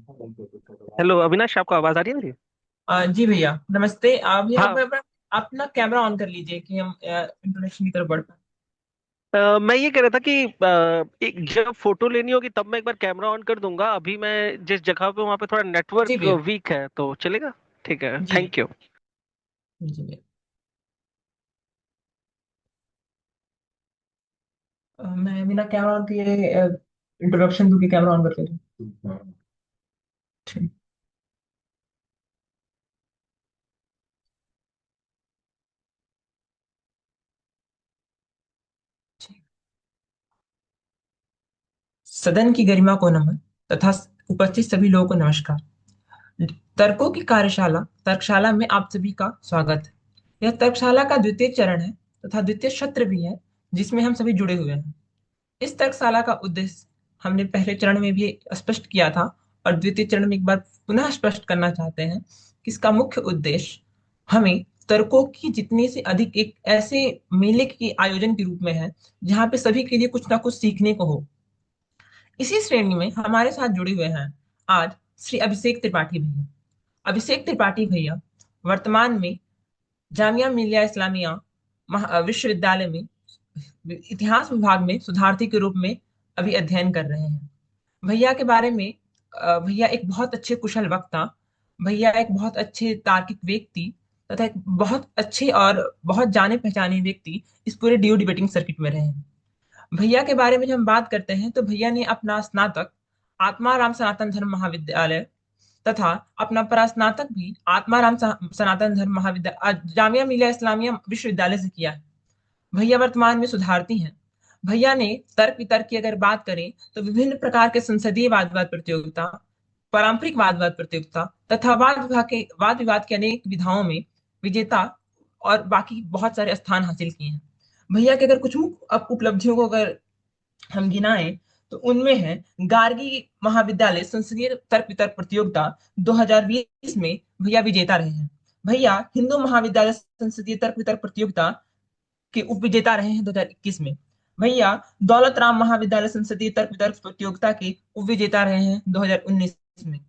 Hello Avinash, आपको आवाज आ रही है मेरी? जी भैया नमस्ते। भैया आप हाँ। अपना कैमरा ऑन कर लीजिए कि हम इंट्रोडक्शन की तरफ बढ़ पाए। मैं ये कह रहा था कि एक जब फोटो लेनी होगी तब मैं एक बार कैमरा ऑन कर दूंगा। अभी मैं जिस जगह पे वहां पे थोड़ा जी नेटवर्क भैया। वीक है, तो चलेगा? ठीक है, जी थैंक यू। जी भैया। मैं बिना कैमरा ऑन किए इंट्रोडक्शन दूं कि कैमरा ऑन करके दूं? ठीक। ठीक। सदन की गरिमा को नमन तथा उपस्थित सभी लोगों को नमस्कार। तर्कों की कार्यशाला तर्कशाला में आप सभी का स्वागत है। यह तर्कशाला का द्वितीय चरण है तथा द्वितीय सत्र भी है, जिसमें हम सभी जुड़े हुए हैं। इस तर्कशाला का उद्देश्य हमने पहले चरण में भी स्पष्ट किया था और द्वितीय चरण में एक बार पुनः स्पष्ट करना चाहते हैं कि इसका मुख्य उद्देश्य हमें तर्कों की जितनी से अधिक एक ऐसे मेले के आयोजन के रूप में है, जहाँ पे सभी के लिए कुछ ना कुछ सीखने को हो। इसी श्रेणी में हमारे साथ जुड़े हुए हैं आज श्री अभिषेक त्रिपाठी भैया। अभिषेक त्रिपाठी भैया वर्तमान में जामिया मिलिया इस्लामिया विश्वविद्यालय में इतिहास विभाग में शोधार्थी के रूप में अभी अध्ययन कर रहे हैं। भैया के बारे में भैया एक बहुत अच्छे कुशल वक्ता, भैया एक बहुत अच्छे तार्किक व्यक्ति तथा एक बहुत अच्छे और बहुत जाने पहचाने व्यक्ति इस पूरे डीयू डिबेटिंग सर्किट में रहे हैं। भैया के बारे में जब हम बात करते हैं तो भैया ने अपना स्नातक आत्माराम सनातन धर्म महाविद्यालय तथा अपना परास्नातक भी आत्माराम सनातन धर्म महाविद्यालय जामिया मिलिया इस्लामिया विश्वविद्यालय से किया है। भैया वर्तमान में सुधारती हैं। भैया ने तर्क वितर्क की अगर बात करें तो विभिन्न प्रकार के संसदीय वाद विवाद प्रतियोगिता, पारंपरिक वाद विवाद प्रतियोगिता तथा वाद विवाद के अनेक विधाओं में विजेता और बाकी बहुत सारे स्थान हासिल किए हैं। भैया के अगर कुछ मुख्य उपलब्धियों को अगर हम गिनाएं तो उनमें है गार्गी महाविद्यालय संसदीय तर्क वितर्क प्रतियोगिता 2020 में भैया विजेता रहे हैं। भैया हिंदू महाविद्यालय संसदीय तर्क वितर्क प्रतियोगिता के उप विजेता रहे हैं 2021 में। भैया दौलत राम महाविद्यालय संसदीय तर्क वितर्क प्रतियोगिता के उप विजेता रहे हैं 2019 में।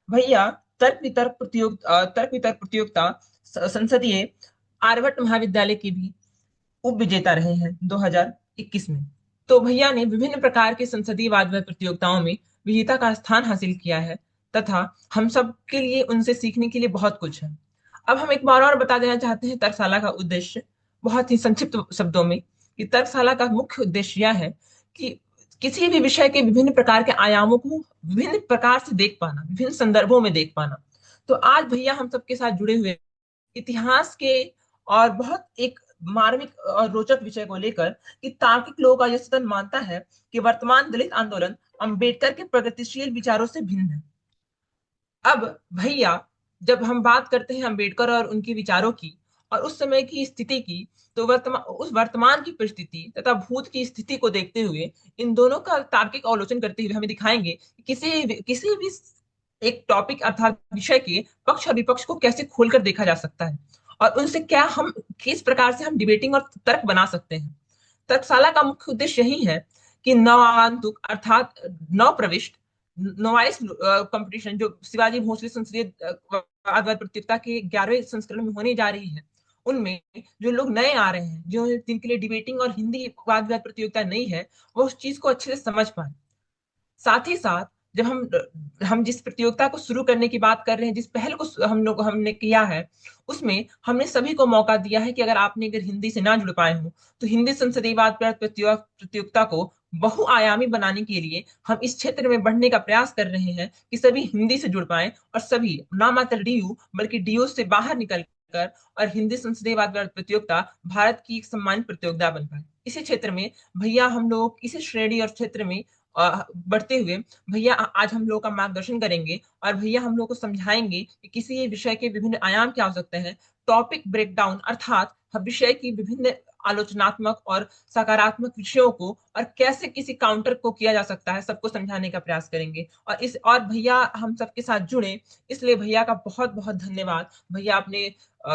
भैया तर्क वितर्क प्रतियोगिता संसदीय आर्यभट्ट महाविद्यालय के भी उप विजेता रहे हैं 2021 में। तो भैया ने विभिन्न प्रकार के संसदीय वाद विवाद प्रतियोगिताओं में विजेता का स्थान हासिल किया है तथा हम सब के लिए उनसे सीखने के लिए बहुत कुछ है। अब हम एक बार और बता देना चाहते हैं तर्कशाला का उद्देश्य बहुत ही संक्षिप्त शब्दों में कि तर्कशाला का मुख्य उद्देश्य यह है कि किसी भी विषय के विभिन्न प्रकार के आयामों को विभिन्न प्रकार से देख पाना, विभिन्न संदर्भों में देख पाना। तो आज भैया हम सबके साथ जुड़े हुए इतिहास के और बहुत एक मार्मिक और रोचक विषय को लेकर कि तार्किक लोगों का यह सदन मानता है कि वर्तमान दलित आंदोलन अंबेडकर के प्रगतिशील विचारों से भिन्न है। अब भैया जब हम बात करते हैं अंबेडकर और उनके विचारों की और उस समय की स्थिति की, तो वर्तमान की परिस्थिति तथा भूत की स्थिति को देखते हुए इन दोनों का तार्किक अवलोकन करते हुए हमें दिखाएंगे कि किसी भी एक टॉपिक अर्थात विषय के पक्ष और विपक्ष को कैसे खोलकर देखा जा सकता है और उनसे क्या हम किस प्रकार से हम डिबेटिंग और तर्क बना सकते हैं। तर्कशाला का मुख्य उद्देश्य यही है कि नव आगंतुक अर्थात नव प्रविष्ट नोवाइस कंपटीशन जो शिवाजी भोसले संसदीय वाद विवाद प्रतियोगिता के 11वें संस्करण में होने जा रही है, उनमें जो लोग नए आ रहे हैं, जो जिनके लिए डिबेटिंग और हिंदी वाद विवाद प्रतियोगिता नहीं है, वो उस चीज को अच्छे से समझ पाए। साथ ही साथ जब हम जिस प्रतियोगिता को शुरू करने की बात कर रहे हैं, जिस पहल को हमने किया है, उसमें हमने सभी को मौका दिया है कि अगर हिंदी से ना जुड़ पाए हो तो हिंदी संसदीय वाद विवाद प्रतियोगिता को बहुआयामी बनाने के लिए हम इस क्षेत्र में बढ़ने का प्रयास कर रहे हैं कि सभी हिंदी से जुड़ पाए और सभी ना मात्र डीयू बल्कि डीयू से बाहर निकल कर और हिंदी संसदीय वाद विवाद प्रतियोगिता भारत की एक सम्मानित प्रतियोगिता बन पाए। इसी क्षेत्र में भैया हम लोग इसी श्रेणी और क्षेत्र में बढ़ते हुए भैया आज हम लोगों का मार्गदर्शन करेंगे और भैया हम लोग को समझाएंगे कि किसी विषय के विभिन्न आयाम क्या हो सकते हैं। टॉपिक ब्रेकडाउन अर्थात हम विषय की विभिन्न आलोचनात्मक और सकारात्मक विषयों को और कैसे किसी काउंटर को किया जा सकता है सबको समझाने का प्रयास करेंगे। और भैया हम सबके साथ जुड़े, इसलिए भैया का बहुत बहुत धन्यवाद। भैया अपने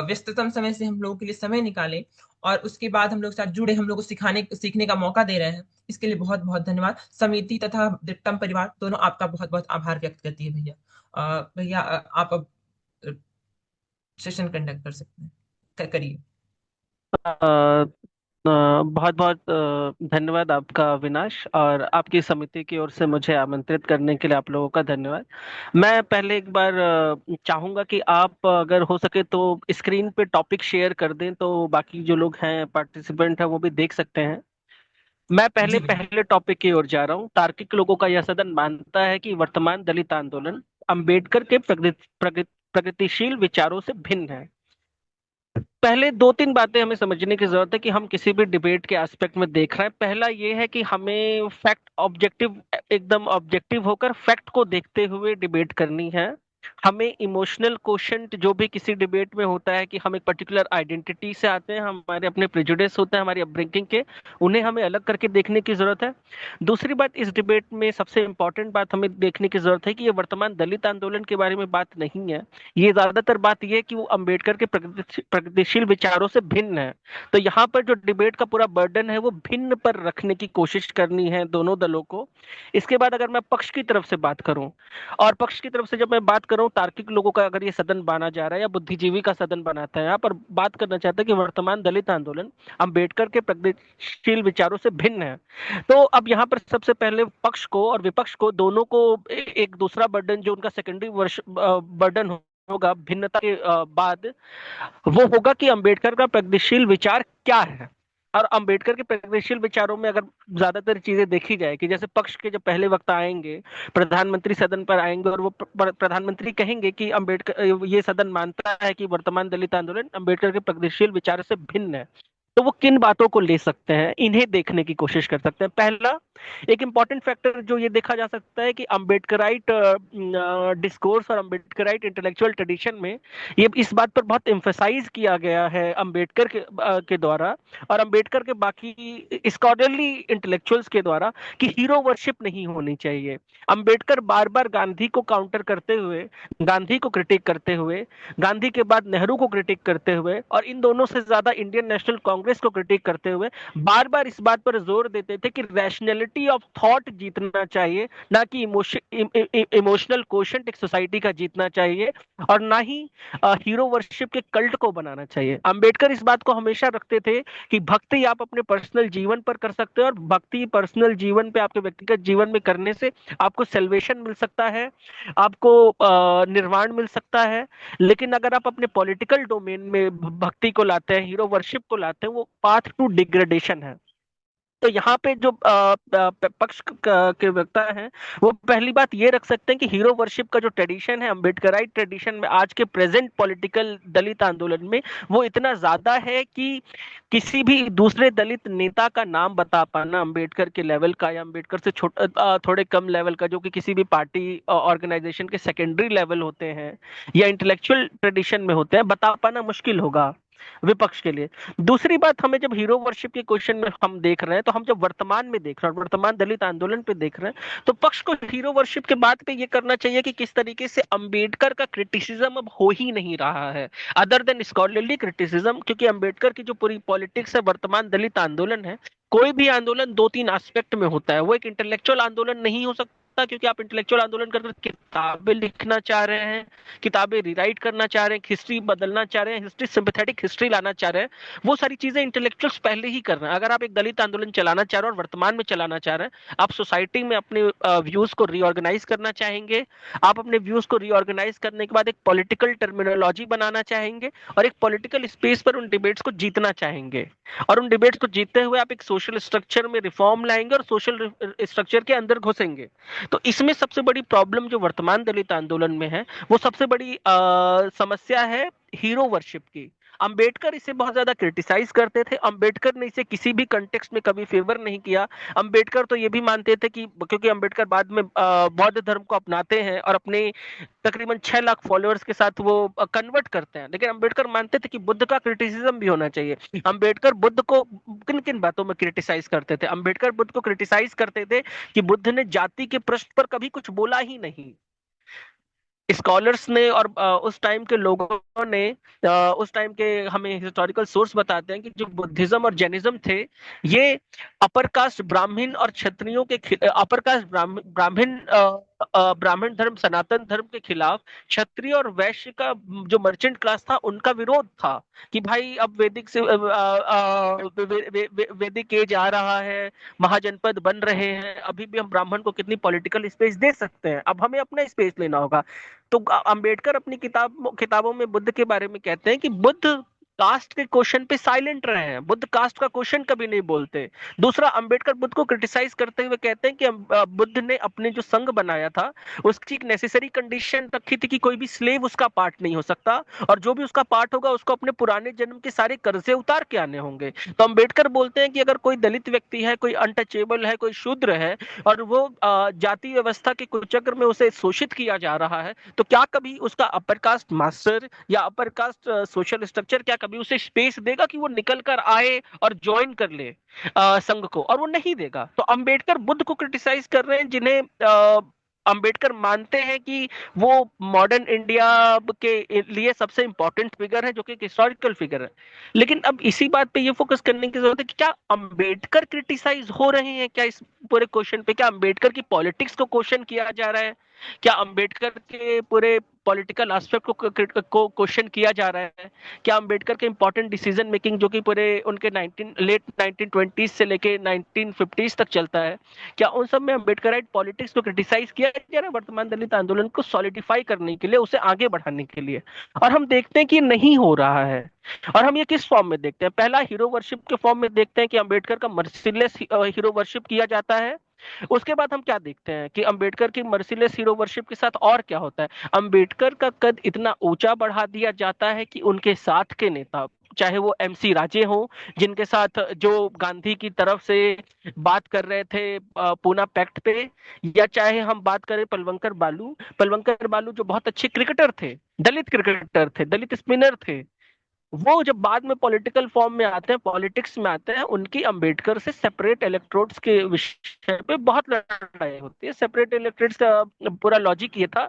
व्यस्ततम समय से हम लोगों के लिए समय निकाले और उसके बाद हम लोग साथ जुड़े, हम लोग को सिखाने सीखने का मौका दे रहे हैं, इसके लिए बहुत बहुत धन्यवाद। समिति तथा दीप्तम परिवार दोनों आपका बहुत बहुत आभार व्यक्त करती है भैया। भैया आप अब सेशन कंडक्ट कर सकते हैं, करिए। बहुत बहुत धन्यवाद आपका अविनाश, और आपकी समिति की ओर से मुझे आमंत्रित करने के लिए आप लोगों का धन्यवाद। मैं पहले एक बार चाहूंगा कि आप अगर हो सके तो स्क्रीन पे टॉपिक शेयर कर दें, तो बाकी जो लोग हैं पार्टिसिपेंट हैं वो भी देख सकते हैं। मैं पहले जी भैया। पहले टॉपिक की ओर जा रहा हूँ। तार्किक लोगों का यह सदन मानता है कि वर्तमान दलित आंदोलन अंबेडकर के प्रगतिशील विचारों से भिन्न है। पहले दो तीन बातें हमें समझने की जरूरत है कि हम किसी भी डिबेट के एस्पेक्ट में देख रहे हैं। पहला ये है कि हमें फैक्ट ऑब्जेक्टिव, एकदम ऑब्जेक्टिव होकर फैक्ट को देखते हुए डिबेट करनी है। हमें इमोशनल क्वोशंट जो भी किसी डिबेट में होता है कि हम एक पर्टिकुलर आइडेंटिटी से आते हैं, हमारे अपने प्रेजुडिस होते हैं हमारी अपब्रिंगिंग के, उन्हें हमें अलग करके देखने की जरूरत है। दूसरी बात, इस डिबेट में सबसे इंपॉर्टेंट बात हमें देखने की जरूरत है कि ये वर्तमान दलित आंदोलन के बारे में बात नहीं है। ये ज्यादातर बात ये है कि वो अंबेडकर के प्रगतिशील विचारों से भिन्न है। तो यहाँ पर जो डिबेट का पूरा बर्डन है वो भिन्न पर रखने की कोशिश करनी है दोनों दलों को। इसके बाद अगर मैं पक्ष की तरफ से बात करूं, और पक्ष की तरफ से जब मैं बात कर रहा हूं, तार्किक लोगों का अगर ये सदन माना जा रहा है या बुद्धिजीवी का सदन बनाता है, यहाँ पर बात करना चाहता है कि वर्तमान दलित आंदोलन अंबेडकर के प्रगतिशील विचारों से भिन्न है। तो अब यहाँ पर सबसे पहले पक्ष को और विपक्ष को दोनों को एक दूसरा बर्डन, जो उनका सेकेंडरी बर्डन होगा भिन्नता के बाद, वो होगा कि अंबेडकर का प्रगतिशील विचार क्या है। और अंबेडकर के प्रगतिशील विचारों में अगर ज्यादातर चीजें देखी जाए कि जैसे पक्ष के जो पहले वक्ता आएंगे, प्रधानमंत्री सदन पर आएंगे और वो प्रधानमंत्री कहेंगे कि अंबेडकर, ये सदन मानता है कि वर्तमान दलित आंदोलन अंबेडकर के प्रगतिशील विचार से भिन्न है। तो वो किन बातों को ले सकते हैं, इन्हें देखने की कोशिश कर सकते हैं। पहला एक इंपॉर्टेंट फैक्टर जो ये देखा जा सकता है कि अम्बेडकराइट डिस्कोर्स और अम्बेडकराइट इंटेलेक्चुअल ट्रेडिशन में ये इस बात पर बहुत एम्फेसाइज किया गया है अम्बेडकर के द्वारा और अम्बेडकर के बाकी स्कॉलरली इंटेलेक्चुअल्स के द्वारा, कि हीरो वर्शिप नहीं होनी चाहिए। अम्बेडकर बार बार गांधी को काउंटर करते हुए, गांधी को क्रिटिक करते हुए, गांधी के बाद नेहरू को क्रिटिक करते हुए और इन दोनों से ज्यादा इंडियन नेशनल कांग्रेस को क्रिटिक करते हुए बार बार इस बात पर जोर देते थे कि रैशनैलिटी ऑफ थॉट जीतना चाहिए, ना कि इमोशनल क्वोशंट एक सोसाइटी का जीतना चाहिए, और ना ही हीरो वर्शिप के कल्ट को बनाना चाहिए। अंबेडकर इस बात को हमेशा रखते थे कि भक्ति आप अपने पर्सनल जीवन पर कर सकते हो, और भक्ति पर्सनल जीवन पे, आपके व्यक्तिगत जीवन में करने से आपको सेल्वेशन मिल सकता है, आपको निर्वाण मिल सकता है। लेकिन अगर आप अपने पॉलिटिकल डोमेन में भक्ति को लाते हैं, हीरो वर्शिप को लाते हैं, वो पाथ टू डिग्रेडेशन है। तो यहाँ पे जो पक्ष के वक्ता हैं, वो पहली बात ये रख सकते हैं कि हीरो वर्शिप का जो ट्रेडिशन है अम्बेडकराइट ट्रेडिशन में आज के प्रेजेंट पॉलिटिकल दलित आंदोलन में, वो इतना ज्यादा है कि किसी भी दूसरे दलित नेता का नाम बता पाना अम्बेडकर के लेवल का, या अम्बेडकर से थोड़े कम लेवल का, जो कि किसी भी पार्टी ऑर्गेनाइजेशन के सेकेंडरी लेवल होते हैं या इंटेलेक्चुअल ट्रेडिशन में होते हैं, बता पाना मुश्किल होगा विपक्ष के लिए। दूसरी बात, हमें जब हीरो वर्शिप के क्वेश्चन में हम देख रहे हैं, तो हम जब वर्तमान में देख रहे हैं, वर्तमान दलित आंदोलन पे देख रहे हैं, तो पक्ष को हीरो वर्शिप के बात पे ये करना चाहिए कि किस तरीके से अंबेडकर का क्रिटिसिज्म अब हो ही नहीं रहा है, अदर देन स्कॉलरली क्रिटिसिज्म। क्योंकि अंबेडकर की जो पूरी पॉलिटिक्स है, वर्तमान दलित आंदोलन है, कोई भी आंदोलन दो तीन एस्पेक्ट में होता है। वो एक इंटेलेक्चुअल आंदोलन नहीं हो सकता, क्योंकि आप इंटेलेक्चुअल आंदोलन कर किताबें लिखना चाह रहे हैं, किताबें रिराइट करना चाह रहे हैं, हिस्ट्री बदलना चाह रहे हैं, हिस्ट्री सिंपैथेटिक हिस्ट्री लाना चाह रहे हैं, वो सारी चीजें इंटेलेक्चुअल्स पहले ही कर रहे हैं। अगर आप एक दलित आंदोलन चलाना चाह रहे हैं और वर्तमान में चलाना चाह रहे हैं, आप सोसाइटी में अपने व्यूज को रीऑर्गेनाइज करना चाहेंगे, आप अपने व्यूज को रीऑर्गेनाइज करने के बाद एक पॉलिटिकल टर्मिनोलॉजी बनाना चाहेंगे और एक पॉलिटिकल स्पेस पर उन डिबेट्स को जीतना चाहेंगे, और उन डिबेट्स को जीतते हुए आप एक सोशल स्ट्रक्चर में रिफॉर्म लाएंगे और सोशल स्ट्रक्चर के अंदर घुसेंगे। तो इसमें सबसे बड़ी प्रॉब्लम जो वर्तमान दलित आंदोलन में है, वो सबसे बड़ी समस्या है हीरो वर्शिप की। अंबेडकर इसे बहुत ज्यादा क्रिटिसाइज करते थे। अंबेडकर ने इसे किसी भी कंटेक्स्ट में कभी फेवर नहीं किया। अंबेडकर तो ये भी मानते थे कि क्योंकि अंबेडकर बाद में बौद्ध धर्म को अपनाते हैं और अपने तकरीबन 6 लाख फॉलोअर्स के साथ वो कन्वर्ट करते हैं, लेकिन अंबेडकर मानते थे कि बुद्ध का क्रिटिसिज्म भी होना चाहिए। अंबेडकर बुद्ध को किन किन बातों में क्रिटिसाइज करते थे? अंबेडकर बुद्ध को क्रिटिसाइज करते थे कि बुद्ध ने जाति के प्रश्न पर कभी कुछ बोला ही नहीं। स्कॉलर्स ने और उस टाइम के लोगों ने, उस टाइम के हमें हिस्टोरिकल सोर्स बताते हैं कि जो बुद्धिज्म और जैनिज्म थे, ये अपर कास्ट ब्राह्मण और क्षत्रियों के अपर कास्ट ब्राह्मण ब्राह्मण धर्म सनातन धर्म के खिलाफ क्षत्रिय और वैश्य का जो मर्चेंट क्लास था उनका विरोध था कि भाई अब वैदिक से वैदिक एज आ रहा है, महाजनपद बन रहे हैं, अभी भी हम ब्राह्मण को कितनी पॉलिटिकल स्पेस दे सकते हैं, अब हमें अपना स्पेस लेना होगा। तो अंबेडकर अपनी किताबों में बुद्ध के बारे में कहते हैं कि बुद्ध कास्ट के क्वेश्चन पे साइलेंट रहे हैं, बुद्ध कास्ट का क्वेश्चन कभी नहीं बोलते। दूसरा, अंबेडकर बुद्ध को क्रिटिसाइज करते हुए कहते हैं कि बुद्ध ने अपने जो संघ बनाया था उसकी एक नेसेसरी कंडीशन रखी थी कि कोई भी स्लेव उसका पार्ट नहीं हो सकता, और जो भी उसका पार्ट होगा उसको अपने पुराने जन्म के सारे कर्जे उतार के आने होंगे। तो अंबेडकर बोलते हैं कि अगर कोई दलित व्यक्ति है, कोई अनटचेबल है, कोई शूद्र है, और वो जाति व्यवस्था के कुचक्र में उसे शोषित किया जा रहा है, तो क्या कभी उसका अपर कास्ट मास्टर या अपर कास्ट सोशल स्ट्रक्चर क्या कभी उसे स्पेस देगा कि वो निकल कर आए और ज्वाइन कर ले संघ को? और वो नहीं देगा। तो अंबेडकर बुद्ध को क्रिटिसाइज कर रहे हैं, जिन्हें अंबेडकर मानते हैं कि वो मॉडर्न इंडिया के लिए सबसे इंपॉर्टेंट फिगर है, जो कि एक हिस्टोरिकल फिगर है। लेकिन अब इसी बात पे ये फोकस करने की जरूरत है कि क्या अंबेडकर क्रिटिसाइज हो रहे हैं? क्या इस पूरे क्वेश्चन पे क्या अंबेडकर की पॉलिटिक्स को क्वेश्चन किया जा रहा है? क्या अंबेडकर के पूरे पॉलिटिकल एस्पेक्ट को क्वेश्चन किया जा रहा है? क्या अंबेडकर के इंपॉर्टेंट डिसीजन मेकिंग, जो कि पूरे उनके लेट 1920 से लेके 1950 तक चलता है, क्या उन सब में अंबेडकराइट पॉलिटिक्स को क्रिटिसाइज किया जा रहा है वर्तमान दलित आंदोलन को सॉलिडिफाई करने के लिए, उसे आगे बढ़ाने के लिए? और हम देखते हैं कि नहीं हो रहा है। और हम ये किस फॉर्म में देखते हैं? पहला, हीरो वर्शिप के फॉर्म में देखते हैं कि अंबेडकर का मर्सिलेस हीरो वर्शिप किया जाता है। उसके बाद हम क्या देखते हैं कि अंबेडकर की मर्सिलेस हीरो वर्शिप के साथ और क्या होता है? अंबेडकर का कद इतना ऊंचा बढ़ा दिया जाता है कि उनके साथ के नेता, चाहे वो एमसी राजे हो, जिनके साथ जो गांधी की तरफ से बात कर रहे थे पूना पैक्ट पे, या चाहे हम बात करें पलवंकर बालू जो बहुत अच्छे क्रिकेटर थे, दलित क्रिकेटर थे, दलित स्पिनर थे, वो जब बाद में पॉलिटिकल फॉर्म में आते हैं, पॉलिटिक्स में आते हैं, उनकी अंबेडकर से सेपरेट इलेक्ट्रोड्स के विषय पे बहुत लड़ाई होती है। सेपरेट इलेक्ट्रोड्स का पूरा लॉजिक ये था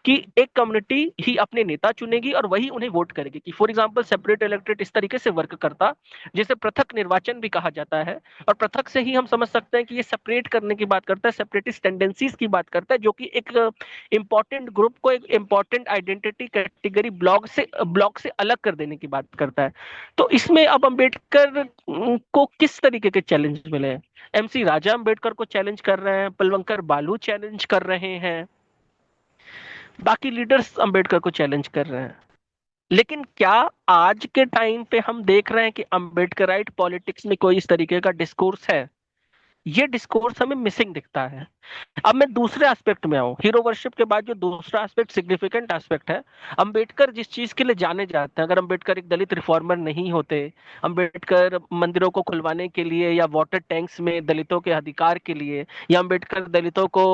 कि एक कम्युनिटी ही अपने नेता चुनेगी और वही उन्हें वोट करेगी। कि फॉर एग्जांपल सेपरेट इलेक्ट्रेट इस तरीके से वर्क करता, जिसे पृथक निर्वाचन भी कहा जाता है, और पृथक से ही हम समझ सकते हैं कि ये सेपरेट करने की बात करता है, सेपरेटिस्ट टेंडेंसीज की बात करता है, जो कि एक इंपॉर्टेंट ग्रुप को एक इंपॉर्टेंट आइडेंटिटी कैटेगरी ब्लॉक से अलग कर देने की बात करता है। तो इसमें अब अंबेडकर को किस तरीके के चैलेंज मिले हैं? एमसी राजा अंबेडकर को चैलेंज कर रहे हैं, पलवंकर बालू चैलेंज कर रहे हैं, बाकी लीडर्स अंबेडकर को चैलेंज कर रहे हैं। लेकिन क्या आज के टाइम पे हम देख रहे हैं कि अंबेडकराइट पॉलिटिक्स में कोई इस तरीके का डिस्कोर्स है? ये डिस्कोर्स हमें मिसिंग दिखता है। अब मैं दूसरे एस्पेक्ट में आऊं, हीरो वर्शिप के बाद जो दूसरा एस्पेक्ट सिग्निफिकेंट एस्पेक्ट है, अंबेडकर जिस चीज के लिए जाने जाते हैं, अगर अंबेडकर एक दलित रिफॉर्मर नहीं होते, अंबेडकर मंदिरों को खुलवाने के लिए या वाटर टैंक्स में दलितों के अधिकार के लिए, या अंबेडकर दलितों को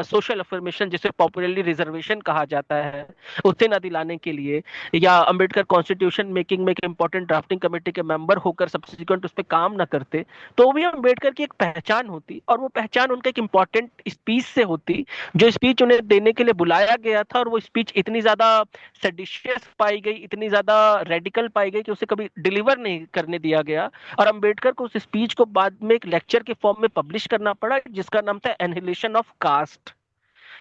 सोशल अफर्मेशन जिसे पॉपुलरली रिजर्वेशन कहा जाता है उसे न दिलाने के लिए, या अंबेडकर कॉन्स्टिट्यूशन मेकिंग में एक इंपॉर्टेंट ड्राफ्टिंग कमेटी के मेंबर होकर सब्सिक्वेंट उस पर काम न करते, तो भी अंबेडकर की एक पहचान होती, और वो पहचान उनका एक इंपॉर्टेंट स्पीच से होती, जो स्पीच उन्हें देने के लिए बुलाया गया था, और वो स्पीच इतनी ज्यादा सेडिशियस पाई गई, इतनी ज्यादा रेडिकल पाई गई कि उसे कभी डिलीवर नहीं करने दिया गया, और अंबेडकर को उस स्पीच को बाद में एक लेक्चर के फॉर्म में पब्लिश करना पड़ा, जिसका नाम था एनहिलेशन ऑफ कास्ट,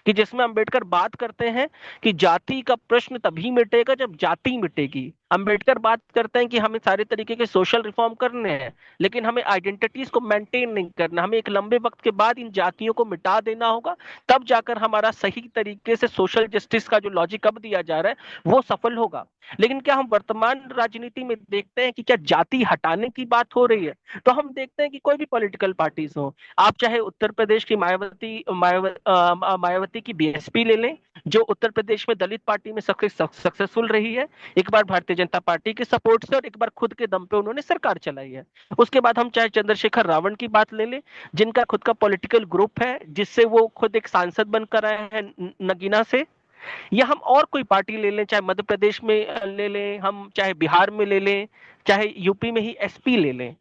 कि जिसमें अंबेडकर बात करते हैं कि जाति का प्रश्न तभी मिटेगा जब जाति मिटेगी। अंबेडकर बात करते हैं कि हमें सारे तरीके के सोशल रिफॉर्म करने हैं, लेकिन हमें आइडेंटिटीज को मेंटेन नहीं करना, हमें एक लंबे वक्त के बाद इन जातियों को मिटा देना होगा, तब जाकर हमारा सही तरीके से सोशल जस्टिस का जो लॉजिक अब दिया जा रहा है वो सफल होगा। लेकिन क्या हम वर्तमान राजनीति में देखते हैं कि क्या जाति हटाने की बात हो रही है? तो हम देखते हैं कि कोई भी पॉलिटिकल पार्टीज हो, आप चाहे उत्तर प्रदेश की मायावती की बीएसपी ले लें, जो उत्तर प्रदेश में दलित पार्टी में सक्सेसफुल रही है, एक बार भारतीय जनता पार्टी के सपोर्ट से और एक बार खुद के दम पे उन्होंने सरकार चलाई है। उसके बाद हम चाहे चंद्रशेखर रावण की बात ले लें, जिनका खुद का पॉलिटिकल ग्रुप है, जिससे वो खुद एक सांसद बनकर आए हैं नगीना से, या हम और कोई पार्टी ले लें, चाहे मध्य प्रदेश में ले लें, हम चाहे बिहार में ले लें, चाहे यूपी में ही एसपी ले लें,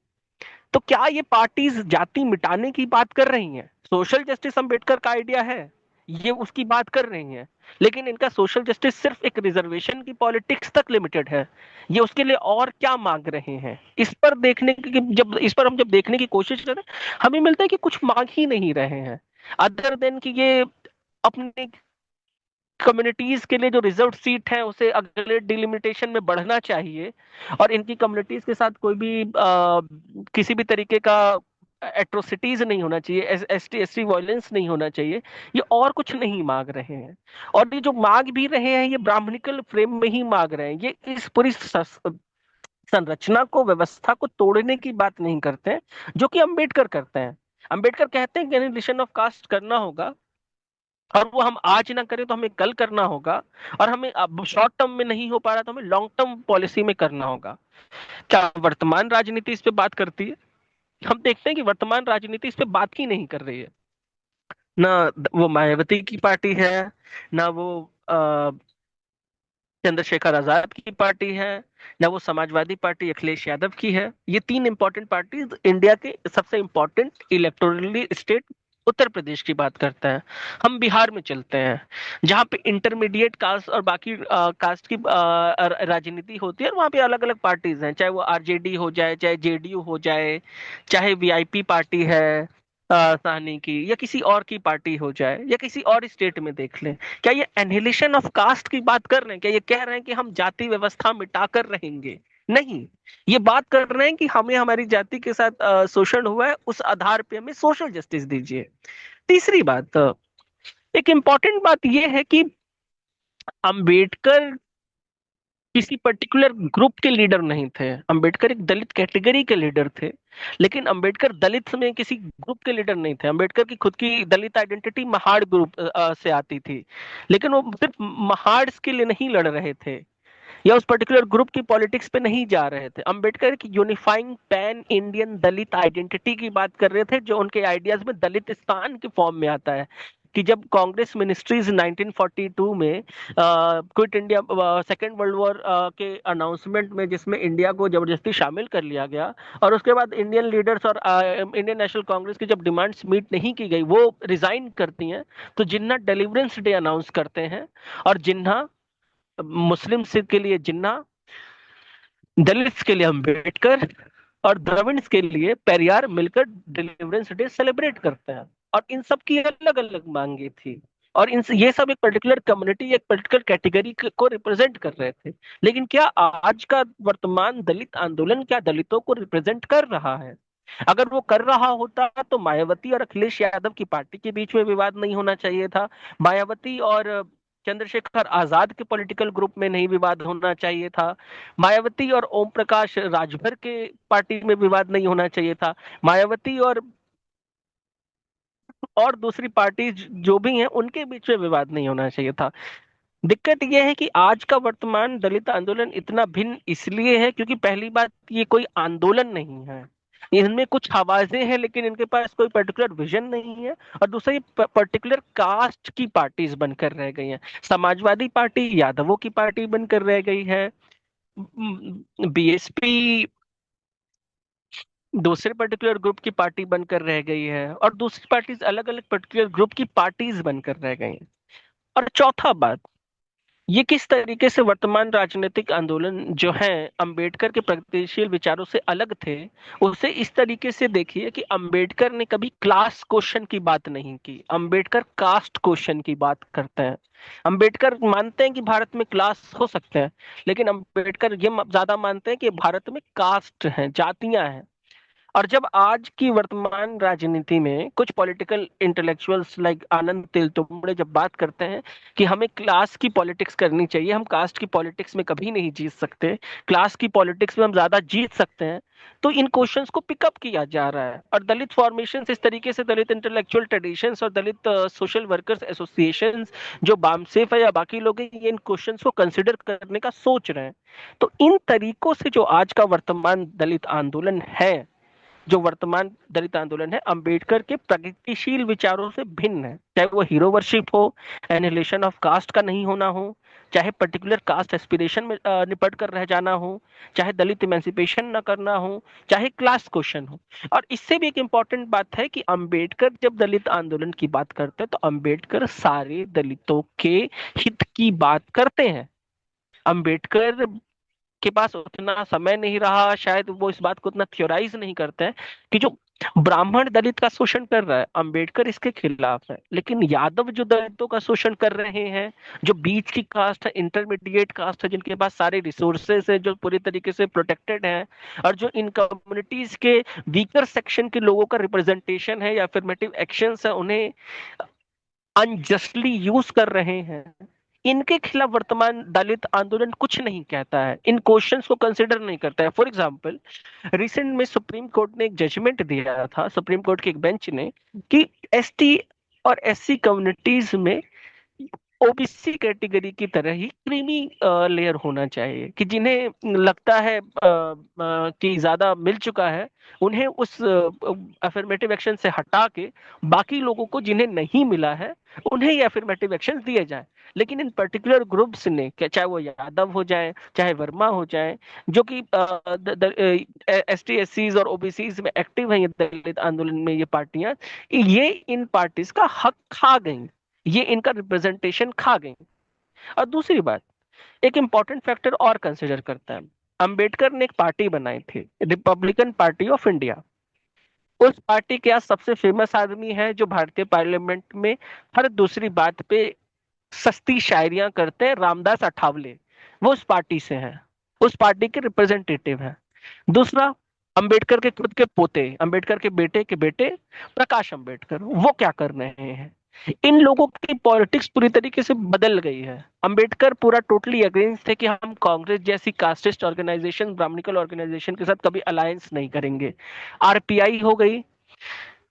तो क्या ये पार्टीज जाति मिटाने की बात कर रही हैं? सोशल जस्टिस अंबेडकर का आइडिया है, ये उसकी बात कर रही हैं, लेकिन इनका सोशल जस्टिस सिर्फ एक रिजर्वेशन की पॉलिटिक्स तक लिमिटेड है। ये उसके लिए और क्या मांग रहे हैं? इस पर देखने की जब इस पर हम जब देखने की कोशिश करें, हमें मिलता है कि कुछ मांग ही नहीं रहे हैं, अदर देन कि ये अपने कम्युनिटीज के लिए जो रिजर्व सीट है उसे अगले डिलिमिटेशन में बढ़ना चाहिए, और इनकी कम्युनिटीज के साथ कोई भी किसी भी तरीके का एट्रोसिटीज नहीं होना चाहिए, एसटी एसटी वायलेंस नहीं होना चाहिए। ये और कुछ नहीं मांग रहे हैं, और ये जो मांग भी रहे हैं ये ब्राह्मणिकल फ्रेम में ही मांग रहे हैं। ये इस पूरी संरचना को, व्यवस्था को तोड़ने की बात नहीं करते हैं, जो कि अंबेडकर करते हैं। अंबेडकर कहते हैं कि एनिहिलेशन ऑफ कास्ट करना होगा, और वो हम आज ना करें तो हमें कल करना होगा, और हमें अब शॉर्ट टर्म में नहीं हो पा रहा तो हमें लॉन्ग टर्म पॉलिसी में करना होगा। क्या वर्तमान राजनीति इस पे बात करती है? हम देखते हैं कि वर्तमान राजनीति इस पे बात ही नहीं कर रही है। ना वो मायावती की पार्टी है, ना वो चंद्रशेखर आजाद की पार्टी है, ना वो समाजवादी पार्टी अखिलेश यादव की है। ये तीन इंपॉर्टेंट पार्टीज इंडिया के सबसे important electorally state Uttar Pradesh की बात करते हैं। हम बिहार में चलते हैं, जहाँ पे इंटरमीडिएट कास्ट और बाकी कास्ट की राजनीति होती है, और वहाँ पे अलग अलग पार्टीज हैं, चाहे वो आरजेडी हो जाए, चाहे जेडीयू हो जाए, चाहे वीआईपी पार्टी है साहनी की, या किसी और की पार्टी हो जाए, या किसी और स्टेट में देख लें। क्या ये एनहिलेशन ऑफ कास्ट की बात कर रहे हैं? क्या ये कह रहे हैं कि हम जाति व्यवस्था मिटाकर रहेंगे? नहीं, ये बात कर रहे हैं कि हमें हमारी जाति के साथ शोषण हुआ है, उस आधार पे हमें सोशल जस्टिस दीजिए। तीसरी बात, एक इंपॉर्टेंट बात यह है कि अंबेडकर किसी पर्टिकुलर ग्रुप के लीडर नहीं थे। अंबेडकर एक दलित कैटेगरी के लीडर थे, लेकिन अंबेडकर दलित में किसी ग्रुप के लीडर नहीं थे। अंबेडकर की खुद की दलित आइडेंटिटी महाड़ ग्रुप से आती थी, लेकिन वो सिर्फ महाड़ के लिए नहीं लड़ रहे थे, या उस पर्टिकुलर ग्रुप की पॉलिटिक्स पे नहीं जा रहे थे। अंबेडकर की यूनिफाइंग पैन इंडियन दलित आइडेंटिटी की बात कर रहे थे, जो उनके आइडियाज में दलितिस्तान के फॉर्म में आता है। कि जब कांग्रेस मिनिस्ट्रीज 1942 में quit India second world war के अनाउंसमेंट में, जिसमें इंडिया को जबरदस्ती शामिल कर लिया गया, और उसके बाद इंडियन लीडर्स और इंडियन नेशनल कांग्रेस की जब डिमांड्स मीट नहीं की गई, वो रिजाइन करती हैं, तो जिन्ना डिलीवरेंस डे अनाउंस करते हैं, और जिन्ना मुस्लिम के लिए जिन्ना, दलित्स के लिए अंबेडकर, और द्रविड्स के लिए पेरियार मिलकर डिलीवरेंस डे सेलिब्रेट करते हैं। और इन सब की अलग अलग मांगे थी, और इन ये सब एक पर्टिकुलर कम्युनिटी, एक पर्टिकुलर कैटेगरी को रिप्रेजेंट कर रहे थे। लेकिन क्या आज का वर्तमान दलित आंदोलन क्या दलितों को रिप्रेजेंट कर रहा है? अगर वो कर रहा होता तो मायावती और अखिलेश यादव की पार्टी के बीच में विवाद नहीं होना चाहिए था, मायावती और चंद्रशेखर आजाद के पॉलिटिकल ग्रुप में नहीं विवाद होना चाहिए था, मायावती और ओम प्रकाश राजभर के पार्टी में विवाद नहीं होना चाहिए था, मायावती और दूसरी पार्टी जो भी हैं उनके बीच में विवाद नहीं होना चाहिए था। दिक्कत यह है कि आज का वर्तमान दलित आंदोलन इतना भिन्न इसलिए है क्योंकि पहली बात, ये कोई आंदोलन नहीं है, इनमें कुछ आवाजें हैं लेकिन इनके पास कोई पर्टिकुलर विजन नहीं है। और दूसरा, ये पर्टिकुलर कास्ट की पार्टीज बनकर रह गई हैं। समाजवादी पार्टी यादवों की पार्टी बनकर रह गई है, बीएसपी दूसरे पर्टिकुलर ग्रुप की पार्टी बनकर रह गई है, और दूसरी पार्टीज अलग अलग पर्टिकुलर ग्रुप की पार्टीज बनकर रह गई हैं। और चौथा बात, ये किस तरीके से वर्तमान राजनीतिक आंदोलन जो है अंबेडकर के प्रगतिशील विचारों से अलग थे, उसे इस तरीके से देखिए कि अंबेडकर ने कभी क्लास क्वेश्चन की बात नहीं की, अंबेडकर कास्ट क्वेश्चन की बात करते हैं। अंबेडकर मानते हैं कि भारत में क्लास हो सकते हैं, लेकिन अंबेडकर ये ज्यादा मानते हैं कि भारत में कास्ट हैं, जातियां हैं। और जब आज की वर्तमान राजनीति में कुछ पॉलिटिकल इंटेलेक्चुअल्स लाइक आनंद तेलतुंबड़े जब बात करते हैं कि हमें क्लास की पॉलिटिक्स करनी चाहिए, हम कास्ट की पॉलिटिक्स में कभी नहीं जीत सकते, क्लास की पॉलिटिक्स में हम ज्यादा जीत सकते हैं, तो इन क्वेश्चंस को पिकअप किया जा रहा है। और दलित फॉर्मेशन इस तरीके से, दलित इंटेलेक्चुअल ट्रेडिशंस और दलित सोशल वर्कर्स एसोसिएशंस जो बामसेफ है या बाकी लोग हैं, ये इन क्वेश्चंस को कंसिडर करने का सोच रहे हैं। तो इन तरीकों से जो आज का वर्तमान दलित आंदोलन है, जो वर्तमान दलित आंदोलन है, अंबेडकर के प्रगतिशील विचारों से भिन्न है। चाहे वो हीरो वर्शिप हो, एनिहिलेशन ऑफ कास्ट का नहीं होना हो, चाहे पर्टिकुलर कास्ट एस्पिरेशन में निपट कर रह जाना हो, चाहे दलित इमेंसिपेशन न करना हो, चाहे क्लास क्वेश्चन हो। और इससे भी एक इंपॉर्टेंट बात है कि अंबेडकर जब दलित आंदोलन की बात करते हैं तो अंबेडकर सारे दलितों के हित की बात करते हैं। अंबेडकर के पास उतना समय नहीं रहा, शायद वो इस बात को उतना थ्योराइज नहीं करते हैं कि जो ब्राह्मण दलित का शोषण कर रहा है, अंबेडकर इसके खिलाफ है। लेकिन यादव जो दलितों का शोषण कर रहे हैं, जो बीच की कास्ट है, इंटरमीडिएट कास्ट है, जिनके पास सारे रिसोर्सेस है, जो पूरी तरीके से प्रोटेक्टेड है, और जो इन कम्युनिटीज के वीकर सेक्शन के लोगों का रिप्रेजेंटेशन है या अफर्मेटिव एक्शंस है, उन्हें अनजस्टली यूज कर रहे हैं, इनके खिलाफ वर्तमान दलित आंदोलन कुछ नहीं कहता है, इन क्वेश्चंस को कंसिडर नहीं करता है। फॉर एग्जांपल, रिसेंट में सुप्रीम कोर्ट ने एक जजमेंट दिया था, सुप्रीम कोर्ट की एक बेंच ने, कि एसटी और एससी कम्युनिटीज में ओबीसी कैटेगरी की तरह ही क्रीमी लेयर होना चाहिए, कि जिन्हें लगता है कि ज्यादा मिल चुका है, उन्हें उस अफर्मेटिव एक्शन से हटा के बाकी लोगों को जिन्हें नहीं मिला है उन्हें ये अफर्मेटिव एक्शन दिए जाए। लेकिन इन पर्टिकुलर ग्रुप्स ने, चाहे वो यादव हो जाए, चाहे वर्मा हो जाए, जो कि एस टी एस सीज और ओबीसीज में एक्टिव हैं, ये दलित आंदोलन में ये पार्टियां, ये इन पार्टीज का हक खा गई, ये इनका रिप्रेजेंटेशन खा गई। और दूसरी बात, एक इंपॉर्टेंट फैक्टर और कंसिडर करता है, अंबेडकर ने एक पार्टी बनाई थी, रिपब्लिकन पार्टी ऑफ इंडिया। उस पार्टी के आज सबसे फेमस आदमी है जो भारतीय पार्लियामेंट में हर दूसरी बात पे सस्ती शायरियां करते हैं, रामदास अठावले, वो उस पार्टी से हैं, उस पार्टी के रिप्रेजेंटेटिव हैं। दूसरा, अंबेडकर के खुद के पोते, अंबेडकर के बेटे प्रकाश अंबेडकर, वो क्या कर रहे हैं? इन लोगों की पॉलिटिक्स पूरी तरीके से बदल गई है। अंबेडकर पूरा टोटली अगेंस्ट थे कि हम कांग्रेस जैसी कास्टिस्ट ऑर्गेनाइजेशन, ब्राह्मणिकल ऑर्गेनाइजेशन के साथ कभी अलायंस नहीं करेंगे। आरपीआई हो गई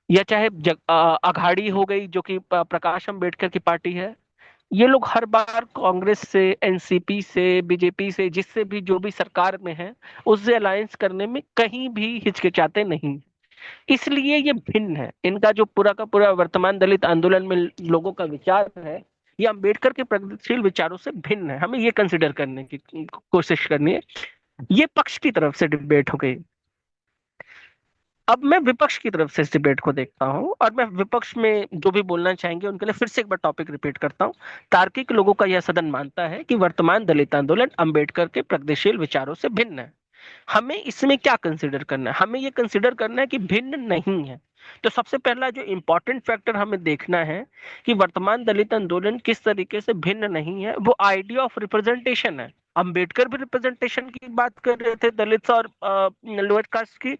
या चाहे अघाड़ी हो गई, जो कि प्रकाश अंबेडकर की पार्टी है, ये लोग हर बार कांग्रेस से, एनसीपी से, बीजेपी से, जिससे भी जो भी सरकार में है, उससे अलायंस करने में कहीं भी हिचकिचाते नहीं। इसलिए ये भिन्न है, इनका जो पूरा का पूरा वर्तमान दलित आंदोलन में लोगों का विचार है, ये अंबेडकर के प्रगतिशील विचारों से भिन्न है। हमें ये कंसिडर करने की कोशिश करनी है। ये पक्ष की तरफ से डिबेट हो गई। अब मैं विपक्ष की तरफ से इस डिबेट को देखता हूं, और मैं विपक्ष में जो भी बोलना चाहेंगे उनके लिए फिर से एक बार टॉपिक रिपीट करता हूं। तार्किक लोगों का यह सदन मानता है कि वर्तमान दलित आंदोलन अंबेडकर के प्रगतिशील विचारों से भिन्न है। हमें इसमें क्या कंसिडर करना है? हमें ये कंसिडर करना है कि भिन्न नहीं है। तो सबसे पहला जो इंपॉर्टेंट फैक्टर हमें देखना है कि वर्तमान दलित आंदोलन किस तरीके से भिन्न नहीं है, वो आइडिया ऑफ रिप्रेजेंटेशन है। अंबेडकर भी रिप्रेजेंटेशन की बात कर रहे थे दलित और लोअर कास्ट की,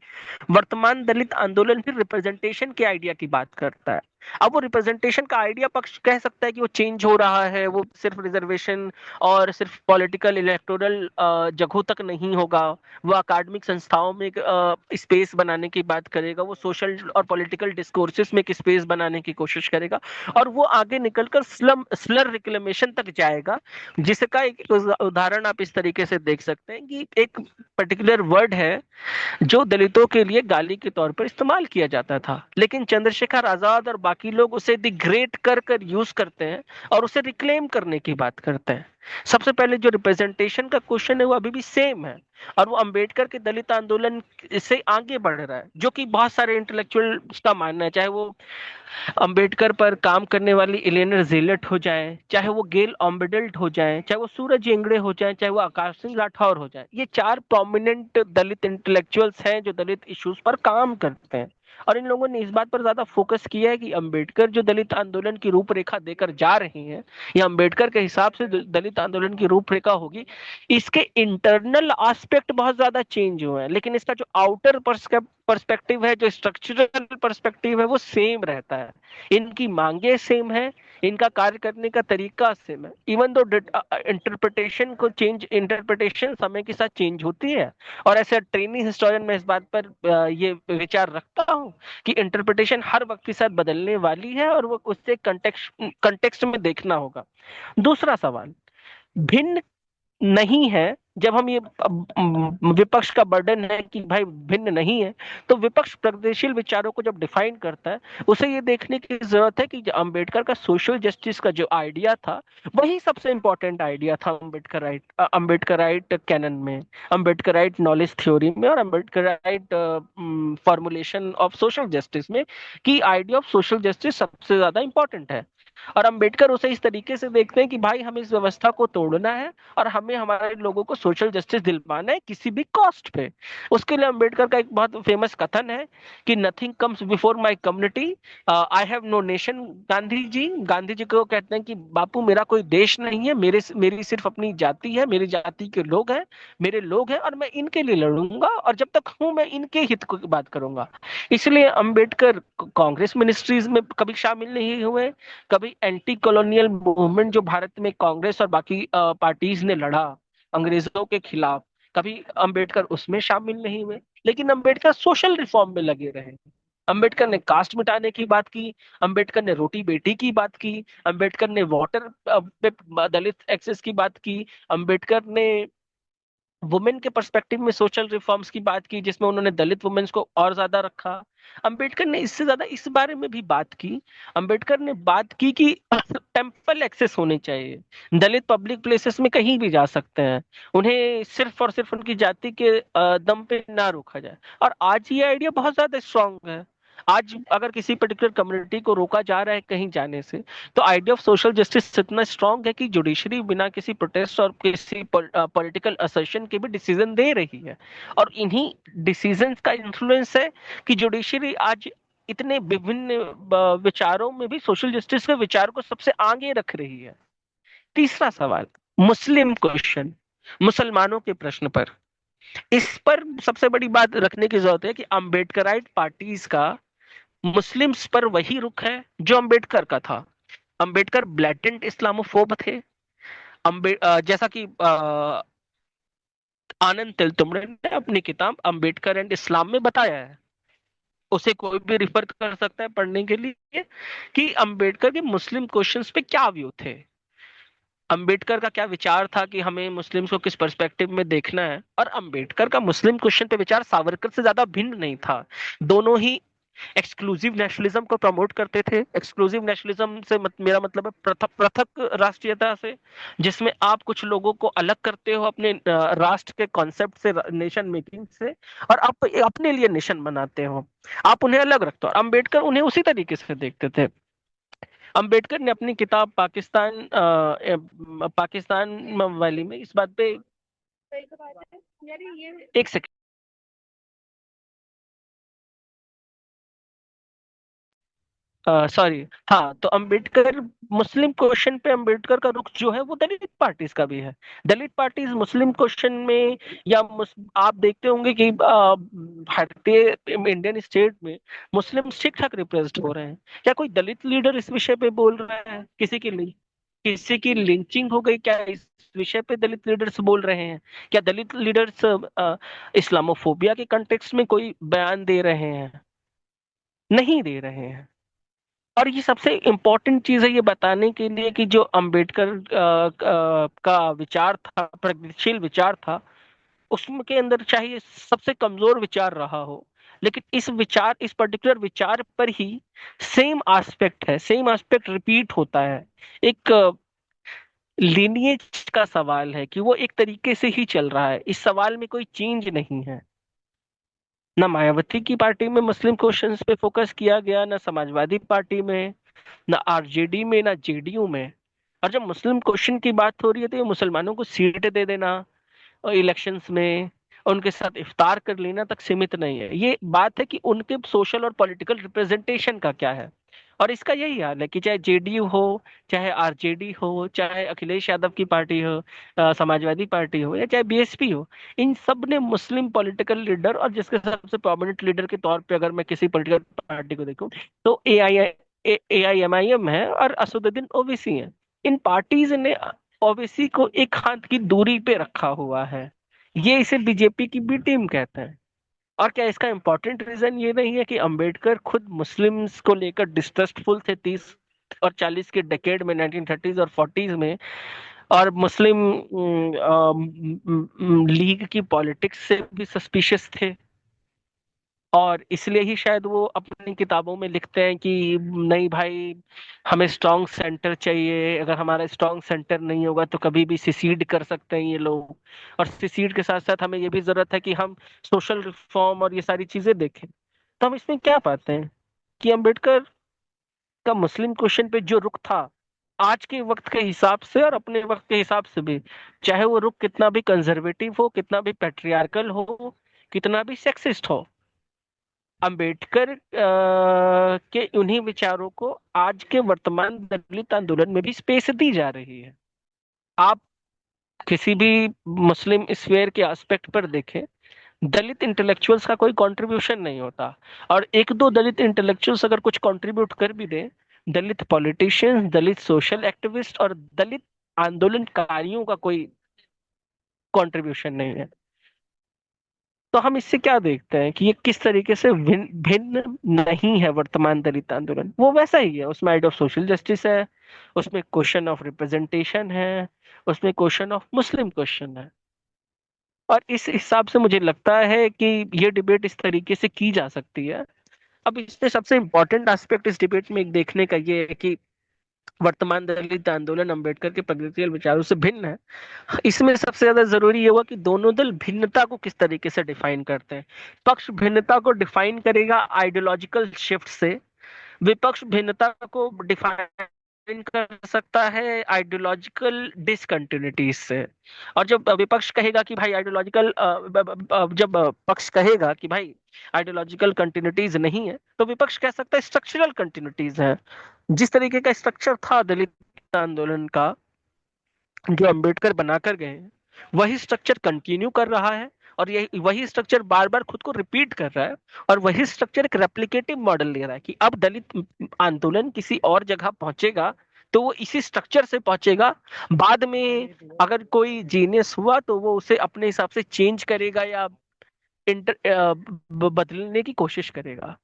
वर्तमान दलित आंदोलन भी रिप्रेजेंटेशन के आइडिया की बात करता है। अब वो रिप्रेजेंटेशन का आइडिया पक्ष कह सकता है कि वो चेंज हो रहा है, वो सिर्फ रिजर्वेशन और सिर्फ पॉलिटिकल इलेक्टोरल जगहों तक नहीं होगा, वो अकादमिक संस्थाओं में एक स्पेस बनाने की बात करेगा, वो सोशल और पॉलिटिकल डिस्कोर्सेस में एक स्पेस बनाने की कोशिश करेगा, और वो आगे निकलकर स्लर रिक्लेमेशन तक जाएगा, जिसका एक उदाहरण आप इस तरीके से देख सकते हैं कि एक पर्टिकुलर वर्ड है जो दलितों के लिए गाली के तौर पर इस्तेमाल किया जाता था, लेकिन चंद्रशेखर आजाद और बाकी लोग उसे डिग्रेड कर कर यूज करते हैं और उसे रिक्लेम करने की बात करते हैं। सबसे पहले जो रिप्रेजेंटेशन का क्वेश्चन है वो अभी भी सेम है, और वो अंबेडकर के दलित आंदोलन से आगे बढ़ रहा है, जो कि बहुत सारे इंटेलेक्चुअल्स का मानना है, चाहे वो अंबेडकर पर काम करने वाली इलेनर जेलेट हो जाए, चाहे वो गेल ऑम्बेडल्ट हो जाए, चाहे वो सूरज इंगड़े हो जाए, चाहे वो आकाश सिंह राठौर हो जाए। ये चार प्रोमिनेंट दलित इंटेलेक्चुअल्स हैं जो दलित इश्यूज पर काम करते हैं, और इन लोगों ने इस बात पर ज्यादा फोकस किया है कि अंबेडकर जो दलित आंदोलन की रूपरेखा देकर जा रहे हैं, या अंबेडकर के हिसाब से दलित दलित आंदोलन की रूपरेखा होगी, इसके इंटरनल एस्पेक्ट बहुत ज्यादा चेंज हुए हैं, लेकिन इसका जो आउटर पर्सपेक्टिव है, जो स्ट्रक्चरल पर्सपेक्टिव है, वो सेम रहता है। इनकी मांगे सेम है, इनका कार्य करने का तरीका सेम है। इवन दो इंटरप्रिटेशन समय के साथ चेंज होती है, और ऐसे ट्रेनिंग हिस्टोरियन मैं इस बात पर ये विचार रखता हूँ कि इंटरप्रिटेशन हर वक्त के साथ बदलने वाली है, और वो उससे कंटेक्स्ट में देखना होगा। दूसरा सवाल, भिन्न नहीं है, जब हम ये विपक्ष का बर्डन है कि भाई भिन्न नहीं है, तो विपक्ष प्रगतिशील विचारों को जब डिफाइन करता है, उसे ये देखने की जरूरत है कि अंबेडकर का सोशल जस्टिस का जो आइडिया था, वही सबसे इंपॉर्टेंट आइडिया था अंबेडकराइट कैनन में, अंबेडकराइट नॉलेज थ्योरी में, और Ambedkarite formulation of social justice में, कि आइडिया ऑफ सोशल जस्टिस सबसे ज्यादा इंपॉर्टेंट है। और अंबेडकर उसे इस तरीके से देखते हैं कि भाई हमें इस व्यवस्था को तोड़ना है, और हमें हमारे लोगों को सोशल जस्टिस दिलवाना है किसी भी कॉस्ट पे। उसके लिए अंबेडकर का एक बहुत फेमस कथन है कि nothing comes before my community, I have no nation. Gandhi ji को कहते हैं कि बापू मेरा कोई देश नहीं है, मेरी सिर्फ अपनी जाति है, मेरी जाति के लोग हैं, मेरे लोग हैं, और मैं इनके लिए लड़ूंगा, और जब तक हूं मैं इनके हित की बात करूंगा। इसलिए अंबेडकर कांग्रेस मिनिस्ट्रीज में कभी शामिल नहीं हुए, कभी एंटी कॉलोनियल मूवमेंट जो भारत में कांग्रेस और बाकी पार्टीज ने लड़ा अंग्रेजों के खिलाफ, कभी अंबेडकर उसमें शामिल नहीं हुए, लेकिन अंबेडकर सोशल रिफॉर्म में लगे रहे। अंबेडकर ने कास्ट मिटाने की बात की, अंबेडकर ने रोटी बेटी की बात की, अंबेडकर ने वाटर पे दलित एक्सेस की बात की, अंबेडकर ने वुमेन के पर्सपेक्टिव में सोशल रिफॉर्म्स की बात की, जिसमें उन्होंने दलित वुमेन्स को और ज्यादा रखा। अंबेडकर ने इससे ज्यादा इस बारे में भी बात की। अंबेडकर ने बात की कि टेम्पल एक्सेस होने चाहिए, दलित पब्लिक प्लेसेस में कहीं भी जा सकते हैं, उन्हें सिर्फ और सिर्फ उनकी जाति के दम पे ना रोका जाए। और आज ये आइडिया बहुत ज्यादा स्ट्रांग है। आज अगर किसी पर्टिकुलर कम्युनिटी को रोका जा रहा है कहीं जाने से, तो आइडिया ऑफ सोशल जस्टिस इतना स्ट्रांग है कि जुडिशरी बिना किसी प्रोटेस्ट और किसी पॉलिटिकल असर्शन के भी डिसीजन दे रही है। और इन्हीं डिसीजंस का इन्फ्लुएंस है कि जुडिशरी आज इतने विभिन्न विचारों में भी सोशल जस्टिस के विचार को सबसे आगे रख रही है। तीसरा सवाल, मुस्लिम क्वेश्चन, मुसलमानों के प्रश्न पर, इस पर सबसे बड़ी बात रखने की जरूरत है कि अंबेडकराइट पार्टीज का मुस्लिम्स पर वही रुख है जो अंबेडकर का था। अंबेडकर ब्लैटेंट इस्लामोफोब थे। जैसा कि आनंद तिलतुमरे ने अपनी किताब अंबेडकर एंड इस्लाम में बताया है, उसे कोई भी रिफर कर सकता है पढ़ने के लिए, कि अंबेडकर के मुस्लिम क्वेश्चंस पे क्या व्यू थे, अंबेडकर का क्या विचार था कि हमें मुस्लिम्स को किस पर्सपेक्टिव में देखना है। और अंबेडकर का मुस्लिम क्वेश्चन पे विचार सावरकर से ज्यादा भिन्न नहीं था। दोनों ही एक्सक्लूसिव नेशनलिज्म को प्रमोट करते थे। एक्सक्लूसिव नेशनलिज्म से मेरा मतलब है पृथक पृथक राष्ट्रीयता से, जिसमें आप कुछ लोगों को अलग करते हो अपने राष्ट्र के कॉन्सेप्ट से, नेशन मेकिंग से, और आप अपने लिए नेशन बनाते हो, आप उन्हें अलग रखते हो। अम्बेडकर उन्हें उसी तरीके से देखते थे। अंबेडकर ने अपनी किताब पाकिस्तान वाली में इस बात पे, एक सेकंड, सॉरी, हाँ, तो अंबेडकर मुस्लिम क्वेश्चन पे अंबेडकर का रुख जो है वो दलित पार्टीज का भी है। दलित पार्टीज मुस्लिम क्वेश्चन में, या आप देखते होंगे कि भारतीय इंडियन स्टेट में मुस्लिम ठीक ठाक रिप्रेजेंट हो रहे हैं। क्या कोई दलित लीडर इस विषय पे बोल रहा है? किसी की लिंचिंग हो गई क्या इस विषय पे दलित लीडर्स बोल रहे हैं? क्या दलित लीडर्स इस्लामोफोबिया के कंटेक्स्ट में कोई बयान दे रहे हैं? नहीं दे रहे हैं। और ये सबसे इम्पोर्टेंट चीज है ये बताने के लिए कि जो अंबेडकर का विचार था, प्रगतिशील विचार था, उसके अंदर चाहे सबसे कमजोर विचार रहा हो, लेकिन इस पर्टिकुलर विचार पर ही सेम एस्पेक्ट रिपीट होता है। एक लीनिएज का सवाल है कि वो एक तरीके से ही चल रहा है, इस सवाल में कोई चेंज नहीं है। ना मायावती की पार्टी में मुस्लिम क्वेश्चंस पे फोकस किया गया, ना समाजवादी पार्टी में, ना आरजेडी में, ना जेडीयू में। और जब मुस्लिम क्वेश्चन की बात हो रही है तो ये मुसलमानों को सीट दे देना और इलेक्शंस में उनके साथ इफ्तार कर लेना तक सीमित नहीं है। ये बात है कि उनके सोशल और पॉलिटिकल रिप्रेजेंटेशन का क्या है। और इसका यही हाल है कि चाहे जेडीयू हो, चाहे आरजेडी हो, चाहे अखिलेश यादव की पार्टी हो, समाजवादी पार्टी हो, या चाहे बीएसपी हो, इन सब ने मुस्लिम पॉलिटिकल लीडर, और जिसके सबसे प्रोमिनेंट लीडर के तौर पे अगर मैं किसी पॉलिटिकल पार्टी को देखूं तो AIMIM है और असदुद्दीन ओवैसी है। इन पार्टीज ने ओवैसी को एक हाथ की दूरी पे रखा हुआ है। ये इसे बीजेपी की बी टीम कहते हैं। और क्या इसका इम्पोर्टेंट रीजन ये नहीं है कि अंबेडकर खुद मुस्लिम्स को लेकर डिस्ट्रस्टफुल थे 30 और 40 के डेकेड में, 1930s और 40s में, और मुस्लिम लीग की पॉलिटिक्स से भी सस्पिशियस थे। और इसलिए ही शायद वो अपनी किताबों में लिखते हैं कि नहीं भाई, हमें स्ट्रांग सेंटर चाहिए, अगर हमारा स्ट्रांग सेंटर नहीं होगा तो कभी भी सिसीड कर सकते हैं ये लोग। और सिसीड के साथ साथ हमें ये भी जरूरत है कि हम सोशल रिफॉर्म और ये सारी चीजें देखें। तो हम इसमें क्या पाते हैं कि अम्बेडकर का मुस्लिम क्वेश्चन पे जो रुख था, आज के वक्त के हिसाब से और अपने वक्त के हिसाब से भी, चाहे वो रुख कितना भी कंजर्वेटिव हो, कितना भी पैट्रियार्कल हो, कितना भी सेक्सिस्ट हो, अंबेडकर के उन्हीं विचारों को आज के वर्तमान दलित आंदोलन में भी स्पेस दी जा रही है। आप किसी भी मुस्लिम स्फेयर के एस्पेक्ट पर देखें, दलित इंटेलेक्चुअल्स का कोई कंट्रीब्यूशन नहीं होता। और एक दो दलित इंटेलेक्चुअल्स अगर कुछ कंट्रीब्यूट कर भी दें, दलित पॉलिटिशियंस, दलित सोशल एक्टिविस्ट और दलित आंदोलनकारियों का कोई कंट्रीब्यूशन नहीं है। तो हम इससे क्या देखते हैं कि ये किस तरीके से भिन्न नहीं है वर्तमान दलित आंदोलन। वो वैसा ही है, उसमें आइडिया ऑफ सोशल जस्टिस है, उसमें क्वेश्चन ऑफ रिप्रेजेंटेशन है, उसमें क्वेश्चन ऑफ मुस्लिम क्वेश्चन है। और इस हिसाब से मुझे लगता है कि ये डिबेट इस तरीके से की जा सकती है। अब इसमें सबसे इम्पोर्टेंट एस्पेक्ट इस डिबेट में एक देखने का ये है कि वर्तमान दलित आंदोलन अंबेडकर के प्रगतिशील विचारों से भिन्न है। इसमें सबसे ज्यादा जरूरी ये हुआ कि दोनों दल भिन्नता को किस तरीके से डिफाइन करते हैं। पक्ष भिन्नता को डिफाइन करेगा आइडियोलॉजिकल शिफ्ट से, विपक्ष भिन्नता को डिफाइन कर सकता है आइडियोलॉजिकल डिसकंटिन्यूटीज से। और जब विपक्ष कहेगा कि भाई आइडियोलॉजिकल, जब पक्ष कहेगा कि भाई आइडियोलॉजिकल कंटिन्यूटीज नहीं है, तो विपक्ष कह सकता है स्ट्रक्चरल कंटिन्यूटीज है। जिस तरीके का स्ट्रक्चर था दलित आंदोलन का, जो अंबेडकर बनाकर गए हैं, वही स्ट्रक्चर कंटिन्यू कर रहा है। और यही वही स्ट्रक्चर बार बार खुद को रिपीट कर रहा है। और वही स्ट्रक्चर एक रेप्लिकेटिव मॉडल ले रहा है कि अब दलित आंदोलन किसी और जगह पहुंचेगा तो वो इसी स्ट्रक्चर से पहुंचेगा। बाद में अगर कोई जीनियस हुआ तो वो उसे अपने हिसाब से चेंज करेगा या बदलने की कोशिश करेगा।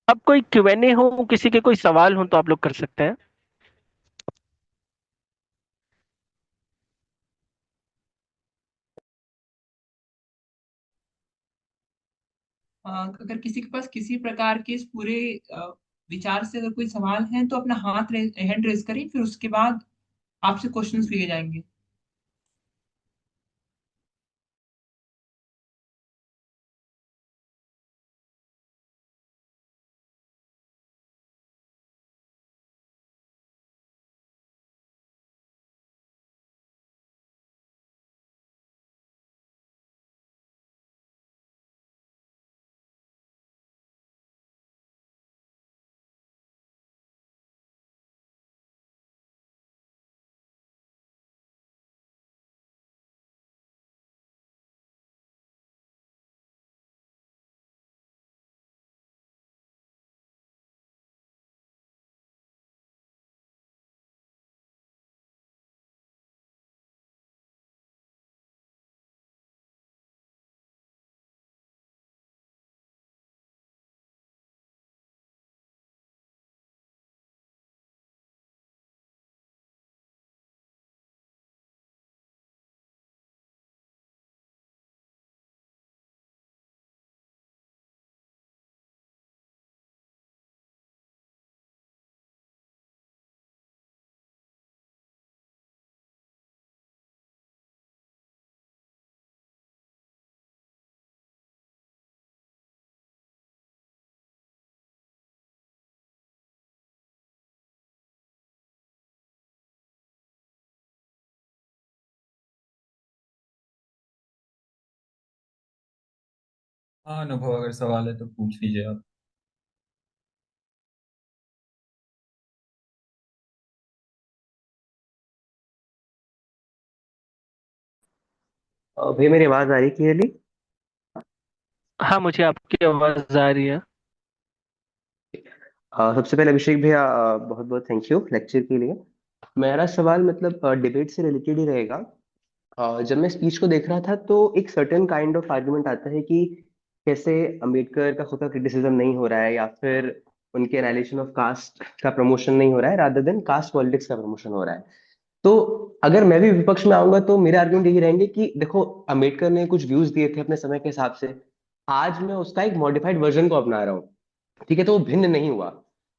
अब कोई क्यूएनए हो, किसी के कोई सवाल हो तो आप लोग कर सकते हैं। अगर किसी के पास किसी प्रकार के इस पूरे विचार से अगर कोई सवाल है तो अपना हैंड रेज करें, फिर उसके बाद आपसे क्वेश्चंस लिए जाएंगे। हाँ, अनुभव, अगर सवाल है तो पूछ लीजिए आप। भैया मेरी आवाज आ रही क्लियरली? हाँ, मुझे आपकी आवाज आ रही है। सबसे पहले अभिषेक भैया, बहुत बहुत थैंक यू लेक्चर के लिए। मेरा सवाल मतलब डिबेट से रिलेटेड ही रहेगा। जब मैं स्पीच को देख रहा था तो एक सर्टेन काइंड ऑफ आर्गुमेंट आता है कि कैसे अंबेडकर का खुद का क्रिटिसिज्म नहीं हो रहा है, या फिर उनके एनालिसिस ऑफ कास्ट का प्रमोशन नहीं हो रहा है, रादर देन कास्ट पॉलिटिक्स का प्रमोशन हो रहा है। तो अगर मैं भी विपक्ष में आऊंगा तो मेरे आर्गुमेंट यही रहेंगे कि देखो, अंबेडकर ने कुछ व्यूज दिए थे अपने समय के हिसाब से। आज मैं उसका एक मॉडिफाइड वर्जन को अपना रहा हूँ। ठीक है, तो वो भिन्न नहीं हुआ।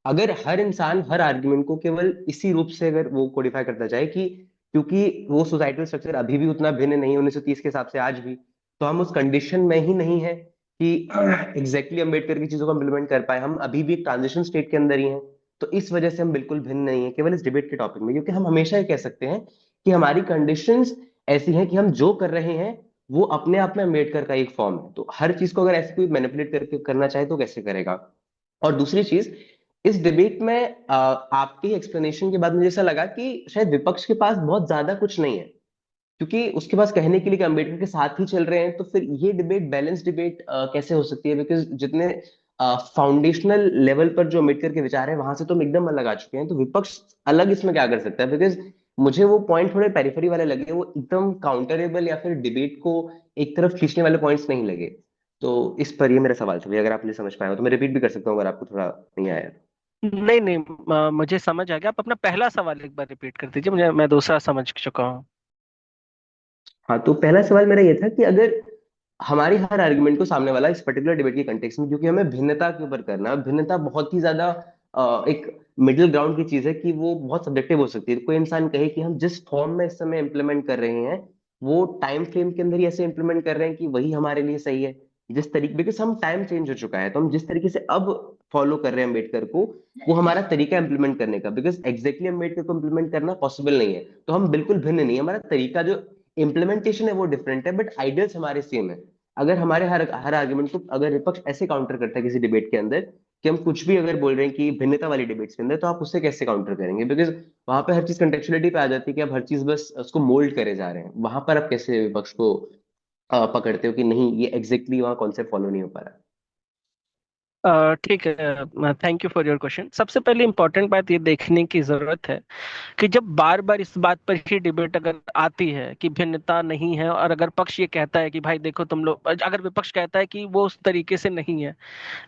अगर हर इंसान हर आर्ग्यूमेंट को केवल इसी रूप से अगर वो कोडिफाई करता जाए कि क्योंकि वो सोसाइटल स्ट्रक्चर अभी भी उतना भिन्न नहीं है 1930 के हिसाब से आज भी, तो हम उस कंडीशन में ही नहीं है कि एग्जैक्टली अम्बेडकर की चीजों को इम्प्लीमेंट कर पाए। हम अभी भी एक ट्रांजिशन स्टेट के अंदर ही हैं। तो इस वजह से हम बिल्कुल भिन्न नहीं है केवल इस डिबेट के टॉपिक में, क्योंकि हम हमेशा ये कह सकते हैं कि हमारी कंडीशंस ऐसी हैं कि हम जो कर रहे हैं वो अपने आप में अम्बेडकर का एक फॉर्म है। तो हर चीज को अगर ऐसे कोई मैनिपुलेट करके करना चाहे तो कैसे करेगा। और दूसरी चीज, इस डिबेट में आपके एक्सप्लेनेशन के बाद मुझे ऐसा लगा कि शायद विपक्ष के पास बहुत ज्यादा कुछ नहीं है, क्योंकि उसके पास कहने के लिए कि अम्बेडकर के साथ ही चल रहे हैं। तो फिर ये डिबेट बैलेंस डिबेट कैसे हो सकती है? बिकॉज जितने फाउंडेशनल लेवल पर जो अम्बेडकर के विचार है वहां से तो हम एकदम अलग आ चुके हैं। तो विपक्ष अलग इसमें क्या कर सकता है? बिकॉज मुझे वो पॉइंट थोड़े पेरिफेरी वाले लगे, वो एकदम काउंटरेबल या फिर डिबेट को एक तरफ खींचने वाले पॉइंट्स नहीं लगे। तो इस पर ये मेरा सवाल था भैया, अगर आप मुझे समझ पाए हो तो मैं रिपीट भी कर सकता हूँ अगर आपको थोड़ा नहीं आया। नहीं नहीं, मुझे समझ आ गया। आप अपना पहला सवाल एक बार रिपीट कर दीजिए, मुझे मैं दूसरा समझ चुका हूँ। हाँ, तो पहला सवाल मेरा ये था कि अगर हमारी हर आर्गुमेंट को सामने वाला इस पर्टिकुलर डिबेट के कंटेक्स्ट में, क्योंकि हमें भिन्नता के ऊपर करना है, भिन्नता बहुत ही ज्यादा एक मिडिल ग्राउंड की चीज है कि वो बहुत सब्जेक्टिव हो सकती है। कोई इंसान कहे कि हम जिस फॉर्म में इस समय इंप्लीमेंट कर रहे हैं वो टाइम फ्रेम के अंदर ही ऐसे इंप्लीमेंट कर रहे हैं कि वही हमारे लिए सही है। जिस तरीके, बिकॉज हम टाइम चेंज हो चुका है, तो हम जिस तरीके से अब फॉलो कर रहे हैं अम्बेडकर को, वो हमारा तरीका इंप्लीमेंट करने का, बिकॉज एग्जैक्टली अम्बेडकर को इंप्लीमेंट करना पॉसिबल नहीं है। तो हम बिल्कुल भिन्न नहीं है, हमारा तरीका जो इम्प्लीमेंटेशन है वो डिफरेंट है, बट आइडियल्स हमारे सेम है। अगर हमारे हर हर आर्गुमेंट को अगर विपक्ष ऐसे काउंटर करता है किसी डिबेट के अंदर कि हम कुछ भी अगर बोल रहे हैं कि भिन्नता वाली डिबेट्स के अंदर, तो आप उससे कैसे काउंटर करेंगे? बिकॉज वहां पे हर चीज कंटेक्चुअलिटी पे आ जाती है कि आप हर चीज बस उसको मोल्ड करे जा रहे हैं। वहां पर आप कैसे विपक्ष को पकड़ते हो कि नहीं, ये एग्जैक्टली वहां कॉन्सेप्ट फॉलो नहीं हो पा रहा? ठीक है, thank you for your question. सबसे पहले इंपॉर्टेंट बात ये देखने की जरूरत है कि जब बार बार इस बात पर ही डिबेट अगर आती है कि भिन्नता नहीं है, और अगर पक्ष ये कहता है कि भाई देखो तुम लोग, अगर विपक्ष कहता है कि वो उस तरीके से नहीं है,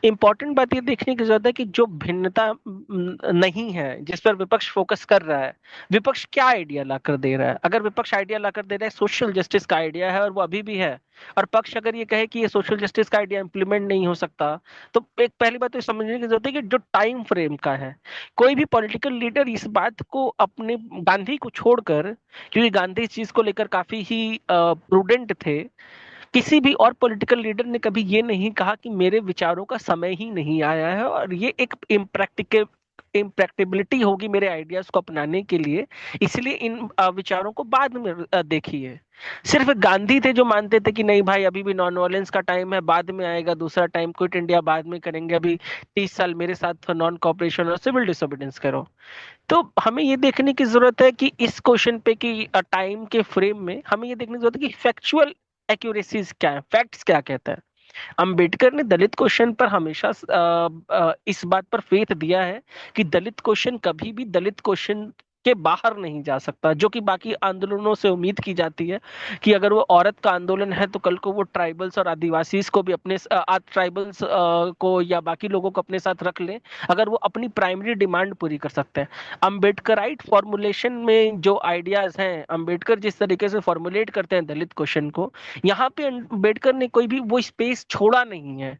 इंपॉर्टेंट बात ये देखने की जरूरत है कि जो भिन्नता नहीं है जिस पर विपक्ष फोकस कर रहा है, विपक्ष क्या आइडिया लाकर दे रहा है। अगर विपक्ष आइडिया लाकर दे रहा है सोशल जस्टिस का आइडिया है और वो अभी भी है, और पक्ष अगर ये कहे कि ये सोशल जस्टिस का आइडिया इंप्लीमेंट नहीं हो सकता, तो एक पहली बात तो समझने की जरूरत है कि जो टाइम फ्रेम का है, कोई भी पॉलिटिकल लीडर इस बात को अपने, गांधी को छोड़कर, क्योंकि गांधी इस चीज को लेकर काफी ही प्रूडेंट थे, किसी भी और पॉलिटिकल लीडर ने कभी ये नहीं कहा कि मेरे विचारों का समय ही नहीं आया है और ये एक इम्प्रैक्टिबिलिटी होगी मेरे आइडियाज को अपनाने के लिए, इसलिए इन विचारों को बाद में देखिए। सिर्फ गांधी थे जो मानते थे कि नहीं भाई अभी भी नॉन वायलेंस का टाइम है, बाद में आएगा दूसरा टाइम, क्विट इंडिया बाद में करेंगे, अभी 30 साल मेरे साथ नॉन कॉपरेशन और सिविल डिसोबीडियंस करो। तो हमें ये देखने की जरूरत है कि इस क्वेश्चन पे कि टाइम के फ्रेम में हमें ये देखने की जरूरत है कि फैक्चुअल एक्यूरेसीज क्या है, फैक्ट्स क्या कहता है। अंबेडकर ने दलित क्वेश्चन पर हमेशा इस बात पर फेथ दिया है कि दलित क्वेश्चन कभी भी दलित क्वेश्चन के बाहर नहीं जा सकता, जो कि बाकी आंदोलनों से उम्मीद की जाती है कि अगर वो औरत का आंदोलन है तो कल को वो ट्राइबल्स और आदिवासीज को भी अपने, ट्राइबल्स को या बाकी लोगों को अपने साथ रख लें अगर वो अपनी प्राइमरी डिमांड पूरी कर सकते हैं। अंबेडकराइट फॉर्मुलेशन में जो आइडियाज हैं, अंबेडकर जिस तरीके से फॉर्मुलेट करते हैं दलित क्वेश्चन को, यहाँ पे अंबेडकर ने कोई भी वो स्पेस छोड़ा नहीं है।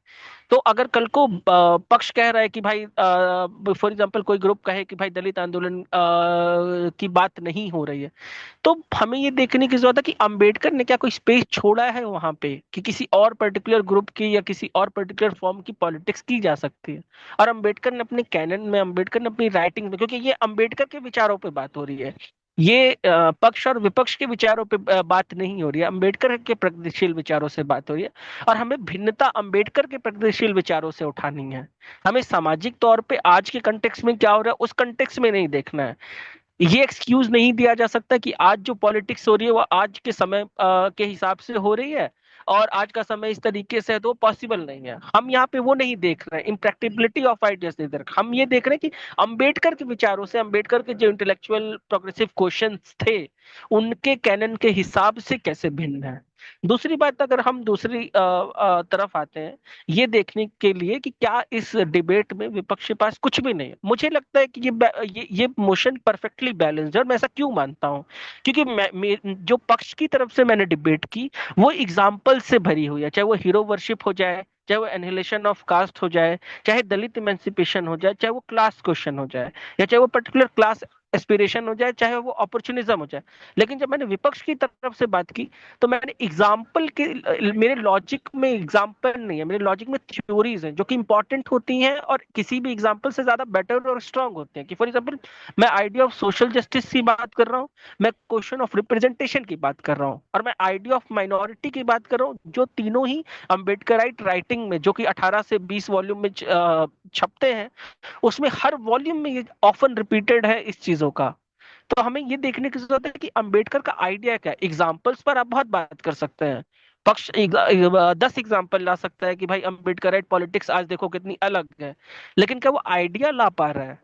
तो अगर कल को पक्ष कह रहा है कि भाई, फॉर एग्जांपल कोई ग्रुप कहे कि भाई दलित आंदोलन की बात नहीं हो रही है, तो हमें ये देखने की जरूरत है कि अंबेडकर ने क्या कोई स्पेस छोड़ा है वहां पे कि किसी और पर्टिकुलर ग्रुप की या किसी और पर्टिकुलर फॉर्म की पॉलिटिक्स की जा सकती है। और अंबेडकर ने अपने कैनन में, अंबेडकर ने अपनी राइटिंग में, क्योंकि ये अंबेडकर के विचारों पे बात हो रही है, ये पक्ष और विपक्ष के विचारों पे बात नहीं हो रही है, अंबेडकर के प्रगतिशील विचारों से बात हो रही है। और हमें भिन्नता अंबेडकर के प्रगतिशील विचारों से उठानी है। हमें सामाजिक तौर पे आज के कंटेक्स्ट में क्या हो रहा है उस कंटेक्स्ट में नहीं देखना है। ये एक्सक्यूज नहीं दिया जा सकता कि आज जो पॉलिटिक्स हो रही है वो आज के समय के हिसाब से हो रही है और आज का समय इस तरीके से है, तो पॉसिबल नहीं है। हम यहाँ पे वो नहीं देख रहे हैं, इम्प्रैक्टिबिलिटी ऑफ आइडियाज नहीं देख रहे, हम ये देख रहे हैं कि अंबेडकर के विचारों से, अंबेडकर के जो इंटेलेक्चुअल प्रोग्रेसिव क्वेश्चंस थे, उनके कैनन के हिसाब से कैसे भिन्न है। दूसरी बात, अगर हम दूसरी तरफ आते हैं ये देखने के लिए कि क्या इस डिबेट में विपक्ष के पास कुछ भी नहीं है, मुझे लगता है कि ये मोशन परफेक्टली बैलेंस्ड है। और मैं ऐसा क्यों मानता हूं, क्योंकि जो पक्ष की तरफ से मैंने डिबेट की वो एग्जाम्पल से भरी हुई है, चाहे वो हीरो वर्शिप हो जाए, चाहे वो एनिहिलेशन ऑफ कास्ट हो जाए, चाहे दलित इमेंसिपेशन हो जाए, चाहे वो क्लास क्वेश्चन हो जाए, या चाहे वो पर्टिकुलर क्लास एस्पिरेशन हो जाए, चाहे वो अपॉर्चुनिज्म हो जाए। लेकिन जब मैंने विपक्ष की तरफ से बात की तो मैंने एग्जाम्पल के, मेरे लॉजिक में एग्जाम्पल नहीं है, मेरे लॉजिक में थ्योरीज हैं जो कि इंपॉर्टेंट होती हैं और किसी भी एग्जाम्पल से ज्यादा बेटर और स्ट्रांग होते हैं। कि फॉर एग्जाम्पल मैं आइडिया ऑफ सोशल जस्टिस की बात कर रहा हूँ, मैं क्वेश्चन ऑफ रिप्रेजेंटेशन की बात कर रहा हूँ, और मैं आइडिया ऑफ माइनॉरिटी की बात कर रहा हूँ, जो तीनों ही अम्बेडकराइट राइटिंग में, जो कि 18 से 20 वॉल्यूम में छपते हैं, उसमें हर वॉल्यूम में ये ऑफन रिपीटेड है इस चीजों का। तो हमें ये देखने की जरूरत है कि अंबेडकर का आइडिया क्या है। एग्जाम्पल्स पर आप बहुत बात कर सकते हैं, पक्ष 10 एग्जाम्पल ला सकता है कि भाई अंबेडकराइट पॉलिटिक्स आज देखो कितनी अलग है, लेकिन क्या वो आइडिया ला पा रहा है?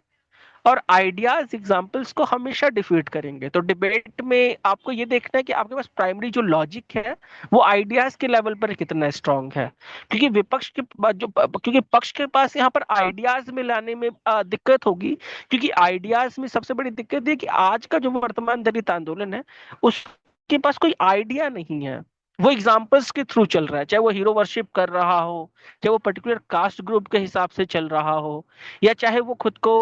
और आइडियाज एग्जाम्पल्स को हमेशा डिफीट करेंगे। तो डिबेट में आपको ये देखना है कि आपके पास प्राइमरी जो लॉजिक है वो आइडियाज के लेवल पर कितना स्ट्रांग है। क्योंकि क्योंकि पक्ष के पास यहाँ पर आइडियाज में लाने में दिक्कत होगी, क्योंकि आइडियाज में सबसे बड़ी दिक्कत है कि आज का जो वर्तमान दलित आंदोलन है उसके पास कोई आइडिया नहीं है, वो एग्जाम्पल्स के थ्रू चल रहा है। चाहे वो हीरो वर्शिप कर रहा हो, चाहे वो पर्टिकुलर कास्ट ग्रुप के हिसाब से चल रहा हो, या चाहे वो खुद को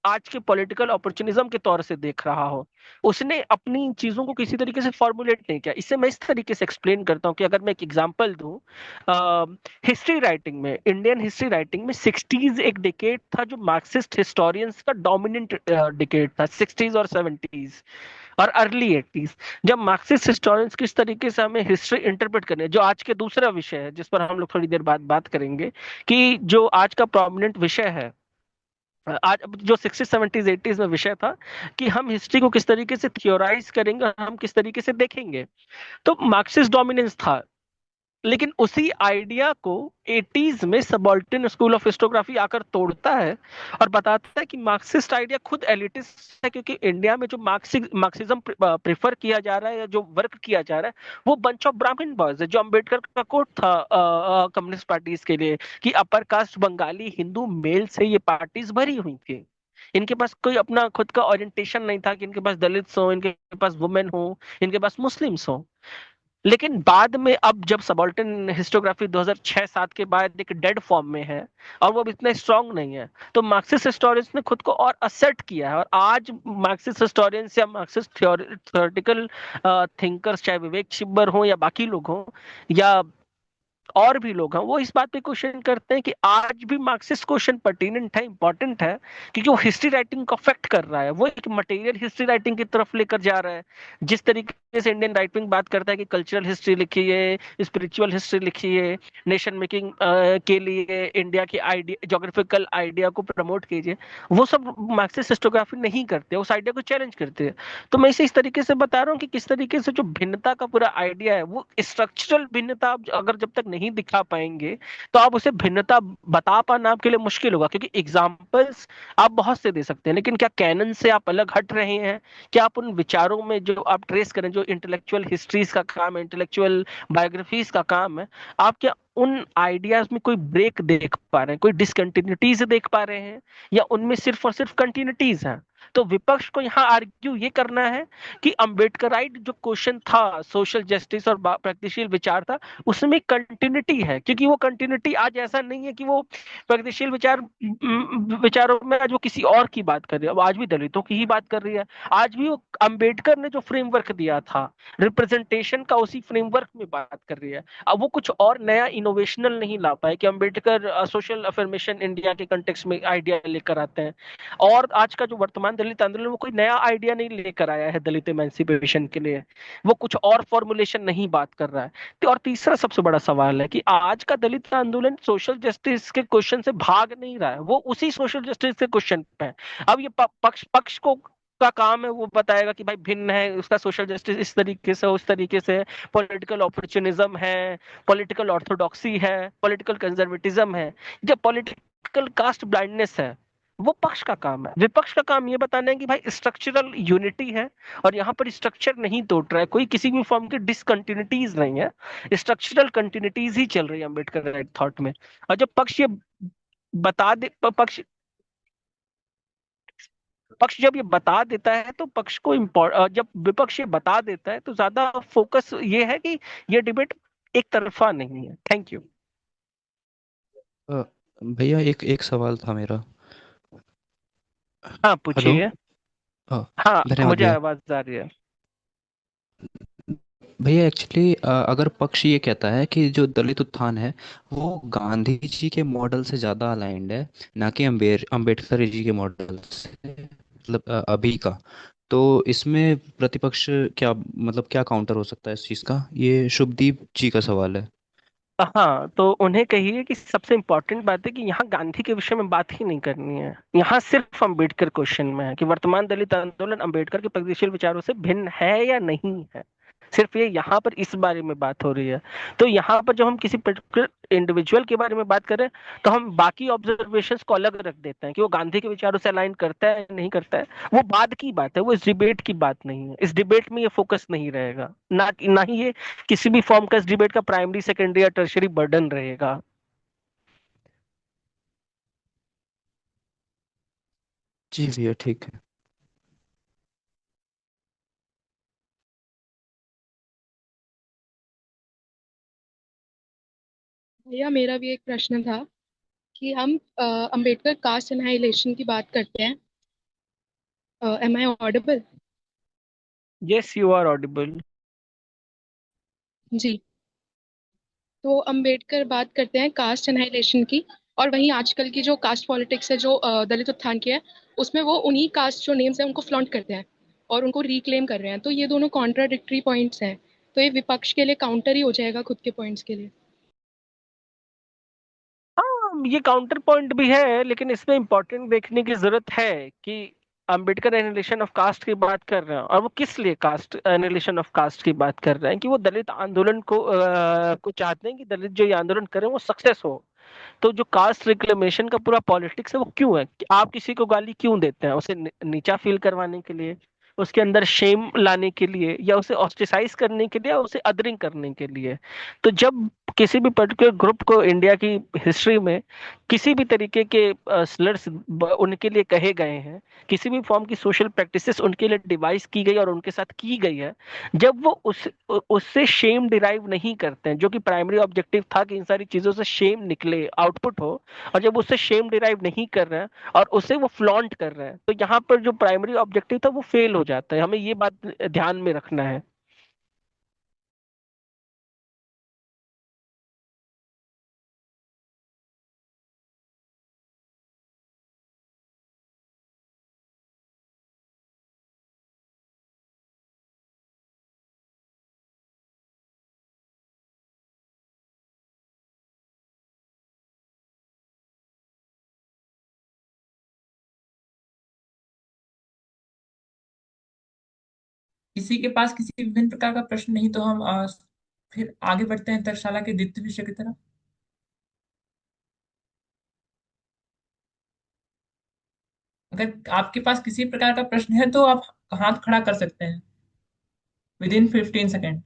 आज के पॉलिटिकल अपॉर्चुनिज्म के तौर से देख रहा हो, उसने अपनी चीजों को किसी तरीके से फॉर्मुलेट नहीं किया। इससे मैं इस तरीके से एक्सप्लेन करता हूँ कि अगर मैं एक एग्जांपल दूं, हिस्ट्री राइटिंग में, इंडियन हिस्ट्री राइटिंग में 60s एक डिकेड था जो मार्क्सिस्ट हिस्टोरियंस का डोमिनेंट डिकेड था, 60s और 70s और अर्ली 80s, जब मार्क्सिस्ट हिस्टोरियंस किस तरीके से हमें हिस्ट्री इंटरप्रेट करने, जो आज के दूसरा विषय है जिस पर हम लोग थोड़ी देर बाद बात करेंगे, कि जो आज का प्रोमिनेंट विषय है, आज जो 60s 70s 80s में विषय था कि हम हिस्ट्री को किस तरीके से थियोराइज करेंगे और हम किस तरीके से देखेंगे, तो मार्क्सिस्ट डोमिनेंस था। लेकिन उसी आइडिया को 80s में सबाल्टर्न स्कूल ऑफ हिस्टोग्राफी आकर तोड़ता है और बताता है कि मार्क्सिस्ट आइडिया खुद एलिटिस्ट है, क्योंकि इंडिया में जो मार्क्सिज्म प्रेफर किया जा रहा है या जो वर्क किया जा रहा है वो बंच ऑफ ब्राह्मण बॉयज है, जो अंबेडकर का कोट था कम्युनिस्ट पार्टीज के लिए कि upper caste Bengali Hindu male से ये पार्टीज भरी हुई थी। इनके पास कोई अपना खुद का ओरिएंटेशन नहीं था कि इनके पास दलित्स हो, इनके पास वुमेन हो, इनके पास मुस्लिम्स हो। लेकिन बाद में अब जब सबाल्टर्न हिस्टोग्राफी 2006-7 के बाद एक डेड फॉर्म में है और वो अब इतना स्ट्रांग नहीं है, तो मार्क्सिस्ट हिस्टोरियंस ने खुद को और असर्ट किया है। और आज मार्क्सिस्ट हिस्टोरियंस या मार्क्सिस्ट थ्योरेटिकल थिंकर्स, चाहे विवेक छिब्बर हो या बाकी लोग हो या और भी लोग हैं, वो इस बात पे क्वेश्चन करते हैं कि आज भी मार्क्सिस्ट क्वेश्चन पर्टिनेंट है, इंपॉर्टेंट है, क्योंकि वो हिस्ट्री राइटिंग को अफेक्ट कर रहा है, वो एक मटेरियल हिस्ट्री राइटिंग की तरफ लेकर जा रहा है। जिस तरीके से इंडियन राइट विंग बात करता है कि कल्चरल हिस्ट्री लिखिए, स्पिरिचुअल हिस्ट्री लिखिए, नेशन मेकिंग के लिए इंडिया की आइडिया, जोग्राफिकल आइडिया को प्रमोट कीजिए, वो सब मार्क्सिस्ट हिस्टोग्राफी नहीं करते, उस आइडिया को चैलेंज करते हैं। तो मैं इसे इस तरीके से बता रहा हूँ कि किस तरीके से जो भिन्नता का पूरा आइडिया है वो स्ट्रक्चरल भिन्नता अगर जब तक नहीं दिखा पाएंगे तो आप उसे भिन्नता बता पाना आपके लिए मुश्किल होगा। क्योंकि एग्जाम्पल्स आप बहुत से दे सकते हैं, लेकिन क्या कैनन से आप अलग हट रहे हैं? क्या आप उन विचारों में जो आप ट्रेस करें, जो इंटेलेक्चुअल हिस्ट्रीज का काम है, इंटेलेक्चुअल बायोग्राफीज का काम है, आप क्या उन आइडियाज में कोई ब्रेक देख पा रहे हैं, कोई डिसकंटिन्यूटीज देख पा रहे हैं, या उनमें सिर्फ और सिर्फ कंटिन्यूटीज हैं? तो विपक्ष को यहाँ आर्ग्यू ये करना है कि अंबेडकराइट जो क्वेश्चन था, सोशल जस्टिस और प्रगतिशील विचार था, उसमें कंटिन्यूटी है। क्योंकि वो कंटिन्यूटी आज ऐसा नहीं है कि वो प्रगतिशील विचारों में आज वो किसी और की बात कर रही है, वो आज भी दलितों की ही बात कर रही है। आज भी वो अंबेडकर ने जो फ्रेमवर्क दिया था रिप्रेजेंटेशन का, उसी फ्रेमवर्क में बात कर रही है। अब वो कुछ और नया इनोवेशनल नहीं ला पाए कि अंबेडकर सोशल अफर्मेशन इंडिया के कंटेक्स्ट में आइडिया लेकर आते हैं, और आज का जो वर्तमान दलित आंदोलन वो कोई नया आइडिया नहीं लेकर आया है दलित एमेंसिपेशन के लिए, वो कुछ और फॉर्मुलेशन नहीं बात कर रहा है। तो और तीसरा सबसे बड़ा सवाल है कि आज का दलित आंदोलन सोशल जस्टिस के क्वेश्चन से भाग नहीं रहा है, वो उसी सोशल जस्टिस के क्वेश्चन पे है। अब ये पक्ष पक्ष को का काम है वो बताएगा कि भाई भिन्न है, उसका सोशल जस्टिस इस तरीके से उस तरीके से, पॉलिटिकल अपॉर्चुनिज्म है, पॉलिटिकल ऑर्थोडॉक्सी है, पॉलिटिकल कंजर्वेटिज्म है, जब पॉलिटिकल कास्ट ब्लाइंडनेस है, वो पक्ष का काम है। विपक्ष का काम ये बताना है कि भाई स्ट्रक्चरल यूनिटी है और यहाँ पर स्ट्रक्चर नहीं टूट रहा है, कोई किसी भी फॉर्म की डिसकंटिन्यूटीज नहीं है, स्ट्रक्चरल कंटिन्यूटीज ही चल रही है अम्बेडकर राइट थॉट में। और जब पक्ष ये बता दे पक्ष पक्ष जब ये बता देता है तो पक्ष को जब विपक्ष ये बता देता है तो ज्यादा फोकस ये है कि ये डिबेट एक तरफा नहीं है। Thank you. अ, भैया एक एक सवाल था मेरा। हाँ हेलो। पूछिए। हाँ, हाँ धन्यवाद मुझे भैया। आवाज आ रही है। भैया एक्चुअली अगर पक्ष ये कहता है कि जो दलित उत्थान है वो गांधी जी के मॉडल से ज़्यादा अलाइंड है, ना कि अम्बेडकर जी के मॉडल से, मतलब अभी का, तो इसमें प्रतिपक्ष क्या, मतलब क्या काउंटर हो सकता है इस चीज़ का? ये शुभदीप जी का सवाल है। हाँ तो उन्हें कहिए कि सबसे इम्पोर्टेंट बात है कि यहाँ गांधी के विषय में बात ही नहीं करनी है, यहाँ सिर्फ अम्बेडकर क्वेश्चन में है कि वर्तमान दलित आंदोलन अम्बेडकर के प्रगतिशील विचारों से भिन्न है या नहीं है। सिर्फ ये यहाँ पर इस बारे में बात हो रही है। तो यहाँ पर जब हम किसी पर्टिकुलर इंडिविजुअल के बारे में बात करें तो हम बाकी ऑब्जर्वेशंस को अलग रख देते हैं कि वो गांधी के विचारों से अलाइन करता है नहीं करता है, वो बाद की बात है, वो इस डिबेट की बात नहीं है। इस डिबेट में ये फोकस नहीं रहेगा, ना ही ये किसी भी फॉर्म का इस डिबेट का प्राइमरी सेकेंडरी या टर्शरी बर्डन रहेगा। जी भैया ठीक है। भैया मेरा भी एक प्रश्न था कि हम अंबेडकर कास्ट एनाहिलेशन की बात करते हैं। Am I audible? Yes you are audible. जी। तो अंबेडकर बात करते हैं कास्ट एनाहिलेशन की, और वहीं आजकल की जो कास्ट पॉलिटिक्स है जो दलित उत्थान की है, उसमें वो उन्हीं कास्ट जो नेम्स हैं उनको फ्लॉन्ट करते हैं और उनको रिक्लेम कर रहे हैं। तो ये दोनों कॉन्ट्राडिक्टरी पॉइंट्स हैं, तो ये विपक्ष के लिए काउंटर ही हो जाएगा खुद के पॉइंट्स के लिए। हाँ ये काउंटर पॉइंट भी है, लेकिन इसमें इंपॉर्टेंट देखने की जरूरत है कि अंबेडकर एनिलेशन ऑफ कास्ट की बात कर रहे हैं और वो किस लिए कास्ट एनिलेशन ऑफ कास्ट की बात कर रहे हैं, कि वो दलित आंदोलन को चाहते हैं कि दलित जो ये आंदोलन करें वो सक्सेस हो। तो जो कास्ट रिक्लेमेशन का पूरा पॉलिटिक्स है वो क्यों है कि आप किसी को गाली क्यों देते हैं, उसे नीचा फील करवाने के लिए, उसके अंदर शेम लाने के लिए, या उसे ऑस्ट्रिसाइज करने के लिए, या उसे अदरिंग करने के लिए। तो जब किसी भी पर्टिकुलर ग्रुप को इंडिया की हिस्ट्री में किसी भी तरीके के स्लर्स उनके लिए कहे गए हैं, किसी भी फॉर्म की सोशल प्रैक्टिसेस उनके लिए डिवाइस की गई और उनके साथ की गई है, जब वो उससे शेम डिराइव नहीं करते हैं, जो कि प्राइमरी ऑब्जेक्टिव था कि इन सारी चीजों से शेम निकले, आउटपुट हो, और जब उससे शेम डिराइव नहीं कर रहे हैं और उसे वो फ्लॉन्ट कर रहे हैं, तो यहाँ पर जो प्राइमरी ऑब्जेक्टिव था वो फेल हो जाता है। हमें ये बात ध्यान में रखना है। किसी के पास किसी विभिन्न प्रकार का प्रश्न नहीं तो हम फिर आगे बढ़ते हैं तर्कशाला के द्वितीय विषय की तरफ। अगर आपके पास किसी प्रकार का प्रश्न है तो आप हाथ खड़ा कर सकते हैं विद इन 15 सेकेंड।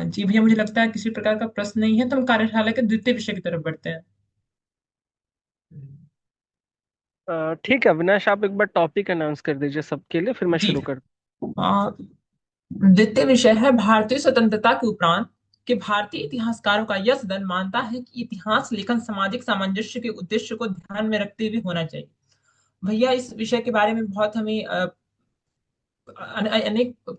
जी भैया, मुझे लगता है किसी प्रकार का प्रश्न नहीं है तो हम कार्यशाला के द्वितीय विषय की तरफ बढ़ते हैं। ठीक है अविनाश, आप एक बार टॉपिक अनाउंस कर दीजिए सबके लिए, फिर मैं जी। शुरू कर। अ, द्वितीय विषय है भारतीय स्वतंत्रता के उपरांत कि भारतीय इतिहासकारों का यह सदन मानता है कि इतिहास लेखन सामाजिक सामंजस्य के उद्देश्य को ध्यान में रखते हुए होना चाहिए। भैया इस विषय के बारे में बहुत हमें अनेक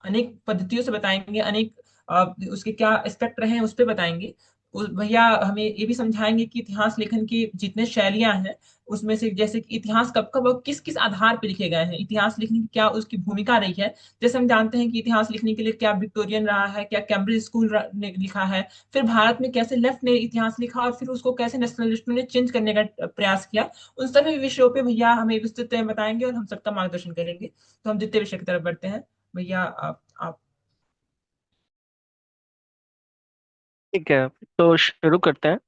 अनेक पद्धतियों से बताएंगे, अनेक उसके क्या एस्पेक्ट रहे हैं उस पर बताएंगे। भैया हमें ये भी समझाएंगे कि इतिहास लेखन की जितने शैलियां हैं उसमें से, जैसे कि इतिहास कब कब और किस किस आधार पर लिखे गए हैं, इतिहास लिखने की क्या उसकी भूमिका रही है। जैसे हम जानते हैं कि इतिहास लिखने के लिए क्या विक्टोरियन रहा है, क्या कैम्ब्रिज स्कूल ने लिखा है, फिर भारत में कैसे लेफ्ट ने इतिहास लिखा और फिर उसको कैसे नेशनलिस्टों ने चेंज करने का प्रयास किया। उन सभी विषयों पे भैया हमें विस्तृत में बताएंगे और हम सबका मार्गदर्शन करेंगे। तो हम द्वितीय विषय की तरफ बढ़ते हैं। भैया आप ठीक है, तो शुरू करते हैं।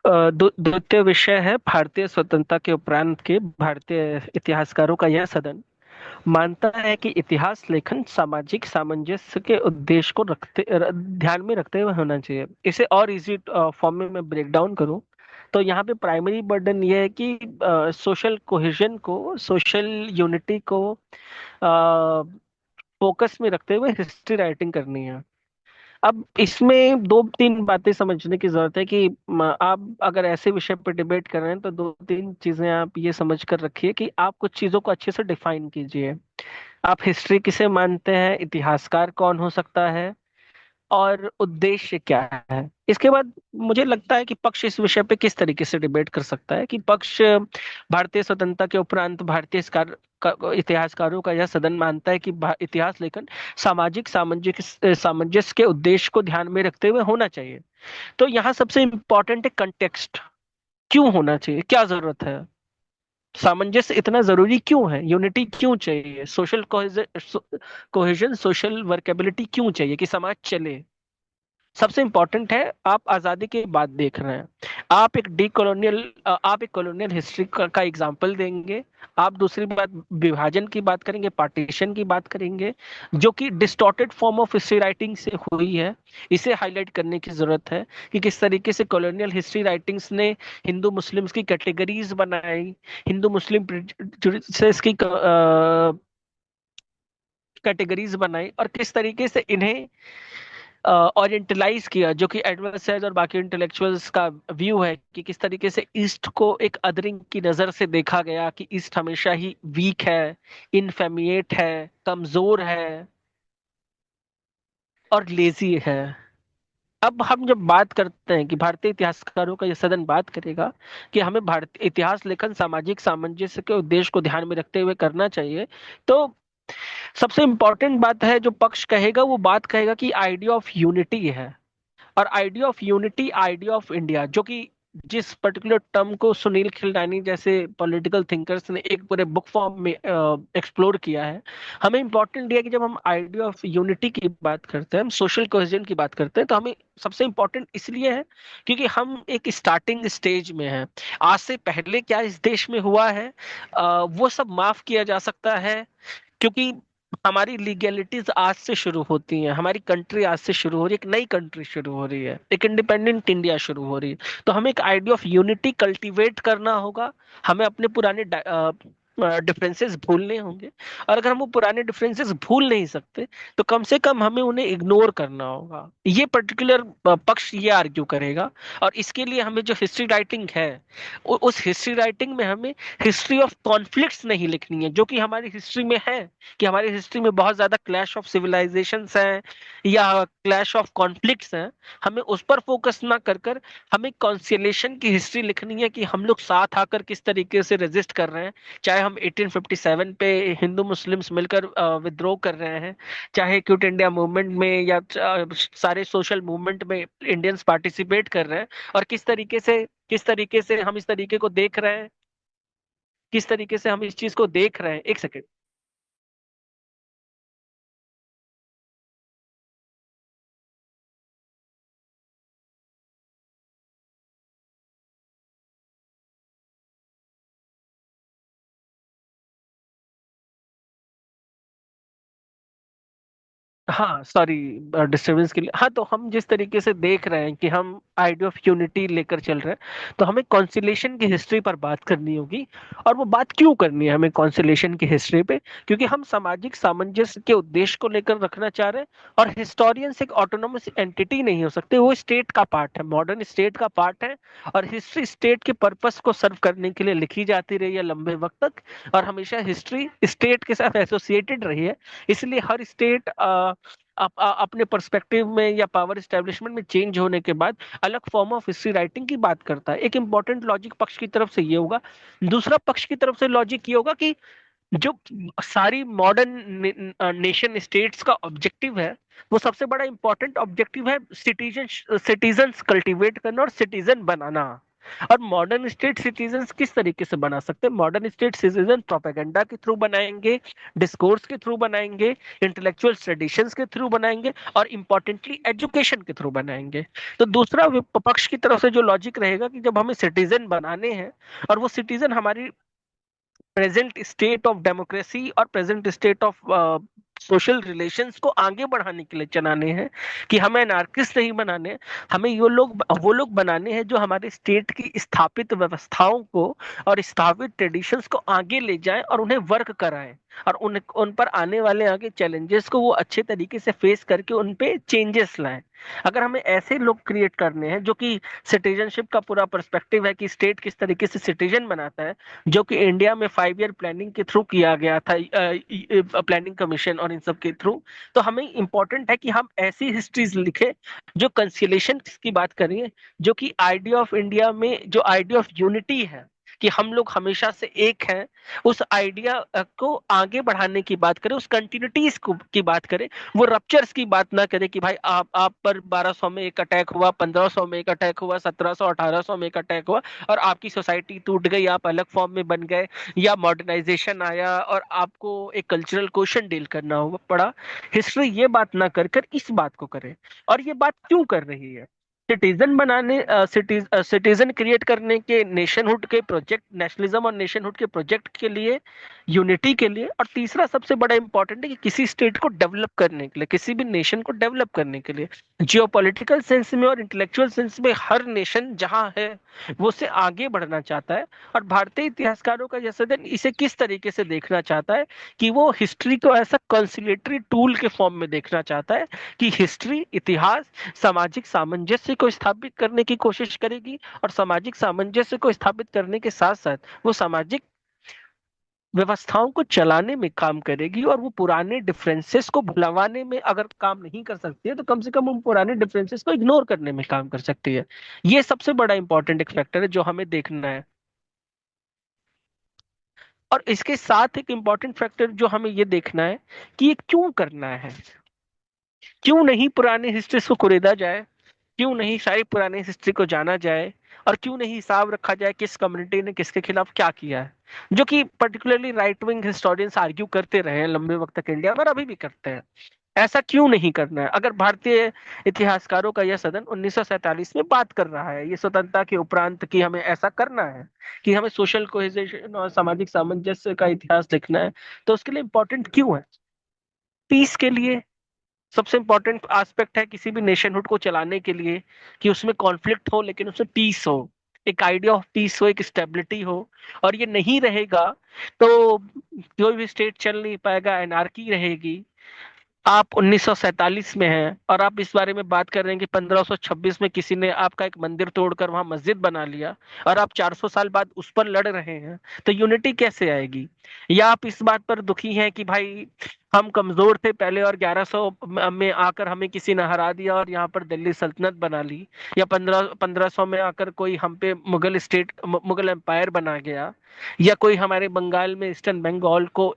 द्वितीय विषय है भारतीय स्वतंत्रता के उपरांत के भारतीय इतिहासकारों का यह सदन मानता है कि इतिहास लेखन सामाजिक सामंजस्य के उद्देश्य को ध्यान में रखते हुए होना चाहिए। इसे और इजी फॉर्म में मैं ब्रेक डाउन करूं तो यहाँ पे प्राइमरी बर्डन यह है कि सोशल कोहेजन को, सोशल यूनिटी को फोकस में रखते हुए हिस्ट्री राइटिंग करनी है। अब इसमें दो तीन बातें समझने की जरूरत है कि आप अगर ऐसे विषय पर डिबेट कर रहे हैं तो दो तीन चीजें आप ये समझ कर रखिए कि आप कुछ चीजों को अच्छे से डिफाइन कीजिए। आप हिस्ट्री किसे मानते हैं, इतिहासकार कौन हो सकता है, और उद्देश्य क्या है। इसके बाद मुझे लगता है कि पक्ष इस विषय पे किस तरीके से डिबेट कर सकता है कि पक्ष भारतीय स्वतंत्रता के उपरांत भारतीय इतिहासकारों का यह सदन मानता है कि इतिहास लेखन सामाजिक सामंजस्य सामंजस्य के उद्देश्य को ध्यान में रखते हुए होना चाहिए। तो यहाँ सबसे इंपॉर्टेंट है कंटेक्स्ट। क्यों होना चाहिए, क्या जरूरत है, सामंजस्य इतना जरूरी क्यों है, यूनिटी क्यों चाहिए, सोशल कोहेजन, सोशल वर्केबिलिटी क्यों चाहिए कि समाज चले। सबसे इंपॉर्टेंट है, आप आजादी के बाद देख रहे हैं, आप एक कॉलोनियल हिस्ट्री का एग्जाम्पल देंगे। आप दूसरी बात विभाजन की बात करेंगे, पार्टीशन की बात करेंगे, जो कि distorted form of history writing से हुई है। इसे हाईलाइट करने की जरूरत है कि किस तरीके से कॉलोनियल हिस्ट्री राइटिंग्स ने हिंदू मुस्लिम्स की कैटेगरीज बनाई, हिंदू मुस्लिम प्रेजुडिसेस की कैटेगरीज बनाई, और किस तरीके से इन्हें ओरिएंटलाइज किया, जो कि एडवर्ड सैड और बाकी इंटेलेक्चुअल्स का व्यू है कि किस तरीके से ईस्ट को एक अदरिंग की नजर से देखा गया, कि ईस्ट हमेशा ही वीक है, इनफेमिएट है, कमजोर है और लेजी है। अब हम जब बात करते हैं कि भारतीय इतिहासकारों का यह सदन बात करेगा कि हमें भारतीय इतिहास लेखन सामाजिक सामंजस्य के उद्देश्य को ध्यान में रखते हुए करना चाहिए, तो सबसे इंपॉर्टेंट बात है जो पक्ष कहेगा, वो बात कहेगा कि आइडिया ऑफ यूनिटी है। और idea of unity, idea of India, जो कि जिस पर्टिकुलर टर्म को सुनील खिलरानी जैसे पॉलिटिकल थिंकर्स ने एक पूरे बुक फॉर्म में एक्सप्लोर किया है, हमें इंपॉर्टेंट है कि जब हम आइडिया ऑफ यूनिटी की बात करते हैं, हम सोशल कोहेजन की बात करते हैं, तो हमें सबसे इंपॉर्टेंट इसलिए है क्योंकि हम एक स्टार्टिंग स्टेज में हैं। आज से पहले क्या इस देश में हुआ है, वो सब माफ किया जा सकता है, क्योंकि हमारी लीगैलिटीज आज से शुरू होती हैं, हमारी कंट्री आज से शुरू हो रही है, एक नई कंट्री शुरू हो रही है, एक इंडिपेंडेंट इंडिया शुरू हो रही है। तो हमें एक आइडिया ऑफ यूनिटी कल्टीवेट करना होगा, हमें अपने पुराने डिफरेंसेस भूलने होंगे। और अगर हम वो पुराने डिफरेंसेस भूल नहीं सकते तो कम से कम हमें उन्हें इग्नोर करना होगा। ये पर्टिकुलर पक्ष ये आर्ग्यू करेगा। और इसके लिए हमें जो हिस्ट्री राइटिंग है, उस हिस्ट्री राइटिंग में हमें हिस्ट्री ऑफ कॉन्फ्लिक्ट्स नहीं लिखनी है, जो कि हमारी हिस्ट्री में है, कि हमारी हिस्ट्री में बहुत ज्यादा क्लैश ऑफ सिविलाइजेशंस हैं या क्लैश ऑफ कॉन्फ्लिक्ट्स हैं। हमें उस पर फोकस ना कर कर हमें कॉन्सिलेशन की हिस्ट्री लिखनी है, कि हम लोग साथ आकर किस तरीके से रेजिस्ट कर रहे हैं, चाहे हम 1857 पे हिंदू मुस्लिम्स मिलकर विद्रोह कर रहे हैं, चाहे क्विट इंडिया मूवमेंट में या सारे सोशल मूवमेंट में इंडियंस पार्टिसिपेट कर रहे हैं, और किस तरीके से हम इस तरीके को देख रहे हैं, किस तरीके से हम इस चीज को देख रहे हैं। एक सेकेंड। हाँ सॉरी डिस्टरबेंस के लिए। हाँ, तो हम जिस तरीके से देख रहे हैं कि हम आइडिया ऑफ यूनिटी लेकर चल रहे हैं, तो हमें कॉन्सिलेशन की हिस्ट्री पर बात करनी होगी। और वो बात क्यों करनी है हमें कॉन्सिलेशन की हिस्ट्री पे, क्योंकि हम सामाजिक सामंजस्य के उद्देश्य को लेकर रखना चाह रहे हैं। और हिस्टोरियंस एक ऑटोनोमस एंटिटी नहीं हो सकते, वो स्टेट का पार्ट है, मॉडर्न स्टेट का पार्ट है। और हिस्ट्री स्टेट के पर्पस को सर्व करने के लिए लिखी जाती रही है लंबे वक्त तक, और हमेशा हिस्ट्री स्टेट के साथ एसोसिएटेड रही है। इसलिए हर स्टेट अपने पर्सपेक्टिव में या पावर एस्टेब्लिशमेंट में चेंज होने के बाद अलग फॉर्म ऑफ हिस्ट्री राइटिंग की बात करता है। एक इंपॉर्टेंट लॉजिक पक्ष की तरफ से ये होगा। दूसरा पक्ष की तरफ से लॉजिक ये होगा कि जो सारी मॉडर्न नेशन स्टेट्स का ऑब्जेक्टिव है, वो सबसे बड़ा इंपॉर्टेंट ऑब्जेक्टिव है सिटीजन्स कल्टीवेट करना और सिटीजन बनाना। और मॉडर्न स्टेट सिटीजन्स किस तरीके से बना सकते हैं? मॉडर्न स्टेट सिटीजन प्रोपेगेंडा के थ्रू बनाएंगे, डिस्कोर्स के थ्रू बनाएंगे, इंटेलेक्चुअल ट्रेडिशंस के थ्रू बनाएंगे, और इंपॉर्टेंटली एजुकेशन के थ्रू बनाएंगे। तो दूसरा पक्ष की तरफ से जो लॉजिक रहेगा कि जब हमें सिटीजन बनाने हैं और वो सिटीजन हमारी प्रेजेंट स्टेट ऑफ डेमोक्रेसी और present state of social relations को आगे बढ़ाने के लिए चलाने हैं, कि हमें एनार्किस्ट नहीं बनाने हैं, हमें वो लोग बनाने हैं जो हमारे स्टेट की स्थापित व्यवस्थाओं को और स्थापित ट्रेडिशंस को आगे ले जाएं और उन्हें वर्क कराएं, और उन पर आने वाले आगे चैलेंजेस को वो अच्छे तरीके से फेस करके उन पे चेंजेस लाएं। अगर हमें ऐसे लोग क्रिएट करने हैं जो कि सिटीजनशिप का पूरा पर्सपेक्टिव है कि स्टेट किस तरीके से सिटीजन बनाता है, जो कि इंडिया में 5 ईयर प्लानिंग के थ्रू किया गया था, प्लानिंग कमीशन और इन सब के थ्रू, तो हमें इंपॉर्टेंट है कि हम ऐसी हिस्ट्रीज लिखें जो कंसिलेशन की बात करें, जो कि आइडिया ऑफ इंडिया में जो आइडिया ऑफ यूनिटी है कि हम लोग हमेशा से एक हैं, उस आइडिया को आगे बढ़ाने की बात करें, उस कंटिन्यूटीज की बात करें, वो रप्चर्स की बात ना करें कि भाई आप पर 1200 में एक अटैक हुआ, 1500 में एक अटैक हुआ, 1700 1800 में एक अटैक हुआ और आपकी सोसाइटी टूट गई, आप अलग फॉर्म में बन गए, या मॉडर्नाइजेशन आया और आपको एक कल्चरल क्वेश्चन डील करना हुआ पड़ा। हिस्ट्री ये बात ना कर कर इस बात को करे। और ये बात क्यों कर रही है? सिटीजन क्रिएट करने के, नेशनहुड के प्रोजेक्ट, नेशनलिज्म और नेशनहुड के प्रोजेक्ट के लिए, यूनिटी के लिए, और तीसरा सबसे बड़ा इंपॉर्टेंट है कि किसी स्टेट को डेवलप करने के लिए, किसी भी नेशन को डेवलप करने के लिए, जियोपॉलिटिकल सेंस में और इंटेलेक्चुअल सेंस में हर नेशन जहां है वो से आगे बढ़ना चाहता है। और भारतीय इतिहासकारों का जैसे दिन इसे किस तरीके से देखना चाहता है कि वो हिस्ट्री को ऐसा कंसिलेटरी टूल के फॉर्म में देखना चाहता है कि हिस्ट्री, इतिहास सामाजिक सामंजस्य को स्थापित करने की कोशिश करेगी, और सामाजिक सामंजस्य को स्थापित करने के साथ साथ वो सामाजिक व्यवस्थाओं को चलाने में काम करेगी, और वो पुराने डिफरेंसेस को भुलवाने में अगर काम नहीं कर सकती है तो कम से कम उन पुराने डिफरेंसेस को इग्नोर करने में काम कर सकती है। ये सबसे बड़ा इंपॉर्टेंट एक फैक्टर है जो हमें देखना है। और इसके साथ एक इंपॉर्टेंट फैक्टर जो हमें ये देखना है कि ये क्यों करना है, क्यों नहीं पुरानी हिस्ट्री को कुरेदा जाए, क्यों नहीं सारी पुरानी हिस्ट्री को जाना जाए, और क्यों नहीं हिसाब रखा जाए किस कम्युनिटी ने किसके खिलाफ क्या किया है, जो कि particularly right wing historians argue करते रहे हैं लंबे वक्त तक इंडिया में, अभी भी करते हैं। ऐसा क्यों नहीं करना है? अगर भारतीय इतिहासकारों का यह सदन 1947 में बात कर रहा है ये स्वतंत्रता के उपरांत कि हमें ऐसा करना है, कि हमें सोशल कोहेजन और सामाजिक सामंजस्य का इतिहास लिखना है, तो उसके लिए इंपॉर्टेंट क्यों है? पीस के लिए सबसे इंपॉर्टेंट एस्पेक्ट है किसी भी नेशनहुड को चलाने के लिए कि उसमें कॉन्फ्लिक्ट हो लेकिन उसमें पीस हो, एक आइडिया ऑफ पीस हो, एक स्टेबिलिटी हो। और ये नहीं रहेगा तो कोई भी स्टेट चल नहीं पाएगा, एनार्की रहेगी। आप 1947 में हैं और आप इस बारे में बात कर रहे हैं कि 1526 में किसी ने आपका एक मंदिर तोड़कर वहां मस्जिद बना लिया, और आप 400 साल बाद उस पर लड़ रहे हैं, तो यूनिटी कैसे आएगी? या आप इस बात पर दुखी हैं कि भाई हम कमजोर थे पहले और 1100 में आकर हमें किसी ने हरा दिया और यहाँ पर दिल्ली सल्तनत बना ली, या 1500 में आकर कोई हम पे मुगल एम्पायर बना गया, या कोई हमारे बंगाल में ईस्टर्न बंगाल को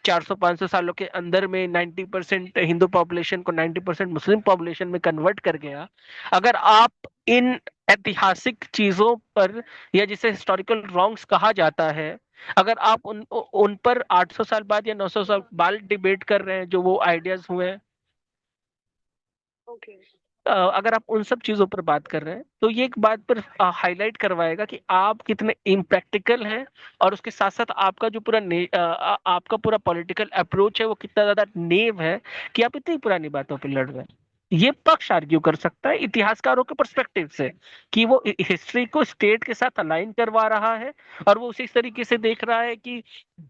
400-500 सालों के अंदर में 90% हिंदू पॉपुलेशन को 90% मुस्लिम पॉपुलेशन में कन्वर्ट कर गया। अगर आप इन ऐतिहासिक चीजों पर, या जिसे हिस्टोरिकल रॉन्ग्स कहा जाता है, अगर आप उन पर 800 साल बाद या 900 साल बाद डिबेट कर रहे हैं जो वो आइडियाज हुए हैं, अगर आप उन सब चीजों पर बात कर रहे हैं, तो ये एक बात पर हाईलाइट करवाएगा कि आप कितने इम्प्रैक्टिकल हैं, और उसके साथ साथ आपका जो आपका पूरा पॉलिटिकल अप्रोच है वो कितना ज्यादा नेव है कि आप इतनी पुरानी बातों पर लड़ रहे हैं। ये पक्ष आर्ग्यू कर सकता है इतिहासकारों के पर्सपेक्टिव से कि वो हिस्ट्री को स्टेट के साथ अलाइन करवा रहा है, और वो उसी तरीके से देख रहा है कि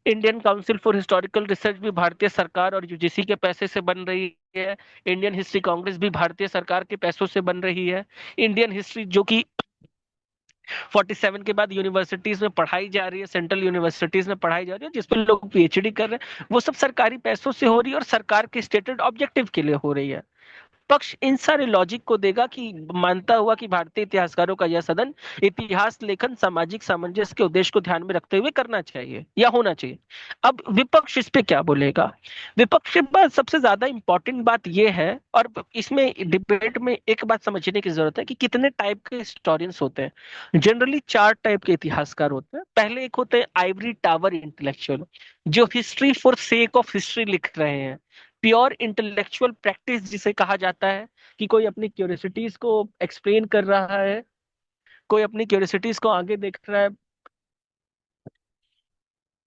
Indian council for historical research भी भारतीय सरकार और यूजीसी के पैसे से बन रही है, इंडियन हिस्ट्री कांग्रेस भी भारतीय सरकार के पैसों से बन रही है, इंडियन हिस्ट्री जो कि 47 के बाद यूनिवर्सिटीज में पढ़ाई जा रही है, सेंट्रल यूनिवर्सिटीज में पढ़ाई जा रही है, जिस पर लोग पीएचडी कर रहे हैं, वो सब सरकारी पैसों से हो रही है और सरकार के स्टेटेड ऑब्जेक्टिव के लिए हो रही है। पक्ष इन सारे लॉजिक को देगा कि मानता हुआ कि भारतीय इतिहासकारों का यह सदन इतिहास लेखन सामाजिक सामंजस्य के उद्देश्य को ध्यान में रखते हुए करना चाहिए या होना चाहिए। अब विपक्ष इस पे क्या बोलेगा? विपक्ष के पास सबसे ज्यादा इंपॉर्टेंट बात यह है, और इसमें डिबेट में एक बात समझने की जरूरत है कि कितने टाइप के हिस्टोरियंस होते हैं। जनरली 4 टाइप के इतिहासकार होते हैं। पहले एक होते हैं आइवरी टावर इंटेलेक्चुअल, जो history for sake of history लिख रहे हैं, प्योर इंटेलेक्चुअल प्रैक्टिस जिसे कहा जाता है, कि कोई अपनी क्यूरियोसिटीज को एक्सप्लेन कर रहा है, कोई अपनी क्यूरियोसिटीज को आगे देख रहा है,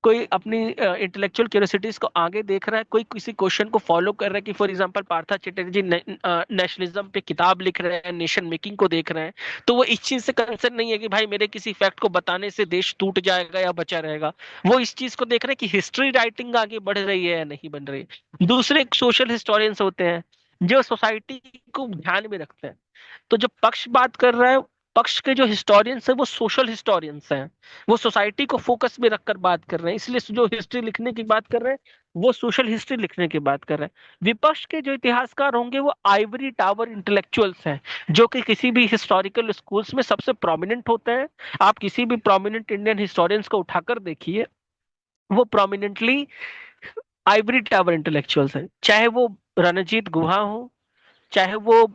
कोई अपनी इंटेलेक्चुअल क्यूरियोसिटीज को आगे देख रहा है, कोई किसी क्वेश्चन को फॉलो कर रहा है, कि for example Partha Chatterjee nationalism पे किताब लिख रहे हैं, नेशन मेकिंग को देख रहे हैं, तो वो इस चीज से कंसर्न नहीं है कि भाई मेरे किसी फैक्ट को बताने से देश टूट जाएगा या बचा रहेगा। वो इस चीज को देख रहे हैं कि हिस्ट्री राइटिंग आगे बढ़ रही है या नहीं बढ़ रही है। दूसरे सोशल हिस्टोरियंस होते हैं जो सोसाइटी को ध्यान में रखते हैं। तो जो पक्ष बात कर रहा है, पक्ष के जो हिस्टोरियंस है वो सोशल हिस्टोरियंस हैं, वो सोसाइटी को फोकस में रखकर बात कर रहे हैं, इसलिए जो हिस्ट्री लिखने की बात कर रहे हैं वो सोशल हिस्ट्री लिखने की बात कर रहे हैं। विपक्ष के जो इतिहासकार होंगे वो आइवरी टावर इंटेलेक्चुअल्स हैं, जो कि किसी भी हिस्टोरिकल स्कूल्स में सबसे प्रोमिनेंट होते हैं। आप किसी भी प्रोमिनेंट इंडियन हिस्टोरियंस को उठाकर देखिए, वो प्रोमिनेंटली आइवरी टावर इंटेलेक्चुअल्स हैं, चाहे वो रणजीत गुहा हो, चाहे वो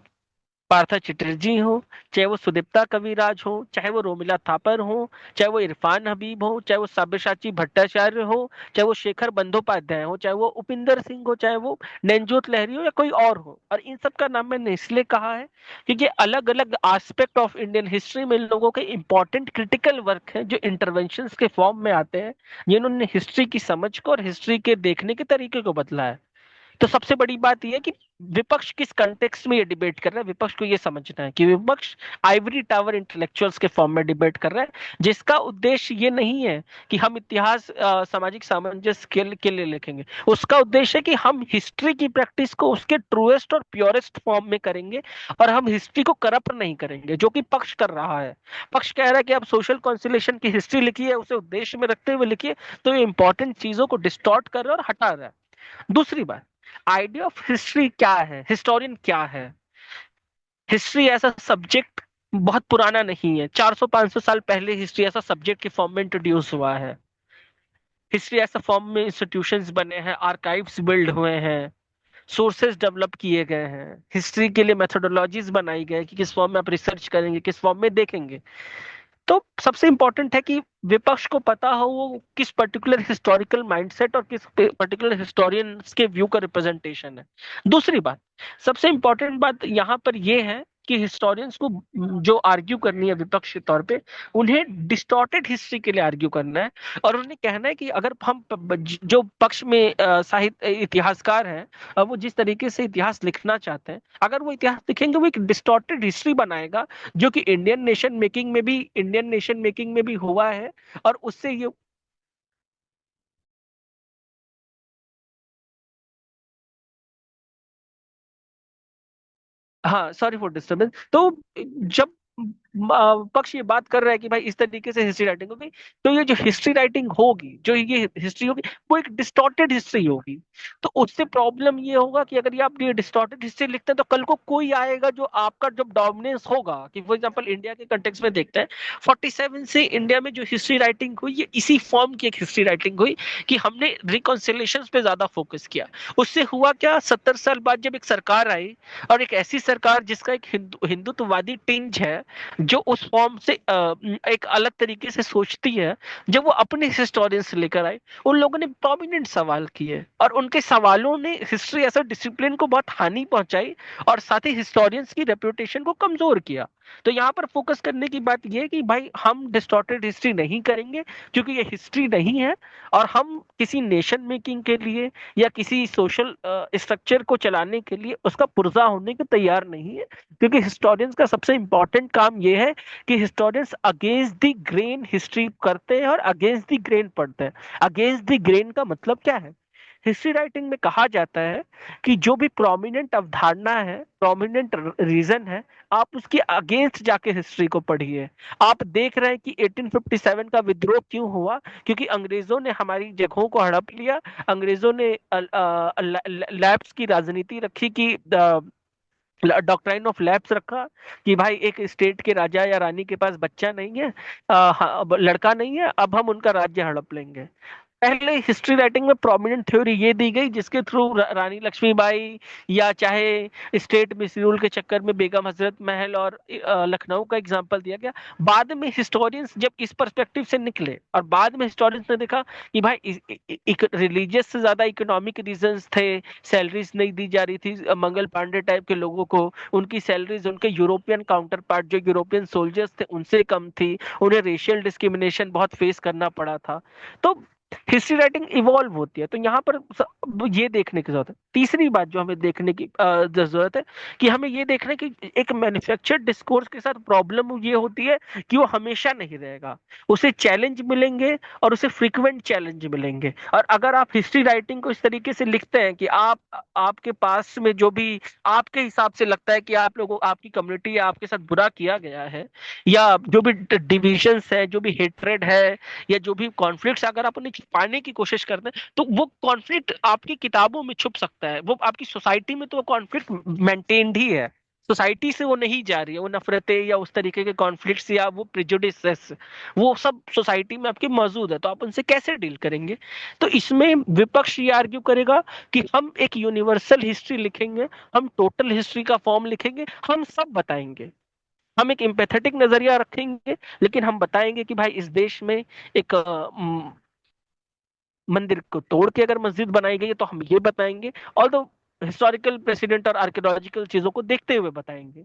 पार्था चटर्जी हो, चाहे वो सुदीप्ता कविराज हो, चाहे वो रोमिला थापर हो, चाहे वो इरफान हबीब हो, चाहे वो सब्यसाची भट्टाचार्य हो, चाहे वो शेखर बंदोपाध्याय हो, चाहे वो उपिंदर सिंह हो, चाहे वो नैनजोत लहरी हो या कोई और हो। और इन सब का नाम मैंने इसलिए कहा है क्योंकि अलग अलग एस्पेक्ट ऑफ इंडियन हिस्ट्री में इन लोगों के इंपॉर्टेंट क्रिटिकल वर्क है जो इंटरवेंशंस के फॉर्म में आते हैं, जिन्होंने हिस्ट्री की समझ को और हिस्ट्री के देखने के तरीके को बदला है। तो सबसे बड़ी बात यह है कि विपक्ष किस कंटेक्स्ट में ये डिबेट कर रहा है। विपक्ष को ये समझना है कि विपक्ष आइवरी टावर इंटेलेक्चुअल्स के फॉर्म में डिबेट कर रहा है, जिसका उद्देश्य ये नहीं है कि हम इतिहास सामाजिक सामंजस्य के लिए लिखेंगे। उसका उद्देश्य है कि हम हिस्ट्री की प्रैक्टिस को उसके ट्रूएस्ट और प्योरेस्ट फॉर्म में करेंगे, और हम हिस्ट्री को करप्ट नहीं करेंगे, जो कि पक्ष कर रहा है। पक्ष कह रहा है कि आप सोशल कॉन्सिलेशन की हिस्ट्री लिखिए, उसे उद्देश्य में रखते हुए लिखिए, तो ये इंपॉर्टेंट चीजों को डिस्टॉर्ट कर रहा है और हटा रहा है। दूसरी बात, आइडिया ऑफ हिस्ट्री क्या है, हिस्टोरियन क्या है? हिस्ट्री ऐसा सब्जेक्ट बहुत पुराना नहीं है, 400-500 साल पहले हिस्ट्री ऐसा सब्जेक्ट के फॉर्म में इंट्रोड्यूस हुआ है। हिस्ट्री ऐसा फॉर्म में इंस्टीट्यूशंस बने हैं, आर्काइव्स बिल्ड हुए हैं, सोर्सेज डेवलप किए गए हैं, हिस्ट्री के लिए मेथोडोलॉजीज बनाई गई कि किस फॉर्म में आप रिसर्च करेंगे, किस फॉर्म में देखेंगे। तो सबसे इंपॉर्टेंट है कि विपक्ष को पता हो वो किस पर्टिकुलर हिस्टोरिकल माइंडसेट और किस पर्टिकुलर हिस्टोरियंस के व्यू का रिप्रेजेंटेशन है। दूसरी बात, सबसे इंपॉर्टेंट बात यहाँ पर यह है कि हिस्टोरियंस को जो आर्ग्यू करनी है विपक्ष के तौर पे, उन्हें डिस्टॉर्टेड हिस्ट्री के लिए आर्ग्यू करना है, और उन्हें कहना है कि अगर हम जो पक्ष में साहित्य इतिहासकार हैं, वो जिस तरीके से इतिहास लिखना चाहते हैं, अगर वो इतिहास लिखेंगे वो एक डिस्टॉर्टेड हिस्ट्री बनाएगा, जो कि इंडियन नेशन मेकिंग में भी हुआ है, और उससे ये हाँ, सॉरी फॉर डिस्टर्बेंस। तो जब पक्ष ये बात कर रहा है कि भाई इस तरीके से हिस्ट्री राइटिंग होगी, तो ये जो हिस्ट्री राइटिंग होगी, जो ये हिस्ट्री होगी, वो एक डिस्टॉर्टेड हिस्ट्री होगी। तो उससे प्रॉब्लम ये होगा कि अगर ये आप ये डिस्टॉर्टेड हिस्ट्री लिखते हैं, तो कल को कोई आएगा जो आपका जब डोमिनेंस होगा, कि फॉर एग्जांपल इंडिया के कंटेक्स्ट में देखते हैं, 47 से इंडिया में जो हिस्ट्री राइटिंग हुई, ये इसी फॉर्म की एक हिस्ट्री राइटिंग हुई कि हमने रिकॉन्सिलेशन पे ज्यादा फोकस किया। उससे हुआ क्या, 70 साल बाद जब एक सरकार आई, और एक ऐसी सरकार जिसका एक हिंदुत्ववादी टिंज है, जो उस फॉर्म से एक अलग तरीके से सोचती है, जब वो अपने हिस्टोरियंस से लेकर आए, उन लोगों ने प्रोमिनेंट सवाल किए, और उनके सवालों ने हिस्ट्री ऐसा डिसिप्लिन को बहुत हानि पहुंचाई, और साथ ही हिस्टोरियंस की रेपुटेशन को कमजोर किया। तो यहाँ पर फोकस करने की बात यह है कि भाई हम डिस्टॉर्टेड हिस्ट्री नहीं करेंगे, क्योंकि ये हिस्ट्री नहीं है, और हम किसी नेशन मेकिंग के लिए या किसी सोशल स्ट्रक्चर को चलाने के लिए उसका पुर्जा होने के तैयार नहीं है। क्योंकि हिस्टोरियंस का सबसे इंपॉर्टेंट काम यह है कि historians against the grain history करते हैं और अगेंस्ट द ग्रेन पढ़ते हैं। अगेंस्ट द ग्रेन का मतलब क्या है? हिस्ट्री राइटिंग में कहा जाता है कि जो भी प्रोमिनेंट अवधारणा है, प्रोमिनेंट रीजन है, आप उसके अगेंस्ट जाके हिस्ट्री को पढ़िए। आप देख रहे हैं कि 1857 का विद्रोह क्यों हुआ, क्योंकि अंग्रेजों ने हमारी जगहों को हड़प लिया। अंग्रेजों ने लैप्स की राजनीति रखी कि डॉक्ट्राइन ऑफ लैप्स रखा कि भाई एक स्टेट के राजा या रानी के पास बच्चा नहीं है, अब लड़का नहीं है, अब हम उनका राज्य हड़प लेंगे। पहले हिस्ट्री राइटिंग में प्रोमिनेंट थ्योरी ये दी गई जिसके थ्रू रानी लक्ष्मीबाई या चाहे स्टेट मिसरूल के चक्कर में बेगम हजरत महल और लखनऊ का एग्जांपल दिया गया। बाद में हिस्टोरियंस जब इस पर्सपेक्टिव से निकले और बाद में हिस्टोरियंस ने देखा कि भाई रिलीजियस से ज्यादा इकोनॉमिक रीजंस थे, सैलरीज नहीं दी जा रही थी मंगल पांडे टाइप के लोगों को, उनकी सैलरीज उनके यूरोपियन काउंटर पार्ट जो यूरोपियन सोल्जर्स थे उनसे कम थी, उन्हें रेशियल डिस्क्रिमिनेशन बहुत फेस करना पड़ा था। तो हिस्ट्री राइटिंग इवॉल्व होती है, तो यहाँ पर ये देखने की जरूरत है। तीसरी बात जो हमें देखने की जरूरत है कि हमें ये देखना कि एक मैन्युफैक्चर्ड डिस्कोर्स के साथ प्रॉब्लम ये होती है कि वो हमेशा नहीं रहेगा, उसे चैलेंज मिलेंगे और उसे फ्रीक्वेंट चैलेंज मिलेंगे। और अगर आप हिस्ट्री राइटिंग को इस तरीके से लिखते हैं कि आपके पास में जो भी आपके हिसाब से लगता है कि आप लोगों आपकी कम्युनिटी या आपके साथ बुरा किया गया है, या जो भी डिविजन्स है, जो भी हेट्रेड है, या जो भी कॉन्फ्लिक्ट्स अगर आप उन्हें छुपाने की कोशिश करते हैं, तो वो कॉन्फ्लिक्ट आपकी किताबों में छुप सकता है, वो आपकी सोसाइटी में तो वो कॉन्फ्लिक्ट मेंटेन्ड ही है, सोसाइटी से वो नहीं जा रही है, वो नफरतें या उस तरीके के कॉन्फ्लिक्ट्स या वो प्रेजुडिसेस वो सब सोसाइटी में आपके मौजूद है, तो आप उनसे कैसे डील करेंगे। तो इसमें विपक्ष ये आर्ग्यू करेगा कि हम एक यूनिवर्सल हिस्ट्री लिखेंगे, हम टोटल हिस्ट्री का फॉर्म लिखेंगे, हम सब बताएंगे, हम एक एम्पैथेटिक नजरिया रखेंगे, लेकिन हम बताएंगे कि भाई इस देश में एक मंदिर को तोड़ के अगर मस्जिद बनाई गई है तो हम ये बताएंगे, और तो हिस्टोरिकल प्रेसिडेंट और आर्कियोलॉजिकल चीजों को देखते हुए बताएंगे,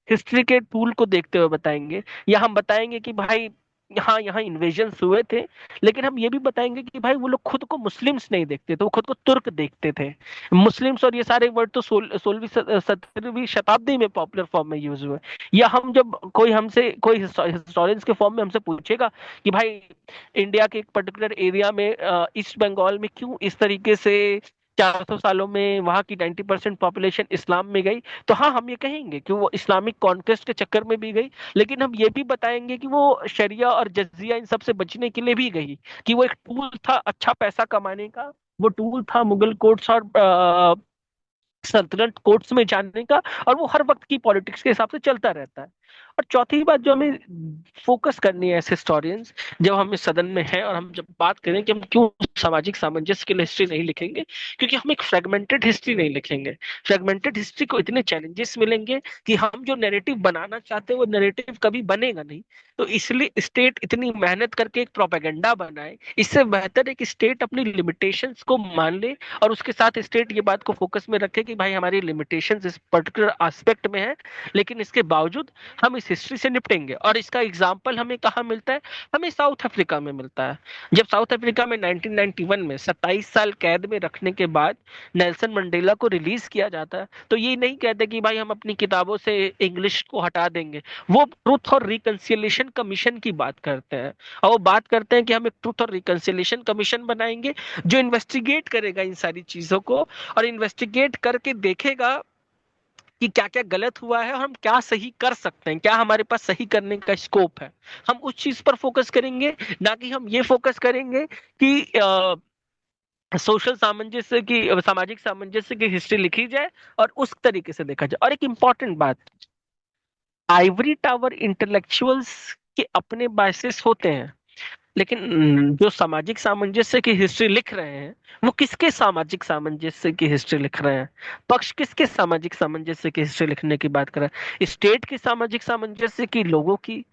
हिस्ट्री के टूल को देखते हुए बताएंगे, या हम बताएंगे कि भाई हाँ यहाँ इन्वेजन हुए थे, लेकिन हम ये भी बताएंगे कि भाई वो लोग खुद को मुस्लिम्स नहीं देखते थे, वो खुद को तुर्क देखते थे। मुस्लिम्स और ये सारे वर्ड तो 16वीं 17वीं शताब्दी में पॉपुलर फॉर्म में यूज हुए। या हम जब कोई हिस्टोरियंस के फॉर्म में हमसे पूछेगा कि भाई इंडिया के एक पर्टिकुलर एरिया में ईस्ट बंगाल में क्यों इस तरीके से 400 सालों में वहां की 90% पॉपुलेशन इस्लाम में गई, तो हाँ हम ये कहेंगे कि वो इस्लामिक कॉन्क्वेस्ट के चक्कर में भी गई, लेकिन हम ये भी बताएंगे कि वो शरिया और जजिया इन सब से बचने के लिए भी गई, कि वो एक टूल था अच्छा पैसा कमाने का, वो टूल था मुगल कोर्ट्स और सल्तनत कोर्ट्स में जाने का, और वो हर वक्त की पॉलिटिक्स के हिसाब से चलता रहता है। और चौथी बात जो हमें फोकस करनी है एज हिस्टोरियंस, जब हम इस सदन में हैं और हम जब बात करें कि हम क्यों सामाजिक सामंजस्य के लिए हिस्ट्री नहीं लिखेंगे, क्योंकि हम एक फ्रेगमेंटेड हिस्ट्री नहीं लिखेंगे। फ्रेगमेंटेड हिस्ट्री को इतने चैलेंजेस मिलेंगे कि हम जो नैरेटिव बनाना चाहते हैं वो नैरेटिव कभी बनेगा नहीं। तो इसलिए स्टेट इतनी मेहनत करके एक प्रोपेगेंडा बनाए, इससे बेहतर है कि स्टेट अपनी लिमिटेशंस को मान ले, और उसके साथ स्टेट ये बात को फोकस में रखे कि भाई हमारी लिमिटेशंस इस पर्टिकुलर एस्पेक्ट में है, लेकिन इसके बावजूद हम इस हिस्ट्री से निपटेंगे। और इसका एग्जाम्पल हमें कहाँ मिलता है, हमें साउथ अफ्रीका में मिलता है। जब साउथ अफ्रीका में 1991 में 27 साल कैद में रखने के बाद नेल्सन मंडेला को रिलीज किया जाता है, तो ये नहीं कहते कि भाई हम अपनी किताबों से इंग्लिश को हटा देंगे, वो ट्रूथ और रिकंसिलिएशन कमीशन की बात करते हैं, और वो बात करते हैं कि हम एक ट्रूथ और रिकंसिलिएशन कमीशन बनाएंगे जो इन्वेस्टिगेट करेगा इन सारी चीजों को, और इन्वेस्टिगेट करके देखेगा कि क्या क्या गलत हुआ है और हम क्या सही कर सकते हैं, क्या हमारे पास सही करने का स्कोप है। हम उस चीज पर फोकस करेंगे, ना कि हम ये फोकस करेंगे कि सोशल सामंजस्य की सामाजिक सामंजस्य की हिस्ट्री लिखी जाए और उस तरीके से देखा जाए। और एक इंपॉर्टेंट बात, आइवरी टावर इंटेलेक्चुअल्स के अपने बायसेस होते हैं, लेकिन जो सामाजिक सामंजस्य की हिस्ट्री लिख रहे हैं वो किसके सामाजिक सामंजस्य की हिस्ट्री लिख रहे हैं, पक्ष किसके सामाजिक सामंजस्य की हिस्ट्री लिखने की बात कर रहे हैं, स्टेट की सामाजिक सामंजस्य की, लोगों की।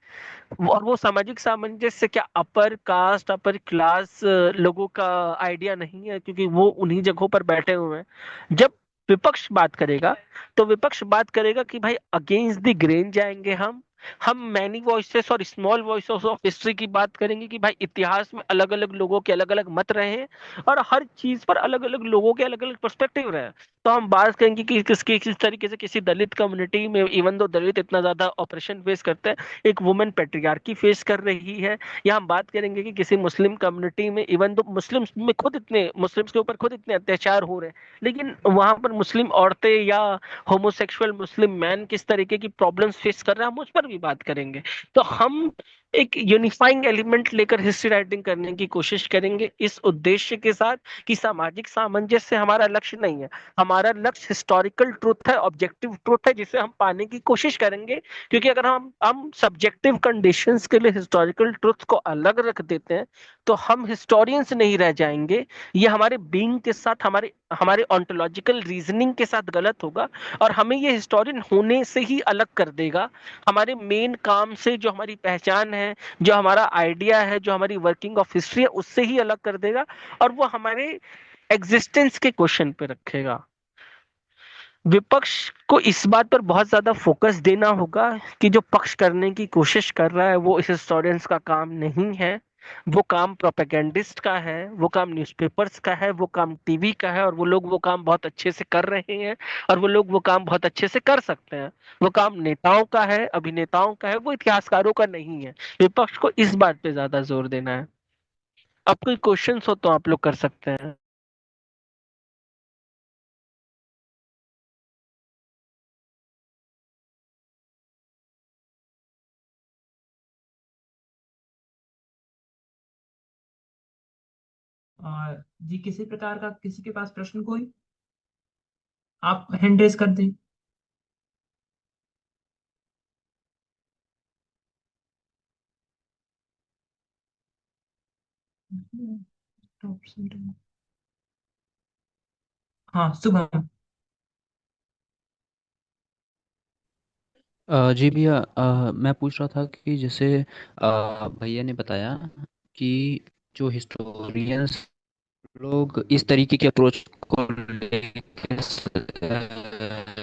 और वो सामाजिक सामंजस्य क्या अपर कास्ट अपर क्लास लोगों का आइडिया नहीं है, क्योंकि वो उन्हीं जगहों पर बैठे हुए हैं। जब विपक्ष बात करेगा तो विपक्ष बात करेगा कि भाई अगेंस्ट द ग्रेन जाएंगे हम, हम मैनी वॉइसेस और स्मॉल वॉइसेस ऑफ हिस्ट्री की बात करेंगे कि भाई इतिहास में अलग अलग लोगों के अलग अलग मत रहे हैं और हर चीज पर अलग अलग लोगों के अलग अलग पर्सपेक्टिव रहे हैं। तो हम बात करेंगे कि किस तरीके से किसी दलित कम्युनिटी में, इवन दो दलित इतना ज्यादा ऑपरेशन फेस करते हैं, एक वुमेन पेट्रियार्की फेस कर रही है। या हम बात करेंगे कि किसी मुस्लिम कम्युनिटी में, इवन दो मुस्लिम्स में खुद इतने, मुस्लिम्स के ऊपर खुद इतने अत्याचार हो रहे हैं, लेकिन वहां पर मुस्लिम औरतें या होमोसेक्सुअल मुस्लिम मैन किस तरीके की प्रॉब्लम्स फेस कर रहा है, हम उस पर भी बात करेंगे। तो हम एक यूनिफाइंग एलिमेंट लेकर हिस्ट्री राइटिंग करने की कोशिश करेंगे, इस उद्देश्य के साथ कि सामाजिक सामंजस्य हमारा लक्ष्य नहीं है। हमारा लक्ष्य हिस्टोरिकल ट्रुथ है, ऑब्जेक्टिव ट्रुथ है, जिसे हम पाने की कोशिश करेंगे। क्योंकि अगर हम सब्जेक्टिव कंडीशंस के लिए हिस्टोरिकल ट्रुथ को अलग रख देते हैं तो हम हिस्टोरियंस नहीं रह जाएंगे। ये हमारे बीइंग के साथ, हमारे हमारे ऑन्टोलॉजिकल रीजनिंग के साथ गलत होगा और हमें ये हिस्टोरियन होने से ही अलग कर देगा। हमारे मेन काम से, जो हमारी पहचान है, जो हमारा आइडिया है, जो हमारी वर्किंग ऑफ हिस्ट्री है, उससे ही अलग कर देगा और वो हमारे एग्जिस्टेंस के क्वेश्चन पे रखेगा। विपक्ष को इस बात पर बहुत ज्यादा फोकस देना होगा कि जो पक्ष करने की कोशिश कर रहा है वो इस हिस्टोरियंस का काम नहीं है। वो काम प्रोपेगेंडिस्ट का है, वो काम न्यूज़पेपर्स का है, वो काम टीवी का है, और वो लोग वो काम बहुत अच्छे से कर रहे हैं और वो लोग वो काम बहुत अच्छे से कर सकते हैं। वो काम नेताओं का है, अभिनेताओं का है, वो इतिहासकारों का नहीं है। विपक्ष को इस बात पे ज्यादा जोर देना है। अब कोई क्वेश्चंस हो तो आप लोग कर सकते हैं। जी, किसी प्रकार का किसी के पास प्रश्न कोई, आप हैंड रेज कर दें। हाँ, शुभम। जी भैया, मैं पूछ रहा था कि जैसे भैया ने बताया कि जो हिस्टोरियंस लोग इस तरीके की अप्रोच को लेके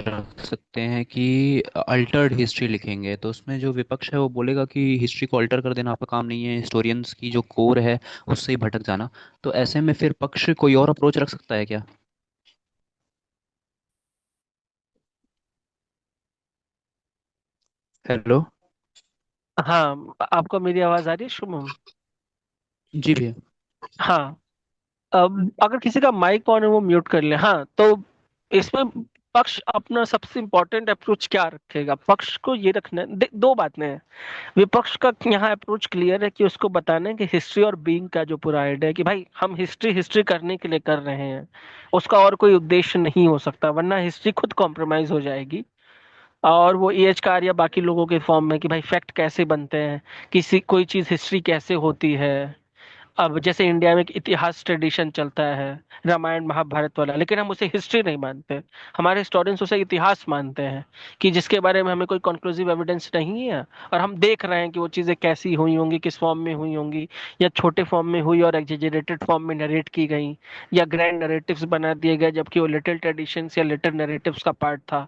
रख सकते हैं कि अल्टर्ड हिस्ट्री लिखेंगे, तो उसमें जो विपक्ष है वो बोलेगा कि हिस्ट्री को अल्टर कर देना आपका काम नहीं है, हिस्टोरियंस की जो कोर है उससे ही भटक जाना। तो ऐसे में फिर पक्ष कोई और अप्रोच रख सकता है क्या? हेलो। हाँ, आपको मेरी आवाज आ रही है शुभम? जी भैया। हाँ। अब अगर किसी का माइक ऑन है वो म्यूट कर ले। हाँ, तो इसमें पक्ष अपना सबसे इंपॉर्टेंट अप्रोच क्या रखेगा? पक्ष को ये रखना है, दो बातें हैं। विपक्ष का यहाँ अप्रोच क्लियर है कि उसको बताना है कि हिस्ट्री और बीइंग का जो पूरा आइडिया है कि भाई हम हिस्ट्री हिस्ट्री करने के लिए कर रहे हैं, उसका और कोई उद्देश्य नहीं हो सकता, वरना हिस्ट्री खुद कॉम्प्रोमाइज हो जाएगी। और वो ईएचकार या बाकी लोगों के फॉर्म में कि भाई फैक्ट कैसे बनते हैं, किसी कोई चीज हिस्ट्री कैसे होती है। अब जैसे इंडिया में एक इतिहास ट्रेडिशन चलता है, रामायण महाभारत वाला, लेकिन हम उसे हिस्ट्री नहीं मानते। हमारे हिस्टोरियंस उसे इतिहास मानते हैं कि जिसके बारे में हमें कोई कंक्लूसिव एविडेंस नहीं है, और हम देख रहे हैं कि वो चीजें कैसी हुई होंगी, किस फॉर्म में हुई होंगी, या छोटे फॉर्म में हुई और एग्जेजरेटेड फॉर्म में नरेट की गई, या ग्रैंड नरेटिव्स बना दिए गए जबकि वो लिटिल ट्रेडिशंस या लिटिल नरेटिव्स का पार्ट था।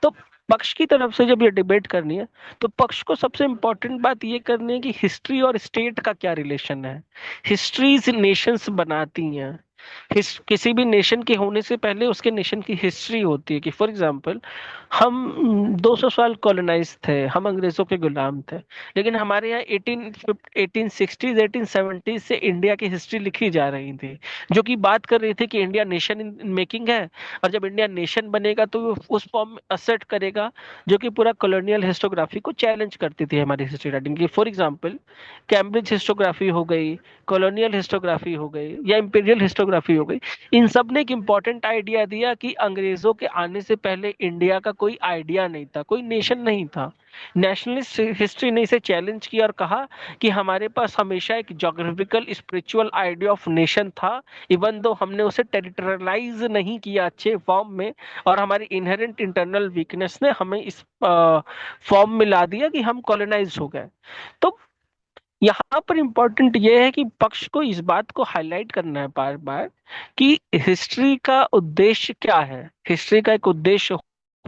तो पक्ष की तरफ से जब ये डिबेट करनी है तो पक्ष को सबसे इंपॉर्टेंट बात ये करनी है कि हिस्ट्री और स्टेट का क्या रिलेशन है। हिस्ट्रीज नेशंस बनाती हैं। किसी भी नेशन के होने से पहले उसके नेशन की हिस्ट्री होती है। कि फॉर एग्जांपल, हम 200 साल कॉलोनाइज थे, हम अंग्रेजों के गुलाम थे, लेकिन हमारे यहाँ 1860s 1870s से इंडिया की हिस्ट्री लिखी जा रही थी, जो कि बात कर रही थी कि इंडिया नेशन इन मेकिंग है, और जब इंडिया नेशन बनेगा तो वो उस फॉर्म में असर्ट करेगा जो कि पूरा कॉलोनियल हिस्टोग्राफी को चैलेंज करती थी हमारी हिस्ट्री राइटिंग की। फॉर एग्जांपल, कैम्ब्रिज हिस्टोग्राफी हो गई, कॉलोनियल हिस्टोग्राफी हो गई, या इंपीरियल हिस्टोग्राफी हो गई, इन सब ने एक इंपॉर्टेंट आइडिया दिया कि अंग्रेजों के आने से पहले इंडिया का कोई आइडिया नहीं था, कोई नेशन नहीं था। नेशनलिस्ट हिस्ट्री ने इसे चैलेंज किया और कहा कि हमारे पास हमेशा एक geographical spiritual idea of nation था, इवन दो हमने उसे टेरिटोरियलाइज नहीं किया अच्छे फॉर्म में, और हमारी इनहेरेंट इंटरनल वीकनेस ने हमें इस फॉर्म में ला दिया कि हम कॉलोनाइज हो गए। तो यहाँ पर इंपॉर्टेंट ये है कि पक्ष को इस बात को हाईलाइट करना है बार बार कि हिस्ट्री का उद्देश्य क्या है। हिस्ट्री का एक उद्देश्य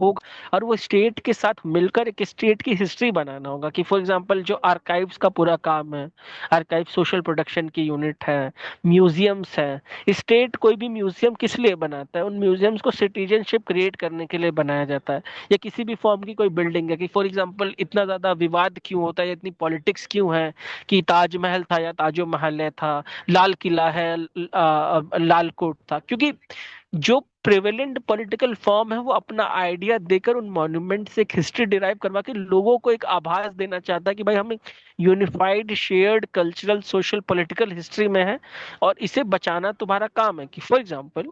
होगा, और वो स्टेट के साथ मिलकर एक स्टेट की हिस्ट्री बनाना होगा। कि फॉर एग्जांपल जो आर्काइव्स का पूरा काम है, आर्काइव सोशल प्रोडक्शन की यूनिट है, म्यूजियम्स है, स्टेट कोई भी म्यूजियम किस लिए बनाता है? उन म्यूजियम्स को सिटीजनशिप क्रिएट करने के लिए बनाया जाता है। या किसी भी फॉर्म की कोई बिल्डिंग है, कि फॉर एग्जांपल इतना ज्यादा विवाद क्यों होता है, इतनी पॉलिटिक्स क्यों है कि ताजमहल था या ताजो महल था, लाल किला है, लाल कोट था? क्योंकि जो प्रेवेलेंट पॉलिटिकल फॉर्म है वो अपना आइडिया देकर उन मॉन्यूमेंट से एक हिस्ट्री डिराइव करवा के लोगों को एक आभास देना चाहता है कि भाई हम एक unified shared cultural social political history में है, और इसे बचाना तुम्हारा काम है। कि फॉर एग्जांपल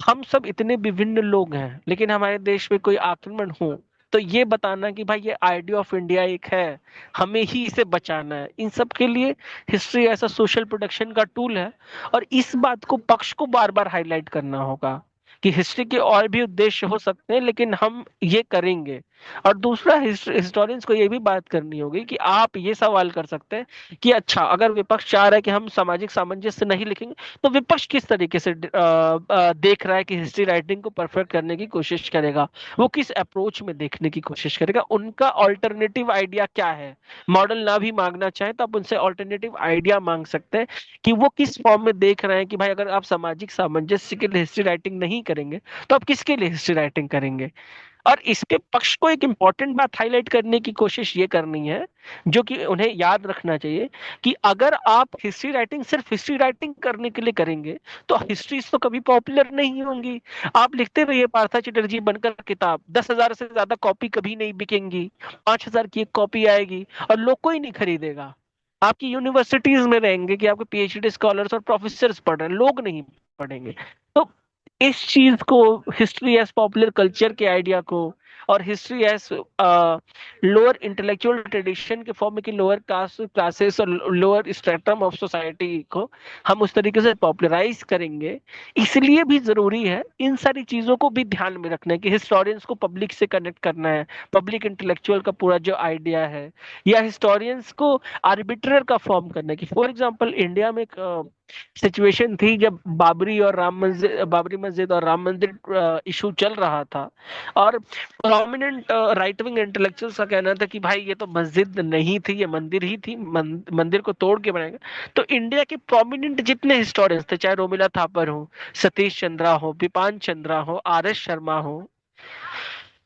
हम सब इतने विभिन्न लोग हैं, लेकिन हमारे देश में कोई आक्रमण हो तो ये बताना कि भाई ये आइडिया ऑफ इंडिया एक है, हमें ही इसे बचाना है। इन सब के लिए हिस्ट्री ऐसा सोशल प्रोटेक्शन का टूल है, और इस बात को पक्ष को बार बार हाईलाइट करना होगा कि हिस्ट्री के और भी उद्देश्य हो सकते हैं, लेकिन हम ये करेंगे। और दूसरा, हिस्टोरियंस को ये भी बात करनी होगी कि आप ये सवाल कर सकते हैं कि अच्छा, अगर विपक्ष चाह रहा है कि हम सामाजिक सामंजस्य नहीं लिखेंगे, तो विपक्ष किस तरीके से देख रहा है कि हिस्ट्री राइटिंग को परफेक्ट करने की कोशिश करेगा? वो किस अप्रोच में देखने की कोशिश करेगा? उनका ऑल्टरनेटिव आइडिया क्या है? मॉडल ना भी मांगना चाहे तो आप उनसे ऑल्टरनेटिव आइडिया मांग सकते हैं कि वो किस फॉर्म में देख रहे हैं कि भाई अगर आप सामाजिक सामंजस्य के लिए हिस्ट्री राइटिंग नहीं करेंगे तो आप किसके लिए हिस्ट्री राइटिंग करेंगे? और इसके पक्ष को एक इंपॉर्टेंट बात हाईलाइट करने की कोशिश ये करनी है, जो कि उन्हें याद रखना चाहिए, कि अगर आप हिस्ट्री राइटिंग सिर्फ हिस्ट्री राइटिंग करने के लिए करेंगे तो हिस्ट्रीज तो कभी पॉपुलर नहीं होंगी। आप लिखते रहिए पार्था चैटर्जी बनकर किताब, 10,000 से ज्यादा कॉपी कभी नहीं बिकेंगी, 5,000 की एक कॉपी आएगी और लोग कोई नहीं खरीदेगा। आपकी यूनिवर्सिटीज में रहेंगे कि आपके पीएचडी स्कॉलर्स और प्रोफेसर्स पढ़ रहे हैं, लोग नहीं पढ़ेंगे। तो इस चीज को, हिस्ट्री एज पॉपुलर कल्चर के आइडिया को, और history as lower intellectual tradition के फॉर्म में, कि लोअर कास्ट क्लासेस और लोअर स्पेक्ट्रम ऑफ सोसाइटी को हम उस तरीके से पॉपुलराइज करेंगे, इसलिए भी जरूरी है इन सारी चीजों को भी ध्यान में रखना है कि हिस्टोरियंस को पब्लिक से कनेक्ट करना है, पब्लिक इंटेलेक्चुअल का पूरा जो आइडिया है, या हिस्टोरियंस को आर्बिट्रर का फॉर्म करना है। कि फॉर एग्जांपल इंडिया में एक सिचुएशन थी जब बाबरी मस्जिद और राम मंदिर इशू चल रहा था, और प्रोमिनेंट राइट विंग इंटेलेक्चुअल्स का कहना था कि भाई ये तो मस्जिद नहीं थी, ये मंदिर ही थी, मंदिर को तोड़ के बनाएगा। तो इंडिया के प्रोमिनेंट जितने हिस्टोरियंस थे, चाहे रोमिला थापर हो, सतीश चंद्रा हो, विपान चंद्रा हो, आर एस शर्मा हो,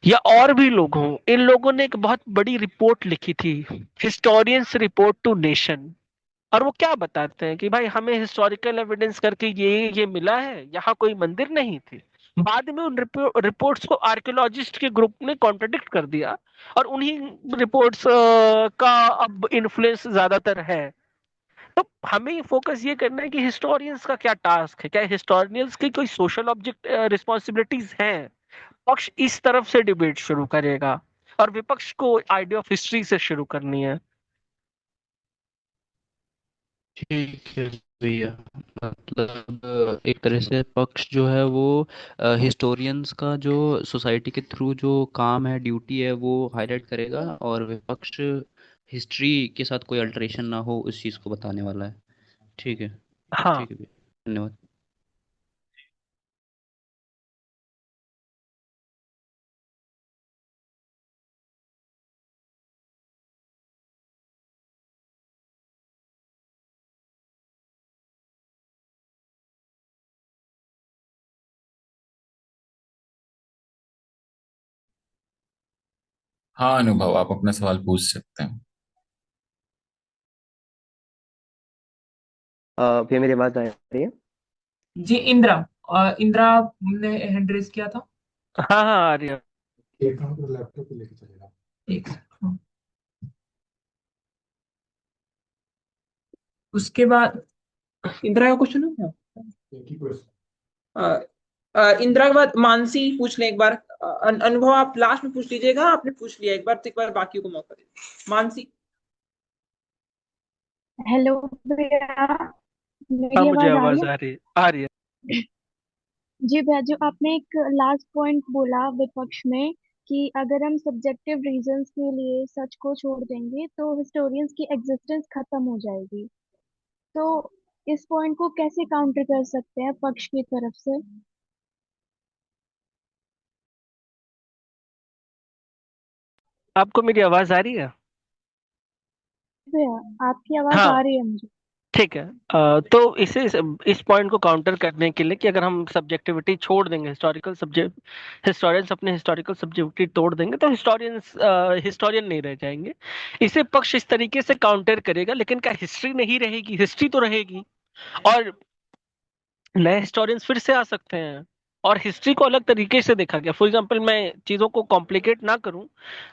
या और भी लोग हों, इन लोगों ने एक बहुत बड़ी रिपोर्ट लिखी थी, हिस्टोरियंस रिपोर्ट टू नेशन। और वो क्या बताते हैं कि भाई हमें हिस्टोरिकल एविडेंस करके ये मिला है, यहाँ कोई मंदिर नहीं थी। बाद में उन रिपोर्ट्स को आर्कियोलॉजिस्ट के ग्रुप ने कॉन्ट्रडिक्ट कर दिया, और उन्हीं रिपोर्ट्स का अब इन्फ्लुएंस ज्यादातर है। तो हमें फोकस ये करना है कि हिस्टोरियंस का क्या टास्क है, क्या हिस्टोरियंस की कोई सोशल ऑब्जेक्ट रिस्पॉन्सिबिलिटीज हैं? पक्ष इस तरफ से डिबेट शुरू करेगा, और विपक्ष को आइडिया ऑफ हिस्ट्री से शुरू करनी है। ठीक है भैया। मतलब एक तरह से पक्ष जो है वो हिस्टोरियंस का जो सोसाइटी के थ्रू जो काम है, ड्यूटी है, वो हाईलाइट करेगा, और विपक्ष हिस्ट्री के साथ कोई अल्टरेशन ना हो उस चीज़ को बताने वाला है। ठीक है। हाँ। ठीक है भैया, धन्यवाद। हाँ अनुभव, आप अपना सवाल पूछ सकते हैं। भैया मेरी बात आ रही है? जी इंदिरा, इंदिरा ने हैंड रेज किया था। हाँ हाँ, आर्य। एक काम करो, लैपटॉप पे लेके चलेगा। एक सेकंड। उसके बाद इंदिरा का क्वेश्चन है क्या? एक ही क्वेश्चन। इंदिरा के बाद मानसी पूछ ले एक बार। अनुभव आप लास्ट में पूछ लीजिएगा, आपने पूछ लिया एक बार, तो एक बार बाकी को मौका दीजिए। मानसी। हेलो भैया, हाँ, मेरी मुझे आवाज आ रही आवाज है? आ रही है, आ रही है। जी भैया, जो आपने एक लास्ट पॉइंट बोला विपक्ष में कि अगर हम सब्जेक्टिव रीजंस के लिए सच को छोड़ देंगे तो हिस्टोरियंस की एग्जिस्टेंस खत्म हो जाएगी। तो इस पॉइंट को कैसे काउंटर कर सकते हैं पक्ष की तरफ से? आपको मेरी आवाज आ रही है? भैया आपकी आवाज आ हाँ, रही है मुझे। ठीक है। तो इस पॉइंट को काउंटर करने के लिए कि अगर हम सब्जेक्टिविटी छोड़ देंगे, हिस्टोरियंस अपने हिस्टोरिकल सब्जेक्टिविटी तोड़ देंगे तो हिस्टोरियन नहीं रह जाएंगे। इसे पक्ष इस तरीके से काउंटर करेगा, लेकिन क्या हिस्ट्री नहीं रहेगी? हिस्ट्री तो रहेगी। और नए हिस्टोरियंस फिर से आ सकते हैं, और हिस्ट्री को अलग तरीके से देखा गया। फॉर एग्जांपल, मैं चीजों को कॉम्प्लिकेट ना करूं,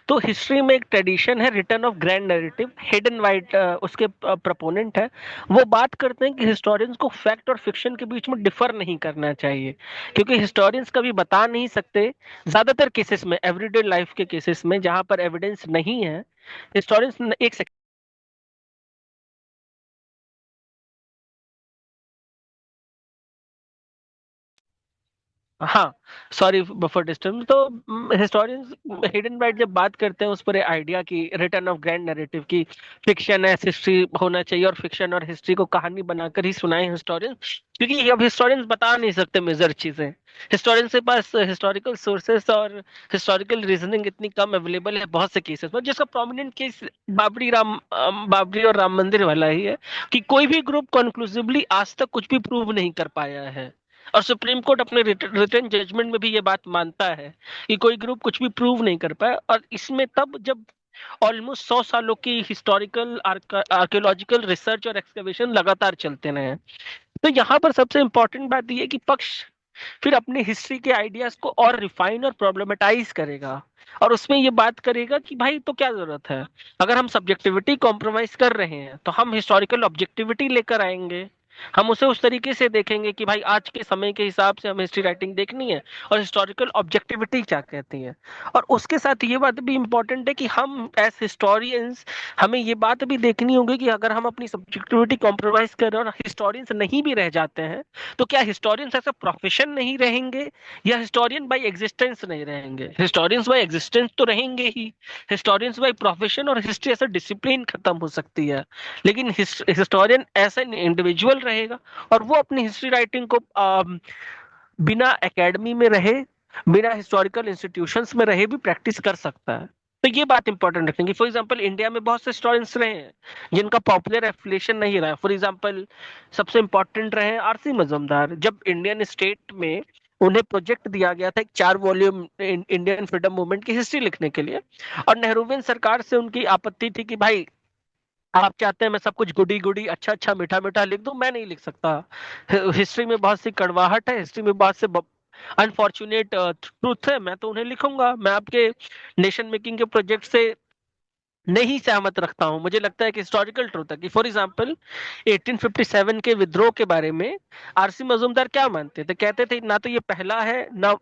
तो हिस्ट्री में एक ट्रेडिशन है, return of grand narrative. Hayden white उसके प्रपोनेंट है। वो बात करते हैं कि हिस्टोरियंस को फैक्ट और फिक्शन के बीच में डिफर नहीं करना चाहिए, क्योंकि हिस्टोरियंस कभी बता नहीं सकते। ज्यादातर केसेस में, एवरीडे लाइफ के केसेस में जहां पर एविडेंस नहीं है, हिस्टोरियंस एक हाँ, सॉरी फॉर डिस्टर्ब। तो हिस्टोरियंस, हिडन ब्राइट जब बात करते हैं उस पर आइडिया की, रिटर्न ऑफ ग्रैंड नैरेटिव की, फिक्शन है हिस्ट्री होना चाहिए, और फिक्शन और हिस्ट्री को कहानी बनाकर ही सुनाए हिस्टोरियंस, क्योंकि अब हिस्टोरियंस बता नहीं सकते मेजर चीजें। हिस्टोरियंस के पास हिस्टोरिकल सोर्सेस और हिस्टोरिकल रीजनिंग इतनी कम अवेलेबल है बहुत से केसेस में, जिसका प्रोमिनेंट केस बाबरी और राम मंदिर वाला ही है, कि कोई भी ग्रुप कंक्लूसिवली आज तक कुछ भी प्रूव नहीं कर पाया है। और सुप्रीम कोर्ट अपने रिटर्न जजमेंट में भी ये बात मानता है कि कोई ग्रुप कुछ भी प्रूव नहीं कर पाया। और इसमें तब जब ऑलमोस्ट 100 सालों की हिस्टोरिकल आर्कियोलॉजिकल रिसर्च और एक्सकवेशन लगातार चलते रहे हैं। तो यहाँ पर सबसे इंपॉर्टेंट बात यह है कि पक्ष फिर अपनी हिस्ट्री के आइडियाज को और रिफाइन और प्रॉब्लमेटाइज करेगा, और उसमें ये बात करेगा कि भाई तो क्या जरूरत है, अगर हम सब्जेक्टिविटी कॉम्प्रोमाइज कर रहे हैं तो हम हिस्टोरिकल ऑब्जेक्टिविटी लेकर आएंगे। हम उसे उस तरीके से देखेंगे कि भाई आज के समय के हिसाब से हमें हिस्ट्री राइटिंग देखनी है, और हिस्टोरिकल ऑब्जेक्टिविटी क्या कहती है। और उसके साथ ये बात भी इंपॉर्टेंट है कि हम एज हिस्टोरियंस, हमें ये बात भी देखनी होगी कि अगर हम अपनी सब्जेक्टिविटी कॉम्प्रोमाइज कर रहे हैं और हिस्टोरियंस नहीं भी रह जाते हैं, तो क्या हिस्टोरियंस एज अ प्रोफेशन नहीं रहेंगे, या हिस्टोरियन बाय एग्जिस्टेंस नहीं रहेंगे? हिस्टोरियंस बाय एग्जिस्टेंस तो रहेंगे ही, हिस्टोरियंस बाय प्रोफेशन और हिस्ट्री एज अ डिसिप्लिन खत्म हो सकती है। लेकिन हिस्टोरियन ऐसा इंडिविजुअल रहेगा, और वो अपनी हिस्ट्री राइटिंग को बिना एकेडमी में रहे, बिना हिस्टोरिकल इंस्टीट्यूशंस में रहे भी प्रैक्टिस कर सकता है। तो ये बात इंपॉर्टेंट रखेंगे। फॉर एग्जांपल, इंडिया में बहुत से हिस्टोरियंस रहे हैं जिनका पॉपुलर एफिलिएशन नहीं रहा। फॉर एग्जांपल, सबसे इंपॉर्टेंट रहे आरसी मजूमदार। जब इंडियन स्टेट में उन्हें प्रोजेक्ट दिया गया था एक 4 वॉल्यूम इंडियन फ्रीडम मूवमेंट की हिस्ट्री लिखने के लिए, और नेहरूवियन सरकार से उनकी आपत्ति थी कि भाई आप चाहते हैं मैं सब कुछ गुडी गुडी अच्छा अच्छा मीठा मीठा लिख दूं, मैं नहीं लिख सकता। हिस्ट्री में बहुत सी कड़वाहट है, हिस्ट्री में बहुत से अनफॉर्चुनेट ट्रूथ है, मैं तो उन्हें लिखूंगा। मैं आपके नेशन मेकिंग के प्रोजेक्ट से नहीं सहमत रखता हूं। मुझे लगता है कि हिस्टोरिकल ट्रूथ है कि फॉर एग्जांपल 1857 के विद्रोह के बारे में आरसी मजूमदार क्या मानते थे? कहते थे ना तो ये पहला है, ना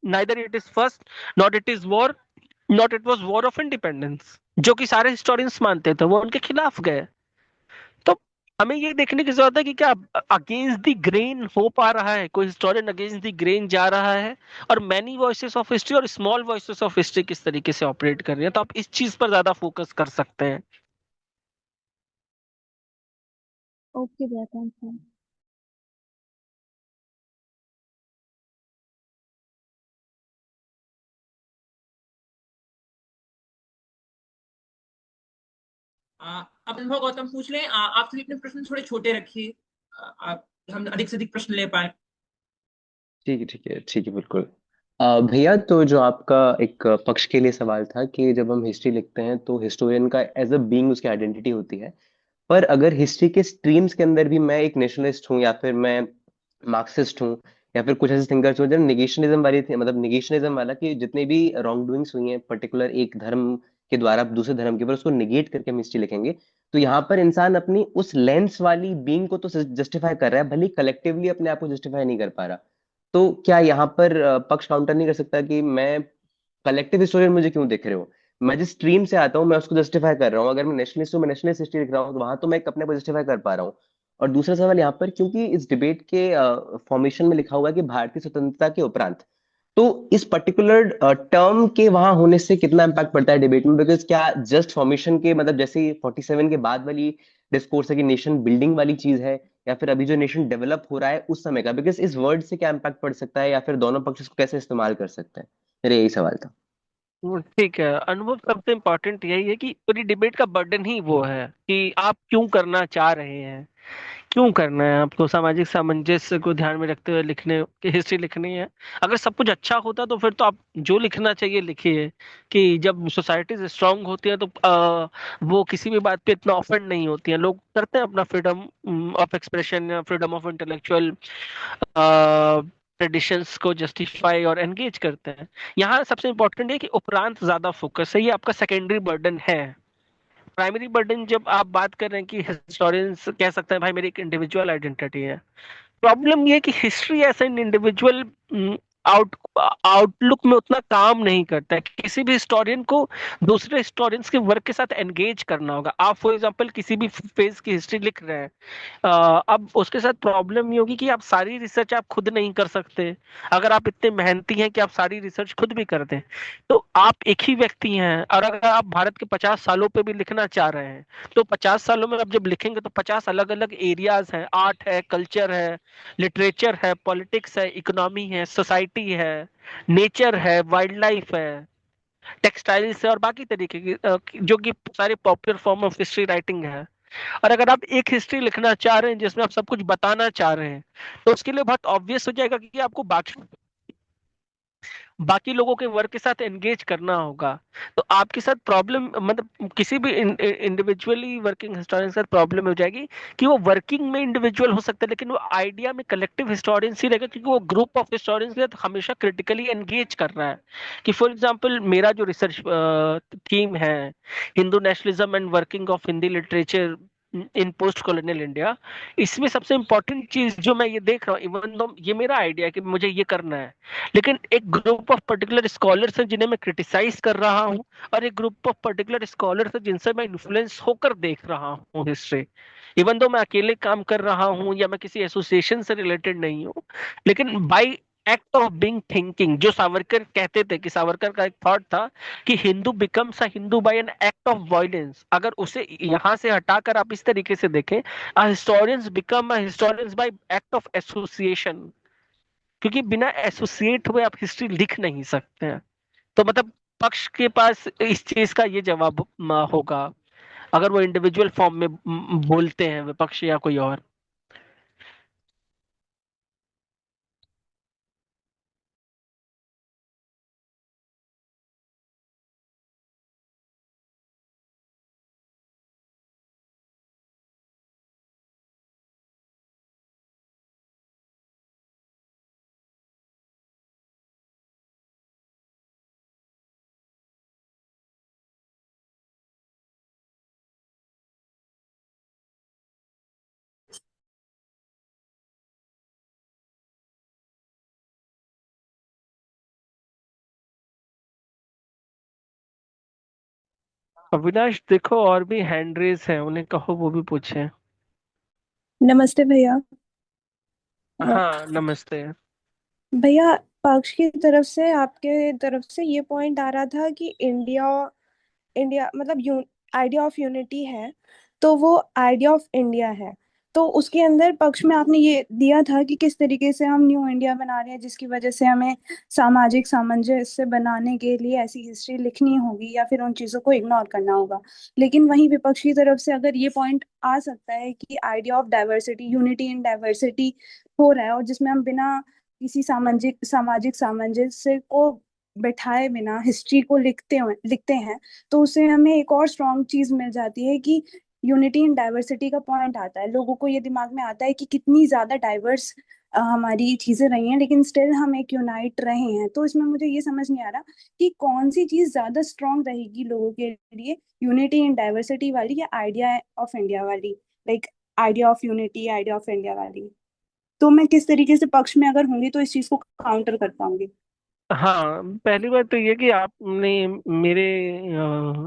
neither it is first, not it is war, not it was war of independence, जो कि सारे हिस्टोरियंस मानते थे। वो उनके खिलाफ गए। तो हमें ये देखने की जरूरत है कि क्या अगेंस्ट द ग्रेन हो पा रहा है कोई हिस्टोरियन, अगेंस्ट द ग्रेन जा रहा है, और मैनी वॉइसेस ऑफ हिस्ट्री और स्मॉल वॉइसेस ऑफ हिस्ट्री किस तरीके से ऑपरेट कर रही है। तो आप इस चीज पर ज्यादा फोकस कर सकते हैं। ओके भैया, थैंक यू। अब अनुभव गौतम पूछ लें। आप सभी अपने प्रश्न थोड़े छोटे रखिए, आप हम अधिक से अधिक प्रश्न ले पाए। ठीक है, ठीक है, ठीक है, बिल्कुल। भैया, तो जो आपका एक पक्ष के लिए सवाल था कि जब हम हिस्ट्री लिखते हैं तो हिस्टोरियन का एज अ बीइंग उसकी आइडेंटिटी होती है। पर अगर हिस्ट्री के स्ट्रीम्स के अंदर भी मैं एक नेशनलिस्ट हूँ, या फिर मैं मार्क्सिस्ट हूँ, या फिर कुछ ऐसे थिंकर्स हो जो निगेशनिज्म वाली थी, मतलब निगेशनिज्म वाला कि जितने भी रॉन्ग डूइंग्स हुई हैं पर्टिकुलर एक धर्म के द्वारा दूसरे धर्म के ऊपर, उसको निगेट करके हम हिस्ट्री लिखेंगे। तो यहाँ पर इंसान अपनी उस लेंस वाली बीइंग को तो जस्टिफाई कर रहा है, भले कलेक्टिवली अपने आप को जस्टिफाई नहीं कर पा रहा। तो क्या यहाँ पर पक्ष काउंटर नहीं कर सकता कि मैं कलेक्टिव हिस्टोरियन मुझे क्यों देख रहे हो? मैं जिस स्ट्रीम से आता हूँ मैं उसको जस्टिफाई कर रहा हूँ। अगर मैं नेशनलिस्ट हूँ, मैं नेशनलिस्ट हिस्ट्री लिख रहा हूँ, तो वहां तो मैं अपने को जस्टिफाई कर पा रहा हूँ। और दूसरा सवाल यहाँ पर, क्योंकि इस डिबेट के फॉर्मेशन में लिखा हुआ है कि भारतीय स्वतंत्रता के उपरांत, तो इस पर्टिकुलर टर्म के वहां होने से कितना इम्पैक्ट पड़ता है डिबेट में? बिकॉज क्या जस्ट फॉर्मेशन के, मतलब जैसे 47 के बाद वाली डिस्कोर्स है कि नेशन बिल्डिंग वाली चीज है, या फिर अभी जो नेशन डेवलप हो रहा है उस समय का? बिकॉज इस वर्ड से क्या इम्पैक्ट पड़ सकता है, या फिर दोनों पक्ष इसको कैसे इस्तेमाल कर सकते हैं? मेरा यही सवाल था। ठीक है, अनुभव सबसे इम्पोर्टेंट यही है कि पूरी डिबेट का बर्डन ही वो है कि आप क्यों करना चाह रहे हैं, क्यों करना है आपको, सामाजिक सामंजस्य को ध्यान में रखते हुए लिखने की हिस्ट्री लिखनी है। अगर सब कुछ अच्छा होता तो फिर तो आप जो लिखना चाहिए लिखिए। कि जब सोसाइटीज स्ट्रांग होती है तो वो किसी भी बात पे इतना ऑफेंड नहीं होती है, लोग करते हैं अपना फ्रीडम ऑफ एक्सप्रेशन या फ्रीडम ऑफ इंटेलेक्चुअल ट्रेडिशंस को जस्टिफाई और एंगेज करते हैं। यहाँ सबसे इंपॉर्टेंट है कि उपरांत ज्यादा फोकस है, ये आपका सेकेंडरी बर्डन है। प्राइमरी बर्डन जब आप बात कर रहे हैं कि हिस्टोरियंस कह सकते हैं भाई मेरी एक इंडिविजुअल आइडेंटिटी है। प्रॉब्लम ये है कि history as an individual out outlook में उतना काम नहीं करता है। किसी भी हिस्टोरियन को दूसरे हिस्टोरियंस के वर्क के साथ एंगेज करना होगा। आप फॉर एग्जांपल किसी भी फेज की हिस्ट्री लिख रहे हैं, अब उसके साथ प्रॉब्लम ये होगी कि आप सारी रिसर्च आप खुद नहीं कर सकते। अगर आप इतने मेहनती हैं कि आप सारी रिसर्च खुद भी कर दें, तो आप एक ही व्यक्ति हैं। और अगर आप भारत के 50 सालों पे भी लिखना चाह रहे हैं, तो 50 सालों में आप जब लिखेंगे तो 50 अलग अलग एरियाज हैं, आर्ट है, कल्चर है, लिटरेचर है, पॉलिटिक्स है, इकोनॉमी है, सोसाइटी है, नेचर है, वाइल्ड लाइफ है, टेक्सटाइल्स है, और बाकी तरीके की जो कि सारे popular form of history writing है। और अगर आप एक हिस्ट्री लिखना चाह रहे हैं जिसमें आप सब कुछ बताना चाह रहे हैं, तो उसके लिए बहुत ऑब्वियस हो जाएगा कि आपको बाकी बाकी लोगों के वर्क के साथ एंगेज करना होगा। तो आपके साथ प्रॉब्लम मतलब किसी भी इंडिविजुअली वर्किंग हिस्टोरियन के साथ प्रॉब्लम हो जाएगी कि वो वर्किंग में इंडिविजुअल हो सकता है, लेकिन वो आइडिया में कलेक्टिव हिस्टोरियंस ही रहेगा, क्योंकि वो ग्रुप ऑफ हिस्टोरियंस के साथ हमेशा क्रिटिकली एंगेज कर रहा है। कि फॉर एग्जांपल मेरा जो रिसर्च थीम है, Hindu nationalism and working of Hindi literature in post colonial India, इसमें सबसे इंपॉर्टेंट चीज जो मैं ये देख रहा हूँ, इवन दो ये मेरा आइडिया है कि मुझे ये करना है, लेकिन एक ग्रुप ऑफ पर्टिकुलर स्कॉलर्स हैं जिन्हें मैं क्रिटिसाइज कर रहा हूँ, और एक ग्रुप ऑफ पर्टिकुलर स्कॉलर्स हैं जिनसे मैं इन्फ्लुएंस होकर देख रहा हूँ हिस्ट्री। इवन दो मैं अकेले काम कर रहा हूँ या मैं किसी एसोसिएशन से रिलेटेड नहीं हूँ, लेकिन by act of being thinking, जो सावरकर कहते थे, कि सावरकर का एक थॉट था कि Hindu becomes a Hindu by an act of violence. अगर उसे यहां से हटाकर आप इस तरीके से देखें, a historians become a historians by act of association, क्योंकि बिना एसोसिएट हुए आप हिस्ट्री लिख नहीं सकते हैं। तो मतलब पक्ष के पास इस चीज का ये जवाब होगा, अगर वो इंडिविजुअल फॉर्म में बोलते हैं विपक्ष या कोई और। अविनाश देखो, और भी हैंड रेस है, उन्हें कहो वो भी पूछे। नमस्ते भैया। अ, हाँ नमस्ते। भैया, पक्ष की तरफ से आपके तरफ से ये पॉइंट आ रहा था कि इंडिया इंडिया मतलब आइडिया ऑफ यूनिटी है, तो वो आइडिया ऑफ इंडिया है। तो उसके अंदर पक्ष में आपने ये दिया था कि किस तरीके से हम न्यू इंडिया बना रहे हैं, जिसकी वजह से हमें सामाजिक सामंजस्य बनाने के लिए ऐसी हिस्ट्री लिखनी होगी या फिर उन चीजों को इग्नोर करना होगा। लेकिन वहीं विपक्ष की तरफ से अगर ये पॉइंट आ सकता है कि idea of diversity, unity in diversity हो रहा है, और जिसमें हम बिना किसी सामाजिक सामाजिक सामंजस्य को बैठाए बिना हिस्ट्री को लिखते हैं, तो उससे हमें एक और स्ट्रॉन्ग चीज मिल जाती है कि यूनिटी इन डाइवर्सिटी का पॉइंट आता है। लोगों को ये दिमाग में आता है कि कितनी ज्यादा डाइवर्स हमारी चीजें रही हैं, लेकिन स्टिल हम एक यूनाइट रहे हैं। तो इसमें मुझे ये समझ नहीं आ रहा कि कौन सी चीज ज्यादा स्ट्रॉन्ग रहेगी लोगों के लिए, यूनिटी इन डाइवर्सिटी वाली या आइडिया ऑफ इंडिया वाली, like idea of unity, idea of India वाली। तो मैं किस तरीके से पक्ष में अगर होंगी तो इस चीज को काउंटर कर पाऊंगी। हाँ, पहली बात तो ये कि आपने मेरे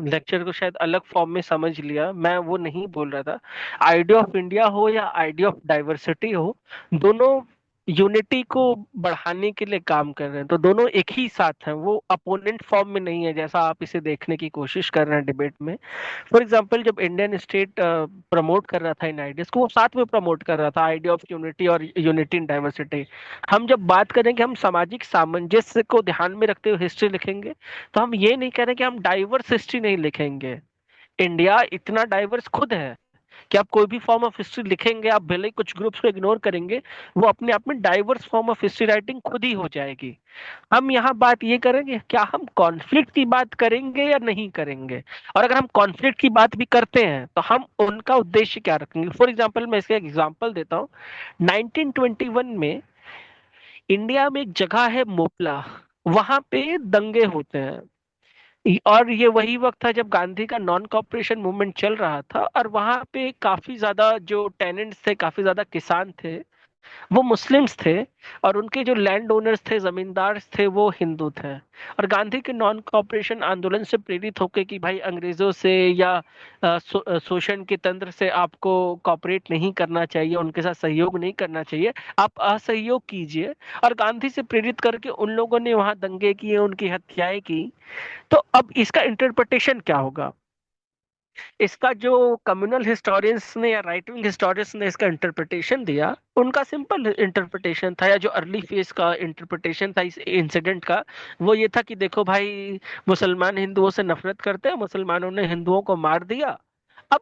लेक्चर को शायद अलग फॉर्म में समझ लिया। मैं वो नहीं बोल रहा था। आइडिया ऑफ इंडिया हो या आइडिया ऑफ डाइवर्सिटी हो, दोनों यूनिटी को बढ़ाने के लिए काम कर रहे हैं, तो दोनों एक ही साथ हैं, वो अपोनेंट फॉर्म में नहीं है जैसा आप इसे देखने की कोशिश कर रहे हैं डिबेट में। फॉर एग्जांपल, जब इंडियन स्टेट प्रमोट कर रहा था इन आइडियाज को, वो साथ में प्रमोट कर रहा था आइडिया ऑफ यूनिटी और यूनिटी इन डाइवर्सिटी। हम जब बात करें कि हम सामाजिक सामंजस्य को ध्यान में रखते हुए हिस्ट्री लिखेंगे, तो हम ये नहीं कह रहे कि हम डाइवर्स हिस्ट्री नहीं लिखेंगे। इंडिया इतना डाइवर्स खुद है कि आप कोई भी फॉर्म ऑफ हिस्ट्री लिखेंगे, आप भले ही कुछ ग्रुप्स को इग्नोर करेंगे, वो अपने आप में diverse form of history writing खुद ही हो जाएगी। हम यहाँ बात ये करेंगे, क्या हम कॉन्फ्लिक्ट की बात करेंगे या नहीं करेंगे। और अगर हम कॉन्फ्लिक्ट की बात भी करते हैं तो हम उनका उद्देश्य क्या रखेंगे। फॉर एग्जाम्पल, मैं इसका एग्जाम्पल देता हूँ। 1921 में इंडिया में एक जगह है मोपला, वहां पे दंगे होते हैं। और ये वही वक्त था जब गांधी का नॉन कॉपरेशन मूवमेंट चल रहा था, और वहां पे काफी ज्यादा जो टेनेंट्स थे, काफी ज्यादा किसान थे, वो मुस्लिम्स थे। और उनके जो लैंड ओनर्स थे, जमींदार थे, वो हिंदू थे। और गांधी के नॉन कॉपरेशन आंदोलन से प्रेरित होकर कि भाई अंग्रेजों से या शोषण के तंत्र से आपको कॉपरेट नहीं करना चाहिए, उनके साथ सहयोग नहीं करना चाहिए, आप असहयोग कीजिए। और गांधी से प्रेरित करके उन लोगों ने वहां दंगे किए, उनकी हत्याएं की। तो अब इसका इंटरप्रिटेशन क्या होगा। इसका जो कम्युनल हिस्टोरियंस ने या राइट विंग हिस्टोरियंस ने इसका इंटरप्रिटेशन दिया, उनका सिंपल इंटरप्रिटेशन था, या जो अर्ली फेज का इंटरप्रिटेशन था इस इंसिडेंट का, वो ये था कि देखो भाई, मुसलमान हिंदुओं से नफरत करते हैं, मुसलमानों ने हिंदुओं को मार दिया। अब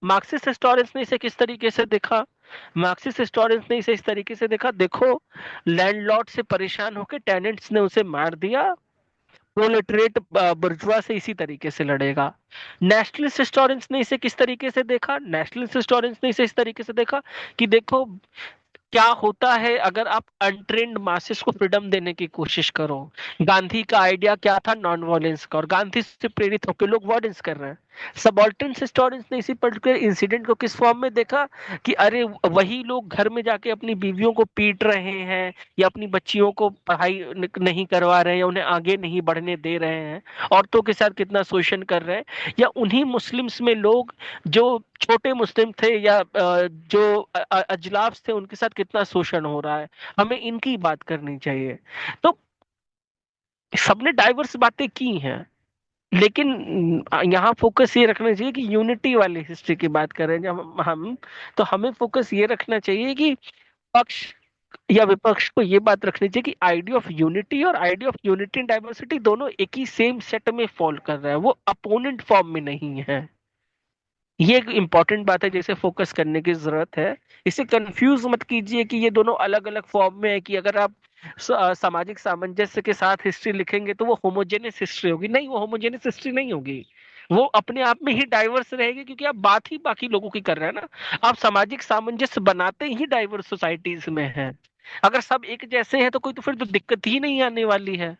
मार्क्सिस्ट हिस्टोरियंस ने इसे किस तरीके से देखा। मार्क्सिस्ट हिस्टोरियंस ने इसे इस तरीके से देखा, देखो लैंडलॉर्ड से परेशान होकर टेनेंट्स ने उसे मार दिया, प्रोलेटरेट बुर्जुआ से इसी तरीके से लड़ेगा। नेशनलिस्ट हिस्टोरियंस ने इसे किस तरीके से देखा। नेशनलिस्ट हिस्टोरियंस ने इसे इस तरीके से देखा कि देखो क्या होता है अगर आप अनट्रेन्ड मासेस को फ्रीडम देने की कोशिश करो। गांधी का आइडिया क्या था, नॉन वायलेंस का, और गांधी से प्रेरित होकर लोग वायलेंस कर रहे हैं। सबॉल्टर्न हिस्टोरियंस ने इसी पर्टिकुलर इंसिडेंट को किस फॉर्म में देखा कि अरे वही लोग घर में जाके अपनी बीवियों को पीट रहे हैं, या अपनी बच्चियों को पढ़ाई नहीं करवा रहे हैं, या उन्हें आगे नहीं बढ़ने दे रहे हैं, औरतों के साथ कितना शोषण कर रहे हैं। या उन्हीं मुस्लिम्स में लोग जो छोटे मुस्लिम थे या जो अजलाफ थे, उनके साथ कितना शोषण हो रहा है। हमें इनकी बात करनी चाहिए। तो सबने डाइवर्स बातें की हैं, लेकिन यहाँ फोकस ये रखना चाहिए कि यूनिटी वाली हिस्ट्री की बात करें जब हम, तो हमें फोकस ये रखना चाहिए कि पक्ष या विपक्ष को ये बात रखनी चाहिए कि आइडिया ऑफ यूनिटी और idea of unity and diversity दोनों एक ही सेम सेट में फॉल कर रहा है, वो अपोनेंट फॉर्म में नहीं है। ये एक इंपॉर्टेंट बात है जिसे फोकस करने की जरूरत है। इसे कंफ्यूज मत कीजिए कि ये दोनों अलग अलग फॉर्म में है, कि अगर आप सामाजिक सामंजस्य के साथ हिस्ट्री लिखेंगे तो वो होमोजेनियस हिस्ट्री होगी। नहीं, वो होमोजेनियस हिस्ट्री नहीं होगी, वो अपने आप में ही डाइवर्स रहेगी, क्योंकि आप बात ही बाकी लोगों की कर रहे हैं ना। आप सामाजिक सामंजस्य बनाते ही डाइवर्स सोसाइटीज में है। अगर सब एक जैसे हैं तो कोई, तो फिर तो दिक्कत ही नहीं आने वाली है।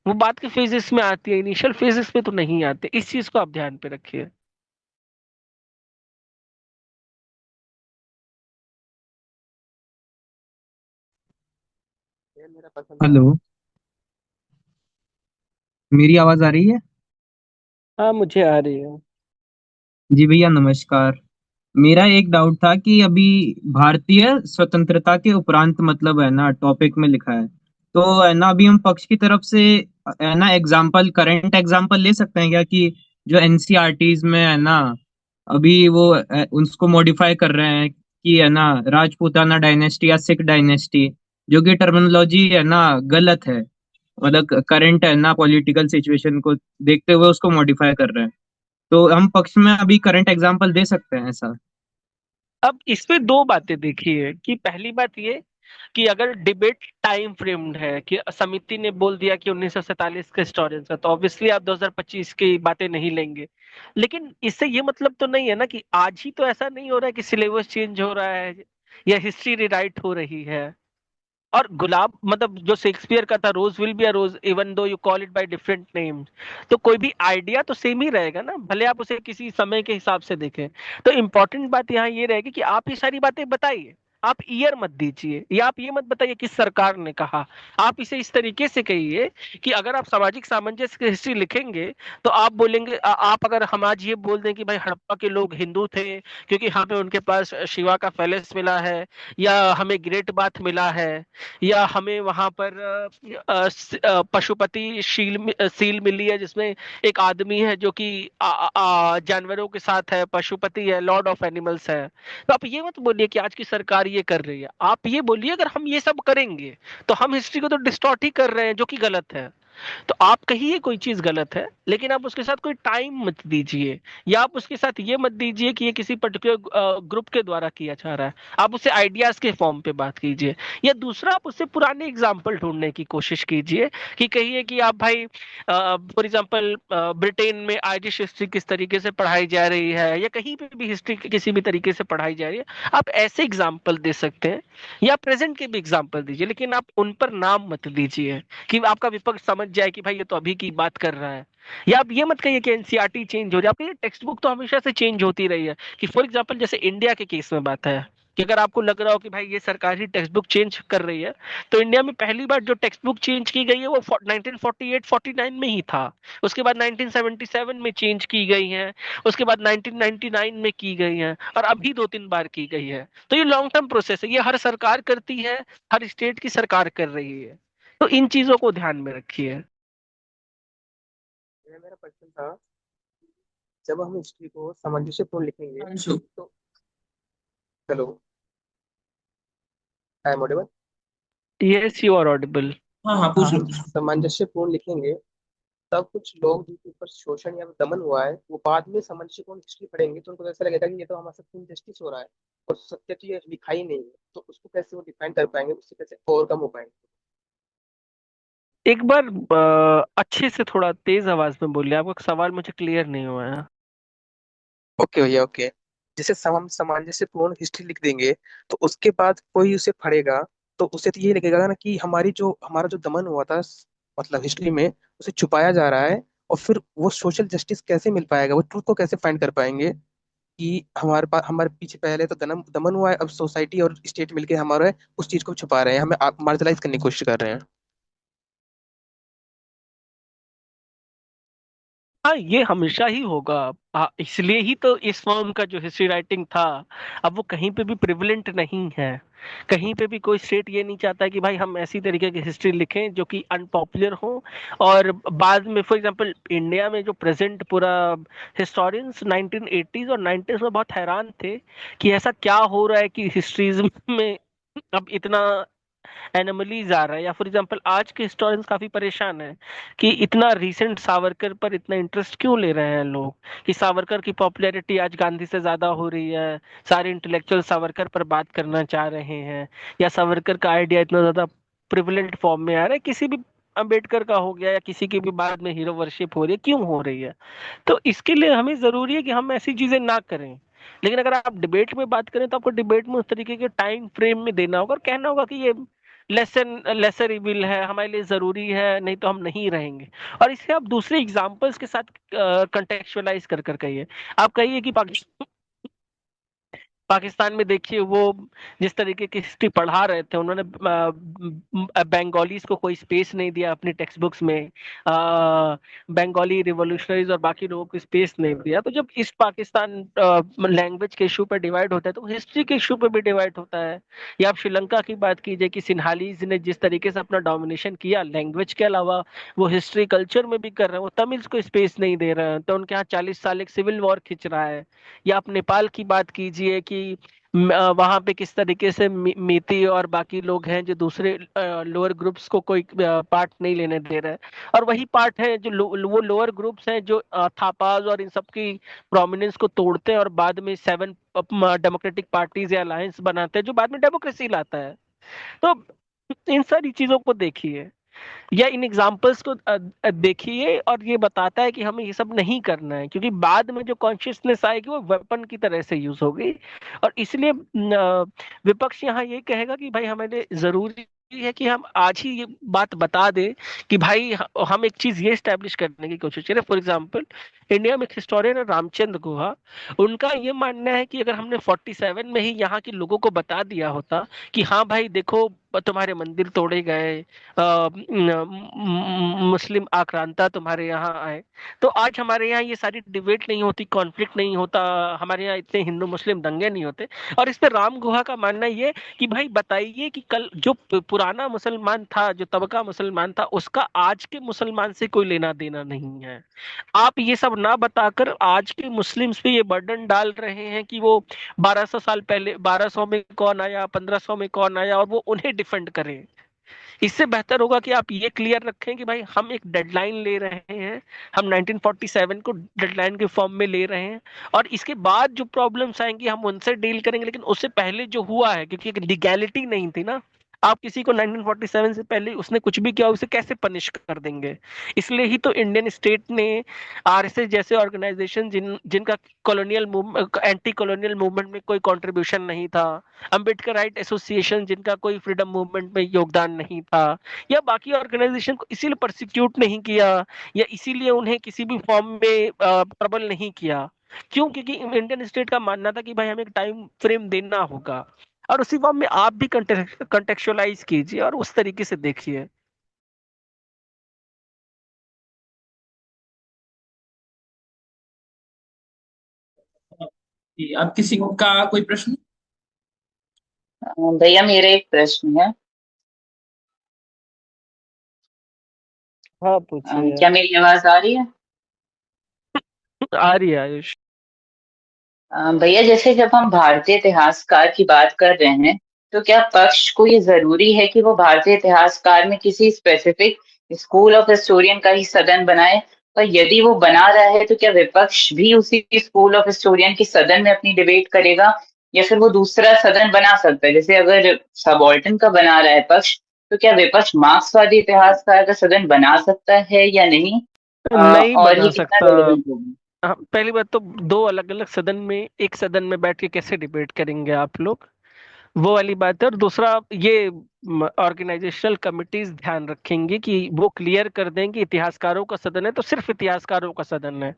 वो बात के फेजेस में आती है, इनिशियल फेजेस में तो नहीं आते। इस चीज को आप ध्यान पे रखिए। ये मेरा पसंदीदा। हेलो, मेरी आवाज आ रही है? हाँ, मुझे आ रही है। जी भैया, नमस्कार। मेरा एक डाउट था कि अभी भारतीय स्वतंत्रता के उपरांत मतलब है ना टॉपिक में लिखा है, तो है ना अभी हम पक्ष की तरफ से है ना एग्जाम्पल, करंट एग्जाम्पल ले सकते हैं क्या कि जो एनसीईआरटीज में है ना अभी वो उसको मॉडिफाई कर रहे हैं कि है ना राजपूताना डायनेस्टी या सिख डायनेस्टी, जो कि टर्मिनोलॉजी है ना गलत है, मतलब करंट है ना पॉलिटिकल सिचुएशन को देखते हुए उसको मॉडिफाई कर रहे हैं। तो हम पक्ष में अभी करंट एग्जाम्पल दे सकते हैं ऐसा? अब इसमें दो बातें देखिए, कि पहली बात ये कि अगर डिबेट टाइम फ्रेम्ड है, कि समिति ने बोल दिया कि 1947 के हिस्टोरियंस का, तो ऑब्वियसली आप 2025 की बातें नहीं लेंगे। लेकिन इससे ये मतलब तो नहीं है ना कि आज ही तो ऐसा नहीं हो रहा है कि सिलेबस चेंज हो रहा है या हिस्ट्री रिराइट हो रही है। और गुलाब मतलब जो शेक्सपियर का था, rose will be a rose even though you call it by different names, तो कोई भी आइडिया तो सेम ही रहेगा ना, भले आप उसे किसी समय के हिसाब से देखें। तो इम्पोर्टेंट बात यहाँ ये रहेगी कि आप ये सारी बातें बताइए, आप ईयर मत दीजिए, या आप ये मत बताइए किस सरकार ने कहा। आप इसे इस तरीके से कहिए कि अगर आप सामाजिक सामंजस्य की हिस्ट्री लिखेंगे तो आप बोलेंगे आप अगर हम आज ये बोल दें कि भाई हड़प्पा के लोग हिंदू थे क्योंकि हमें उनके पास शिवा का पैलेस मिला है, या हमें ग्रेट बाथ मिला है, या हमें वहां पर पशुपति सील मिली है जिसमें एक आदमी है जो कि जानवरों के साथ है, पशुपति है, लॉर्ड ऑफ एनिमल्स है। तो आप ये मत बोलिए कि आज की सरकार ये कर रही है, आप ये बोलिए अगर हम ये सब करेंगे तो हम हिस्ट्री को तो डिस्टॉर्ट ही कर रहे हैं, जो कि गलत है। तो आप कहिए कोई चीज गलत है, लेकिन आप उसके साथ कोई टाइम मत दीजिए, या आप उसके साथ ये मत दीजिए कि ये किसी पर्टिकुलर ग्रुप के द्वारा किया जा रहा है। आप उससे आइडियाज के फॉर्म पे बात कीजिए, या दूसरा आप उससे पुराने एग्जाम्पल ढूंढने की कोशिश कीजिए कि कहिए कि आप भाई फॉर एग्जाम्पल ब्रिटेन में आयरिश हिस्ट्री किस तरीके से पढ़ाई जा रही है, या कहीं पे भी हिस्ट्री किसी भी तरीके से पढ़ाई जा रही है। आप ऐसे एग्जाम्पल दे सकते हैं, या प्रेजेंट के भी एग्जाम्पल दीजिए, लेकिन आप उन पर नाम मत दीजिए कि आपका विपक्ष समझ जाए कि भाई ये तो अभी की बात कर रहा है। या आप ये मत कहिए कि एनसीईआरटी चेंज हो जाए, आपकी टेक्स्ट बुक तो हमेशा से चेंज होती रही है। कि फॉर एग्जांपल जैसे इंडिया के केस में बात है कि अगर आपको लग रहा हो कि भाई ये सरकारी टेक्स्ट बुक चेंज कर रही है, तो इंडिया में पहली बार जो टेक्स्ट बुक चेंज की गई है वो 1948-49 में ही था। उसके बाद 1977 में चेंज की गई है, उसके बाद 1999 में की गई है, और अभी 2-3 बार की गई है। तो ये लॉन्ग टर्म प्रोसेस है, ये हर सरकार करती है, हर स्टेट की सरकार कर रही है। तो इन चीजों को ध्यान में रखिए। ये मेरा क्वेश्चन था, जब हम हिस्ट्री को सामंजस्यपूर्ण लिखेंगे अंशु। तो hello, I am audible? Yes, you are audible. हाँ हाँ, पूछ लो। सामंजस्यपूर्ण लिखेंगे तब कुछ लोग जिनके ऊपर शोषण या दमन हुआ है वो बाद में सामंजस्यपूर्ण हिस्ट्री पढ़ेंगे तो उनको तो ऐसा लगेगा कि ये तो हमारे साथ इनजस्टिस हो रहा है और सत्य तो ये लिखा ही नहीं है, तो उसको कैसे वो डिफाइन कर पाएंगे, उससे कैसे ओवरकम हो पाएंगे? एक बार अच्छे से थोड़ा तेज आवाज में बोलिए, आपका सवाल मुझे क्लियर नहीं हुआ है। ओके भैया, ओके। जैसे हम सामंजस्यपूर्ण हिस्ट्री लिख देंगे तो उसके बाद कोई उसे पढ़ेगा तो उसे तो ये लगेगा ना कि हमारा जो दमन हुआ था मतलब हिस्ट्री में, उसे छुपाया जा रहा है। और फिर वो सोशल जस्टिस कैसे मिल पाएगा, वो ट्रूथ को कैसे फाइंड कर पाएंगे कि हमारे पास हमारे पीछे पहले तो दमन दमन हुआ है, अब सोसाइटी और स्टेट मिलके हमारे उस चीज को छुपा रहे हैं, हमें मार्जिनलाइज करने की कोशिश कर रहे हैं। हाँ, ये हमेशा ही होगा। इसलिए ही तो इस फॉर्म का जो हिस्ट्री राइटिंग था, अब वो कहीं पे भी प्रिविलेंट नहीं है। कहीं पे भी कोई स्टेट ये नहीं चाहता कि भाई हम ऐसी तरीके की हिस्ट्री लिखें जो कि अनपॉपुलर हो, और बाद में फॉर एग्जांपल इंडिया में जो प्रेजेंट पूरा हिस्टोरियंस 1980s और 90s में बहुत हैरान थे कि ऐसा क्या हो रहा है कि हिस्ट्रीज में अब इतना एनोमलीज आ रहा है। या फॉर एग्जांपल आज के हिस्टोरियंस काफी परेशान है कि इतना रिसेंट सावरकर पर इतना इंटरेस्ट क्यों ले रहे हैं लोग, कि सावरकर की पॉपुलैरिटी आज गांधी से ज्यादा हो रही है, सारे इंटेलेक्चुअल सावरकर पर बात करना चाह रहे हैं, या सावरकर का आइडिया इतना ज्यादा प्रिविलेंट फॉर्म में आ रहा है, किसी भी अंबेडकर का हो गया या किसी की भी बाद में हीरो वर्शिप हो रही है, क्यों हो रही है। तो इसके लिए हमें जरूरी है कि हम ऐसी चीजें ना करें। लेकिन अगर आप डिबेट में बात करें तो आपको डिबेट में उस तरीके के टाइम फ्रेम में देना होगा और कहना होगा कि ये लेसर इविल है, हमारे लिए जरूरी है, नहीं तो हम नहीं रहेंगे। और इसे आप दूसरे एग्जाम्पल्स के साथ कंटेक्चुअलाइज कर कर कहिए। आप कहिए कि पाकिस्तान में देखिए वो जिस तरीके की हिस्ट्री पढ़ा रहे थे, उन्होंने बंगालीज को कोई स्पेस नहीं दिया अपनी टेक्स्ट बुक्स में, बंगाली रिवोल्यूशनरीज और बाकी लोगों को स्पेस नहीं दिया। तो जब इस पाकिस्तान लैंग्वेज के इशू पर डिवाइड होता है तो हिस्ट्री के इशू पर भी डिवाइड होता है। या आप श्रीलंका की बात कीजिए कि सिन्हालीज ने जिस तरीके से अपना डोमिनेशन किया लैंग्वेज के अलावा, वो हिस्ट्री कल्चर में भी कर रहे हैं, वो तमिल्स को स्पेस नहीं दे रहे हैं, तो उनके यहाँ 40 साल एक सिविल वॉर खिंच रहा है। या आप नेपाल की बात कीजिए कि वहां पे किस तरीके से मीती और बाकी लोग हैं जो दूसरे लोअर ग्रुप्स को कोई पार्ट नहीं लेने दे रहे हैं, और वही पार्ट है जो वो लोअर ग्रुप्स हैं जो थापाज और इन सब की प्रोमिनेंस को तोड़ते हैं और बाद में 7 डेमोक्रेटिक पार्टीज या अलायंस बनाते हैं जो बाद में डेमोक्रेसी लाता है। तो इन सारी चीजों को देखिए, या इन एग्जाम्पल्स को देखिए, और ये बताता है कि हमें ये सब नहीं करना है, क्योंकि बाद में जो कॉन्शियसनेस आएगी वो वेपन की तरह से यूज होगी। और इसलिए विपक्ष यहाँ ये कहेगा कि भाई हमारे जरूरी है कि हम आज ही ये बात बता दें कि भाई हम एक चीज ये स्टैब्लिश करने की कोशिश करें। फॉर एग्जांपल, इंडिया में एक हिस्टोरियन है रामचंद्र गुहा। उनका ये मानना है कि अगर हमने 47 में ही यहाँ के लोगों को बता दिया होता कि हाँ भाई देखो, तुम्हारे मंदिर तोड़े गए, मुस्लिम आक्रांता तुम्हारे यहाँ आए, तो आज हमारे यहाँ ये सारी डिबेट नहीं होती, कॉन्फ्लिक्ट नहीं होता, हमारे यहाँ इतने हिंदू मुस्लिम दंगे नहीं होते। और इस पे राम गुहा का मानना ये कि भाई बताइए कि कल जो पुराना मुसलमान था, जो तबका मुसलमान था, उसका आज के मुसलमान से कोई लेना देना नहीं है। आप ये सब ना बताकर आज के मुस्लिम्स पे ये बर्डन डाल रहे हैं कि वो 1200 साल पहले 1200 में कौन आया, 1500 में कौन आया, और वो उन्हें डिफेंड करें। इससे बेहतर होगा कि आप ये क्लियर रखें कि भाई हम एक डेडलाइन ले रहे हैं, हम 1947 को डेडलाइन के फॉर्म में ले रहे हैं, और इसके बाद जो प्रॉब्लम्स आएंगी हम उनसे डील करेंगे। लेकिन उससे पहले जो हुआ है, क्योंकि एक लीगैलिटी नहीं थी ना, आप किसी को 1947 से पहले उसने कुछ भी किया उसे कैसे पनिश कर देंगे। इसलिए ही तो इंडियन स्टेट ने आरएसएस जैसे ऑर्गेनाइजेशन जिनका colonial movement, anti colonial movement में कोई कंट्रीब्यूशन नहीं था, अंबेडकर राइट एसोसिएशन जिनका कोई फ्रीडम मूवमेंट में योगदान नहीं था, या बाकी ऑर्गेनाइजेशन को इसीलिए प्रोसिक्यूट नहीं किया, या इसीलिए उन्हें किसी भी फॉर्म में प्रबल नहीं किया। क्यों? क्योंकि इंडियन स्टेट का मानना था कि भाई हमें एक टाइम फ्रेम देना होगा, और उसी फॉर्म में आप भी कंटेक्चुअलाइज कीजिए और उस तरीके से देखिए। जी, अब किसी का कोई प्रश्न? भैया मेरा एक प्रश्न है। हाँ पूछिए। क्या मेरी आवाज आ रही है? आ रही है आयुष। भैया जैसे जब हम भारतीय इतिहासकार की बात कर रहे हैं, तो क्या पक्ष को ये जरूरी है कि वो भारतीय इतिहासकार में किसी स्पेसिफिक स्कूल ऑफ हिस्टोरियन का ही सदन बनाए? और यदि वो बना रहा है तो क्या विपक्ष भी उसी स्कूल ऑफ हिस्टोरियन के सदन में अपनी डिबेट करेगा, या फिर वो दूसरा सदन बना सकता है? जैसे अगर सबॉल्टन का बना रहा है पक्ष, तो क्या विपक्ष मार्क्सवादी इतिहासकार का सदन बना सकता है या नहीं? नहीं और बना ये कितना सकता। रेलेवेंट होगा? हाँ, पहली बात तो दो अलग अलग सदन में, एक सदन में बैठ के कैसे डिबेट करेंगे आप लोग, वो वाली बात है। और दूसरा, ये ऑर्गेनाइजेशनल कमिटीज ध्यान रखेंगी कि वो क्लियर कर दें कि इतिहासकारों का सदन है तो सिर्फ इतिहासकारों का सदन है।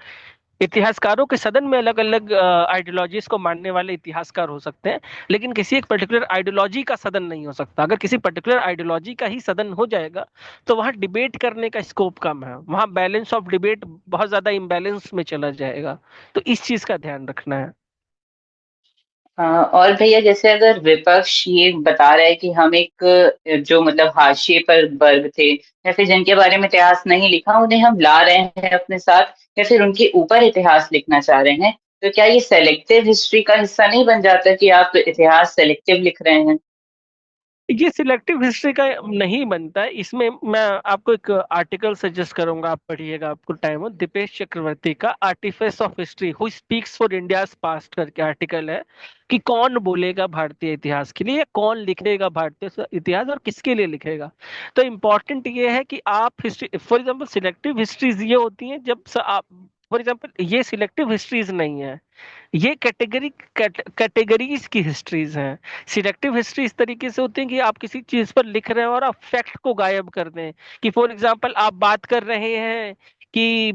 इतिहासकारों के सदन में अलग अलग आइडियोलॉजीज को मानने वाले इतिहासकार हो सकते हैं, लेकिन किसी एक पर्टिकुलर आइडियोलॉजी का सदन नहीं हो सकता। अगर किसी पर्टिकुलर आइडियोलॉजी का ही सदन हो जाएगा तो वहां डिबेट करने का स्कोप कम है, वहां बैलेंस ऑफ डिबेट बहुत ज्यादा इम्बैलेंस में चला जाएगा। तो इस चीज का ध्यान रखना है। और भैया जैसे अगर विपक्ष ये बता रहा है कि हम एक जो मतलब हाशिए पर वर्ग थे, या फिर जिनके बारे में इतिहास नहीं लिखा, उन्हें हम ला रहे हैं अपने साथ, या फिर उनके ऊपर इतिहास लिखना चाह रहे हैं, तो क्या ये सेलेक्टिव हिस्ट्री का हिस्सा नहीं बन जाता कि आप इतिहास सेलेक्टिव लिख रहे हैं? ये सिलेक्टिव हिस्ट्री का नहीं बनता है। इसमें मैं आपको एक आर्टिकल सजेस्ट करूंगा, आप पढ़िएगा, आपको टाइम हो। दीपेश चक्रवर्ती का artifice of history who speaks for India's past करके आर्टिकल है, कि कौन बोलेगा भारतीय इतिहास के लिए, कौन लिखेगा भारतीय इतिहास और किसके लिए लिखेगा। तो इम्पोर्टेंट ये है कि आप history, for example selective histories ये होती हैं जब आप, फॉर एग्जाम्पल ये सिलेक्टिव हिस्ट्रीज नहीं है, ये कैटेगरीज की हिस्ट्रीज हैं। सिलेक्टिव हिस्ट्री इस तरीके से होती है कि आप किसी चीज पर लिख रहे हैं और आप फैक्ट को गायब कर दें। कि फॉर एग्जांपल आप बात कर रहे हैं कि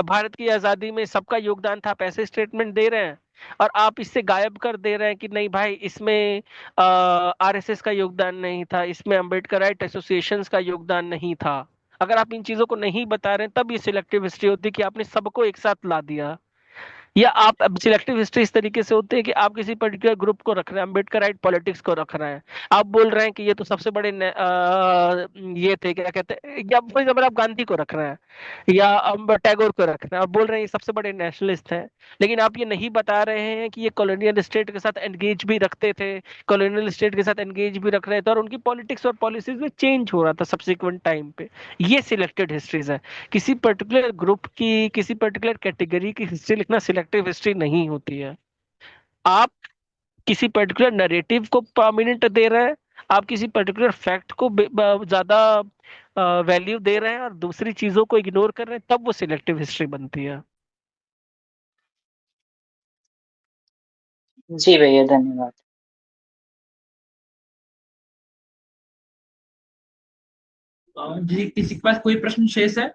भारत की आजादी में सबका योगदान था, पैसे स्टेटमेंट दे रहे हैं, और आप इससे गायब कर दे रहे हैं कि नहीं भाई इसमें आरएसएस का योगदान नहीं था, इसमें अंबेडकर राइट एसोसिएशंस का योगदान नहीं था। अगर आप इन चीजों को नहीं बता रहे हैं तब ये सिलेक्टिव हिस्ट्री होती है कि आपने सबको एक साथ ला दिया। या आप, अब सिलेक्टिव हिस्ट्री इस तरीके से होती है कि आप किसी पर्टिकुलर ग्रुप को रख रहे हैं, अम्बेडकर राइट पॉलिटिक्स को रख रहे हैं, आप बोल रहे हैं कि ये तो सबसे बड़े ये थे, क्या कहते हैं, या फॉर एग्जाम्पल आप गांधी को रख रहे हैं, या टैगोर को रख रहे हैं, आप बोल रहे हैं ये सबसे बड़े नेशनलिस्ट हैं, लेकिन आप ये नहीं बता रहे हैं कि ये कॉलोनियल स्टेट के साथ एंगेज भी रखते थे, कॉलोनियल स्टेट के साथ एंगेज भी रख रहे थे, और उनकी पॉलिटिक्स और पॉलिसीज में चेंज हो रहा था सब्सिक्वेंट टाइम पे। ये सिलेक्टेड हिस्ट्रीज है। किसी पर्टिकुलर ग्रुप की, किसी पर्टिकुलर कैटेगरी की हिस्ट्री लिखना सिलेक्टिव हिस्ट्री नहीं होती है। आप किसी पर्टिकुलर नरेटिव को प्रोमिनेंट दे रहे हैं, आप किसी पर्टिकुलर फैक्ट को ज्यादा वैल्यू दे रहे हैं और दूसरी चीजों को इग्नोर कर रहे हैं, तब वो सिलेक्टिव हिस्ट्री बनती है। जी भैया, धन्यवाद। जी, किसी के पास कोई प्रश्न शेष है?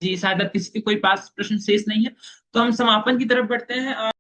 जी, शायद अब किसी के कोई पास प्रश्न शेष नहीं है, तो हम समापन की तरफ बढ़ते हैं।